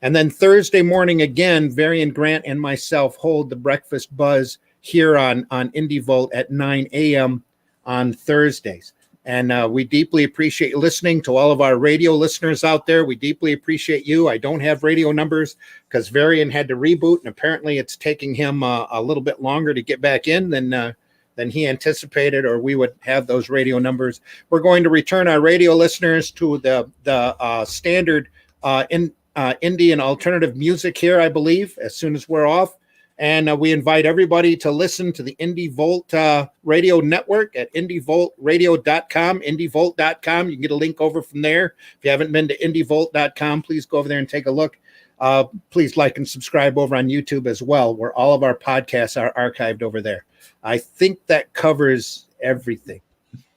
And then Thursday morning, again, Varian Grant and myself hold the breakfast buzz here on Indie Volt at 9 a.m. on Thursdays. And we deeply appreciate you listening. To all of our radio listeners out there, we deeply appreciate you. I don't have radio numbers because Varian had to reboot, and apparently it's taking him a little bit longer to get back in than he anticipated, or we would have those radio numbers. We're going to return our radio listeners to the standard indie and alternative music here, I believe, as soon as we're off. And we invite everybody to listen to the Indie Volt radio network at indievoltradio.com, indievolt.com. You can get a link over from there. If you haven't been to indievolt.com, please go over there and take a look. Please like and subscribe over on YouTube as well, where all of our podcasts are archived over there. I think that covers everything.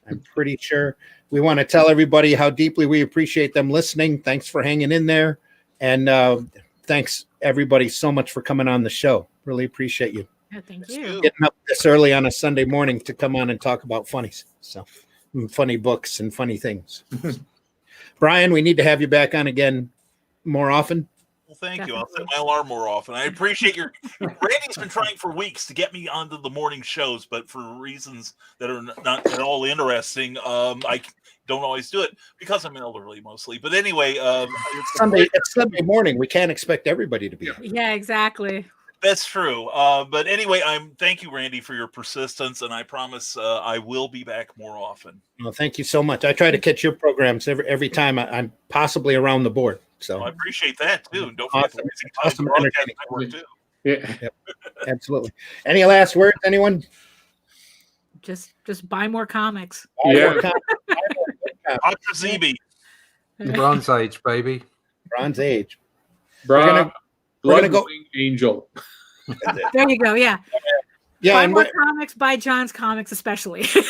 I'm pretty sure. We want to tell everybody how deeply we appreciate them listening. Thanks for hanging in there. And thanks, everybody, so much for coming on the show. Really appreciate you. Yeah, thank you. Getting up this early on a Sunday morning to come on and talk about funnies. So funny books and funny things. Brian, we need to have you back on again more often. Well, thank you. I'll set my alarm more often. I appreciate your. Randy's been trying for weeks to get me onto the morning shows, but for reasons that are not at all interesting, I don't always do it because I'm elderly mostly. But anyway, it's Sunday morning. We can't expect everybody to be here. Yeah, exactly. That's true. But anyway, thank you, Randy, for your persistence, and I promise I will be back more often. Well, thank you so much. I try to catch your programs every time I'm possibly around the board. So I appreciate that too. And don't forget the awesome Broadcast Network too. Yeah, yep. Absolutely. Any last words, anyone? Just buy more comics. Yeah. Dr. ZB. Bronze Age, baby. Bronze Age. We're gonna go Angel. There you go. Yeah. Yeah, buy and more comics. Buy John's comics, especially. We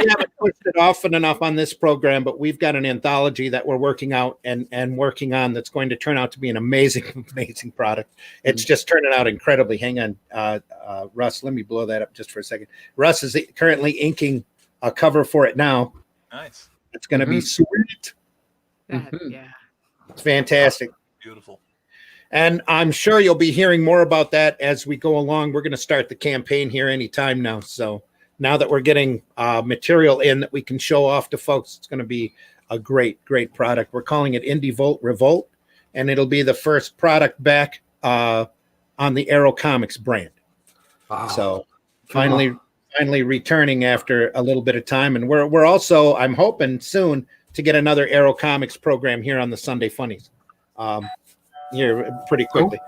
haven't pushed it often enough on this program, but we've got an anthology that we're working out and working on that's going to turn out to be an amazing, amazing product. It's just turning out incredibly. Hang on, Russ, let me blow that up just for a second. Russ is currently inking a cover for it now. Nice. It's going to be sweet. Yeah. It's fantastic. Beautiful. And I'm sure you'll be hearing more about that as we go along. We're going to start the campaign here anytime now. So now that we're getting material in that we can show off to folks, it's going to be a great, great product. We're calling it Indie Volt Revolt, and it'll be the first product back on the Arrow Comics brand. Wow. So finally returning after a little bit of time. And we're also, I'm hoping soon to get another Arrow Comics program here on the Sunday Funnies. Here pretty quickly.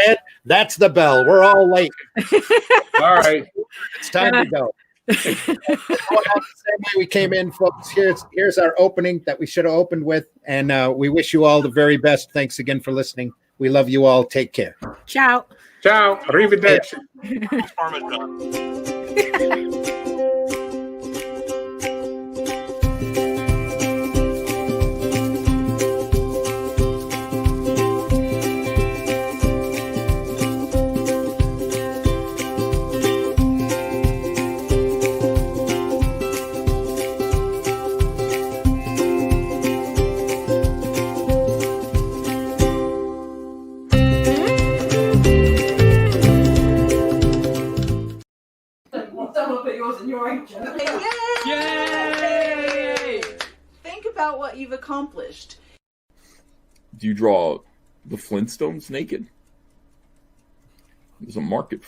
And that's the bell. We're all late. All right. It's time to go. Going out the same way we came in, folks. Here's our opening that we should have opened with. And we wish you all the very best. Thanks again for listening. We love you all. Take care. Ciao. Ciao. Arrivederci. Parmesan. Yay! Think about what you've accomplished. Do you draw the Flintstones naked? There's a market